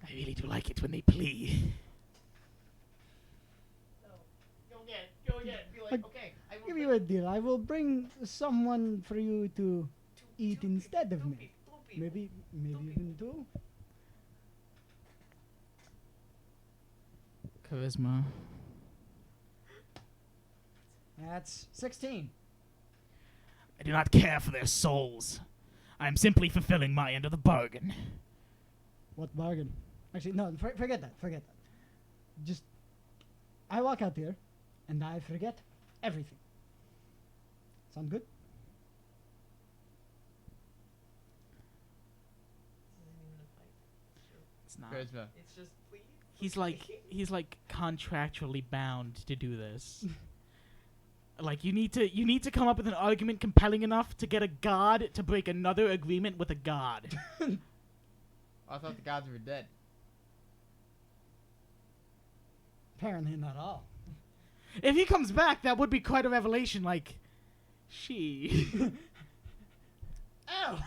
I really do like it when they plea. Go again. Go again. Be like, okay. I will Give you a deal. I will bring someone for you to eat instead of me. Maybe even two. Charisma. That's 16. I do not care for their souls. I am simply fulfilling my end of the bargain. What bargain? Actually, no, forget that. Forget that. Just, I walk out there, and I forget everything. Sound good? It's not. Charisma. It's just, please. He's like contractually bound to do this. Like you need to come up with an argument compelling enough to get a god to break another agreement with a god. I thought the gods were dead. Apparently not all. If he comes back, that would be quite a revelation. Like, she. Ow!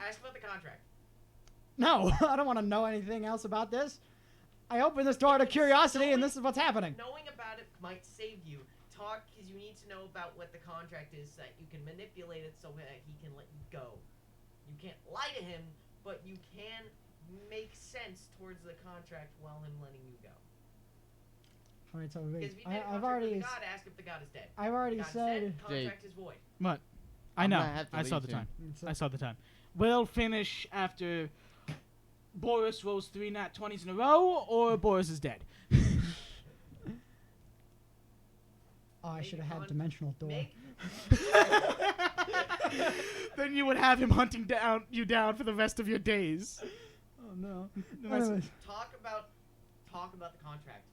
Ask about the contract. No, I don't want to know anything else about this. I opened this door to curiosity, and this is what's happening. Knowing about it might save you. Talk, because you need to know about what the contract is so that you can manipulate it so that he can let you go. You can't lie to him, but you can make sense towards the contract while him letting you go. All right, so Because wait. if you made a I've contract already, with the god, ask if the god is dead. I've already The god's said. dead, contract is void. What? I I'm know. gonna have to I saw leave the soon. time. I saw the time. We'll finish after Boris rolls 3 nat 20s in a row, or Boris is dead. Oh, I should have had Make dimensional door. Make Then you would have him hunting you down for the rest of your days. Oh no. That's- Anyways, talk about the contract.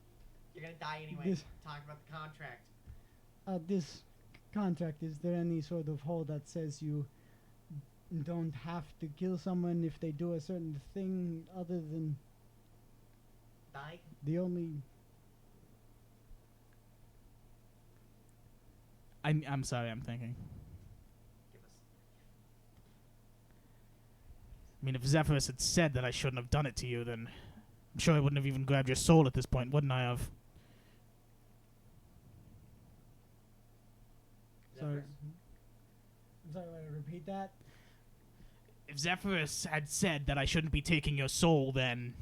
You're gonna die anyway. This- Talk about the contract. this contract, is there any sort of hold that says you don't have to kill someone if they do a certain thing other than Die. the only... I'm sorry, I'm thinking. Give us. I mean, if Zephyrus had said that I shouldn't have done it to you, then I'm sure I wouldn't have even grabbed your soul at this point, wouldn't I have? Sorry. Zephyrus. I'm sorry, wait, repeat that? If Zephyrus had said that I shouldn't be taking your soul, then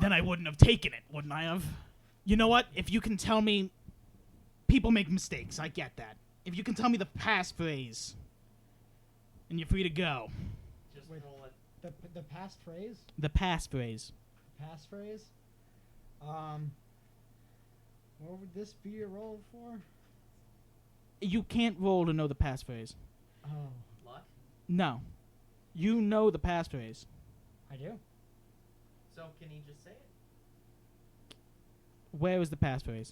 I wouldn't have taken it, wouldn't I have? You know what? If you can tell me... People make mistakes, I get that. If you can tell me the passphrase, and you're free to go. Just Wait. roll it. The past phrase? The passphrase. Passphrase? What would this be a roll for? You can't roll to know the passphrase. Oh, Luck. No. You know the passphrase. I do? So can he just say it? Where is the passphrase?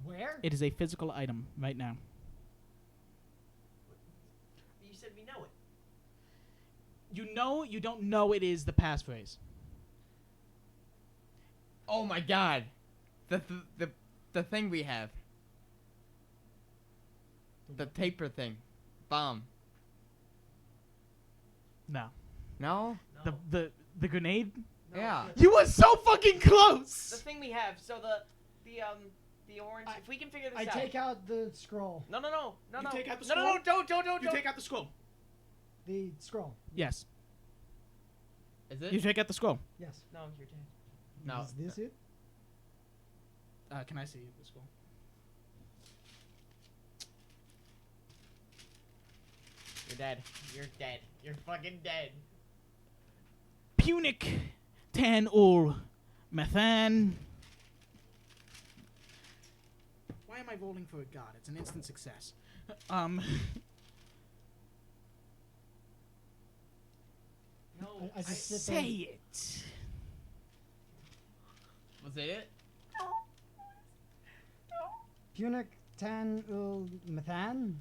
Where? It is a physical item right now. You said we know it. You know you don't know it is the passphrase. Oh my god. The thing we have. The paper thing. Bomb. No. No? No. The grenade? No, Yeah. the- You were so fucking The close! thing we have. So the orange. I- If we can figure this I out. take out the scroll. No. You take out the No, scroll? don't. You take out the scroll. The scroll. Yes. Is it? You take out the scroll. Yes. No, you're dead. No. Is this it? Can I see the scroll? You're dead. You're dead. You're fucking dead. Punic tan ul methan. Why am I rolling for a god? It's an instant success. No. I just sit there. Say it. Was it? Punic tan ul methan.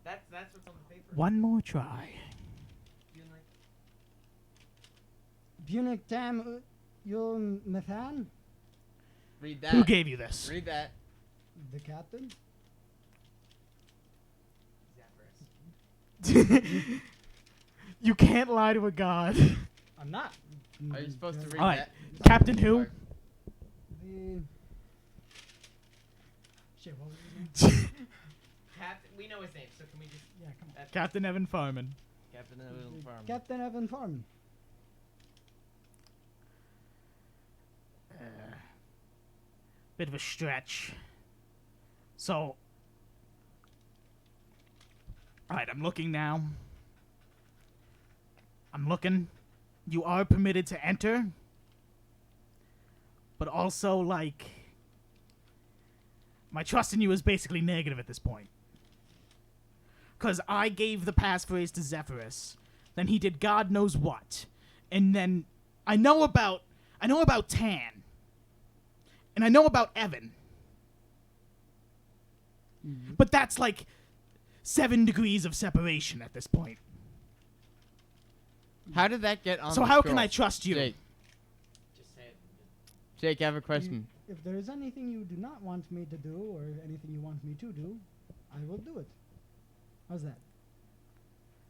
That's what's on the paper. One more try. Feeling like Punic tam ul methan. Read that. Who gave you this? Read that. The captain. Zephyrus. You can't lie to a god. I'm not. Are you supposed to read Alright. that? Captain who? The. Shit, what was his name? Captain. We know his name, so can we just? Yeah, come on. That's Captain Evan Farman. Captain Evan Farm. Captain Evan Farm. Bit of a stretch. So. Alright, I'm looking now. I'm looking. You are permitted to enter. But also, like. My trust in you is basically negative at this point. Because I gave the passphrase to Zephyrus. Then he did God knows what. And then I know about Tan. And I know about Evan. But that's like 7 degrees of separation at this point. How did that get on So the how scroll? can I trust you? Jake, Just say it. Jake, I have a question. If there is anything you do not want me to do, or anything you want me to do, I will do it. How's that?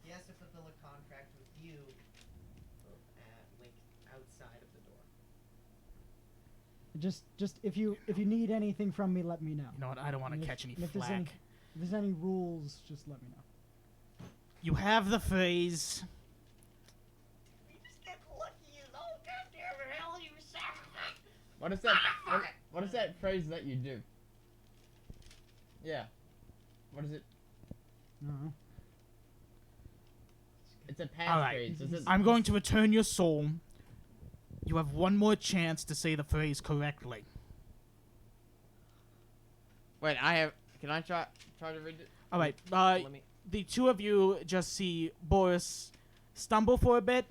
He has to fulfill a contract with you, like outside of the door. Just if you need anything from me, let me know. You know what? I don't want And to if- catch any and if there's flack. If there's any rules, just let me know. You have the phrase. We just get lucky, you know? Goddamn hell, you sacrifice. What is that? What is that phrase that you do? Yeah. What is it? No. It's a All right. passphrase. Is it? I'm going to return your soul. You have one more chance to say the phrase correctly. Wait, I have. Can I try to read it? All right. Let me. The two of you just see Boris stumble for a bit,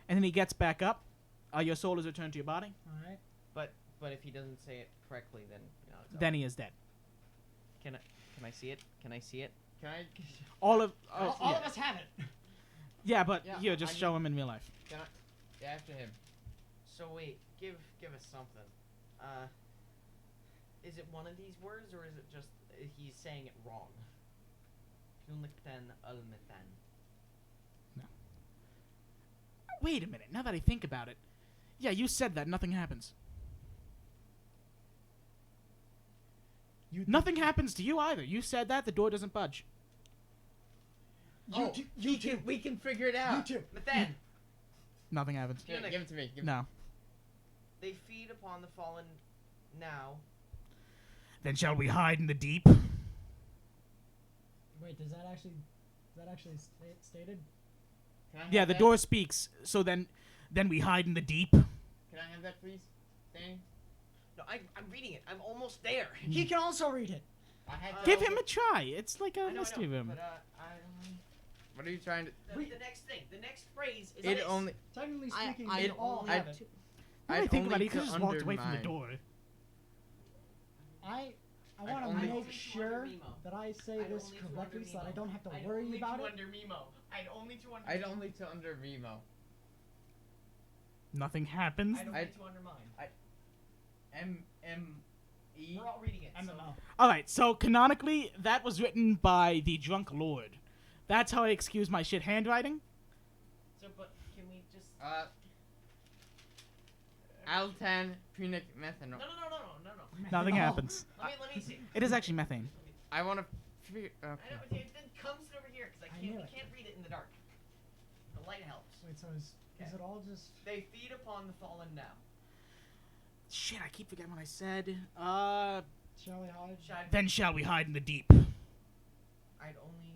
and then he gets back up. Your soul is returned to your body. All right. But if he doesn't say it correctly, then it's Then he is dead. Can I see it? Can I see it? Can I? All of All yeah. of us have it. Yeah, but Yeah, here, just I show him in real life. Can I? Yeah, after him. So wait, give us something. Is it one of these words or is it just he's saying it wrong? Punic-ten al-methan. Wait a minute. Now that I think about it, yeah, you said that. Nothing happens. Nothing happens to you either. You said that. The door doesn't budge. We can figure it You out. too. Methan! Nothing happens. Here, give it to me. Give No. They feed upon the fallen now. Then shall we hide in the deep? Wait, is that actually stated? Can I have Yeah, the that? door speaks. So then we hide in the deep. Can I have that, please? Danny? No, I'm reading it. I'm almost there. He can also read it. I had to. Give him a try. It's like a I know, mystery room. But What are you trying to? the next thing, the next phrase is It this. only. Technically I- speaking, I we all only have have it. Now that I I'd think about only it, he could to just walked away from the undermine. door. I I'd want to only- make to sure under Mimo. that I say I'd this only to correctly under so that I Mimo. don't have to I'd worry only about to it. under Mimo. I'd only to under. I'd only to under Remo. Nothing happens. I'd only I'd- to undermine. M-E. We're all reading it. So MMO. All right. So canonically, that was written by the drunk lord. That's how I excuse my shit handwriting. but can we just? Altan Punic Methanol. No. Nothing Oh. happens. Let me see. It is actually methane. I want to. Okay. I know, but it then comes over here because I we knew it. can't read it in the dark. The light helps. Wait, so is it all just? They feed upon the fallen now. Shit, I keep forgetting what I said. Shall we hide? Then shall we hide in the deep? I'd only.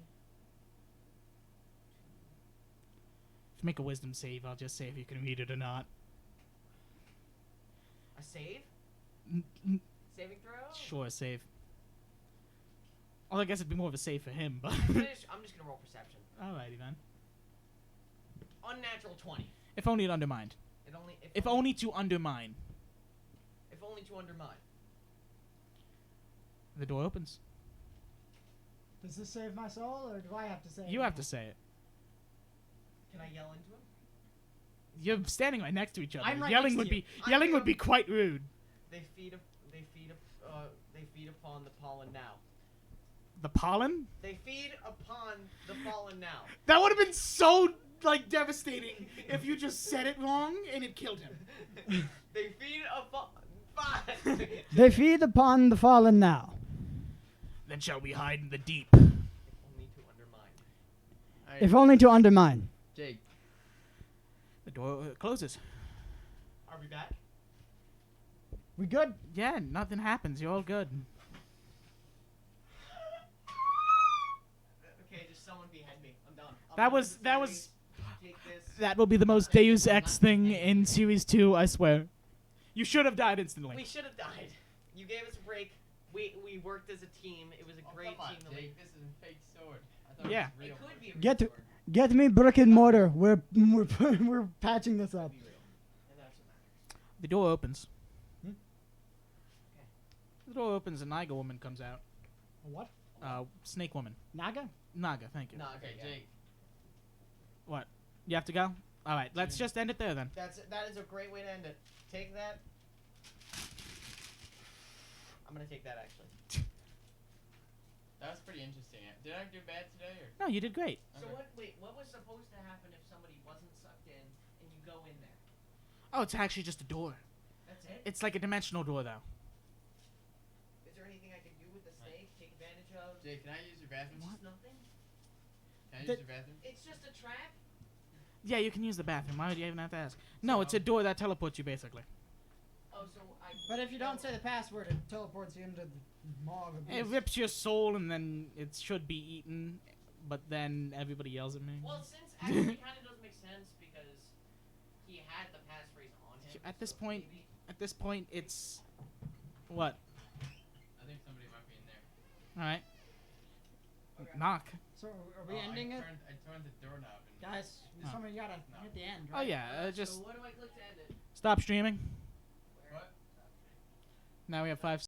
If you make a wisdom save, I'll just say if you can read it or not. A save? N- Saving throw? Sure, save. Well, I guess it'd be more of a save for him, but. I'm just gonna roll perception. Alrighty then. Unnatural 20. If only it undermined. If only to undermine. If only to undermine. The door opens. Does this save my soul, or do I have to say it? You have to say it. Can I yell into him? You're standing right next to each other. I'm right Yelling next would to be you. yelling would be quite rude. They feed upon the pollen now. The pollen? They feed upon the fallen now. That would have been so like devastating if you just said it wrong and it killed him. They feed upon. They feed upon the fallen now. Then shall we hide in the deep? Only to undermine. Alright, If only to undermine. Jake. The door closes. Are we back? We good? Yeah, nothing happens. You're all good. Okay, just someone behead me. I'm done. That was Take this. that will be the most Deus Ex thing in Series 2, I swear. You should have died instantly. We should have died. You gave us a break. We worked as a team. It was a great Come on, team. to lead. Jake. This is a fake sword. I thought Yeah. it was real. It could be a real Get sword. Get me brick and mortar. We're we're patching this up. Be real. And that's what matters. The door opens. Hmm? The door opens and Naga woman comes out. A what? Snake woman. Naga? Naga, thank you. Nah, Okay, Jake. What? You have to go? Alright, let's just end it there then. That is a great way to end it. Take that. I'm gonna take that actually. That was pretty interesting. Did I do bad today or? No, you did great. So Okay. what was supposed to happen if somebody wasn't sucked in and you go in there? Oh, it's actually just a door. That's it? It's like a dimensional door though. Is there anything I can do with the snake? Take advantage of? Jake, can I use your bathroom? Just nothing? Can I use That- your bathroom? It's just a trap? Yeah, you can use the bathroom. Why would you even have to ask? No, it's a door that teleports you basically. Oh, so I. But if you don't say the password, it teleports you into the maw of It abyss. rips your soul and then it should be eaten, but then everybody yells at me. Well, since actually kind of doesn't make sense because he had the passphrase on him. At this so point- maybe- At this point, it's what? I think somebody might be in there. All right. Okay. Knock. So are we Oh, ending it? I turned the doorknob. And Guys, No. somebody gotta No. hit the end, Oh right? yeah, just So what do I click to end it? stop streaming. What? Now we have 5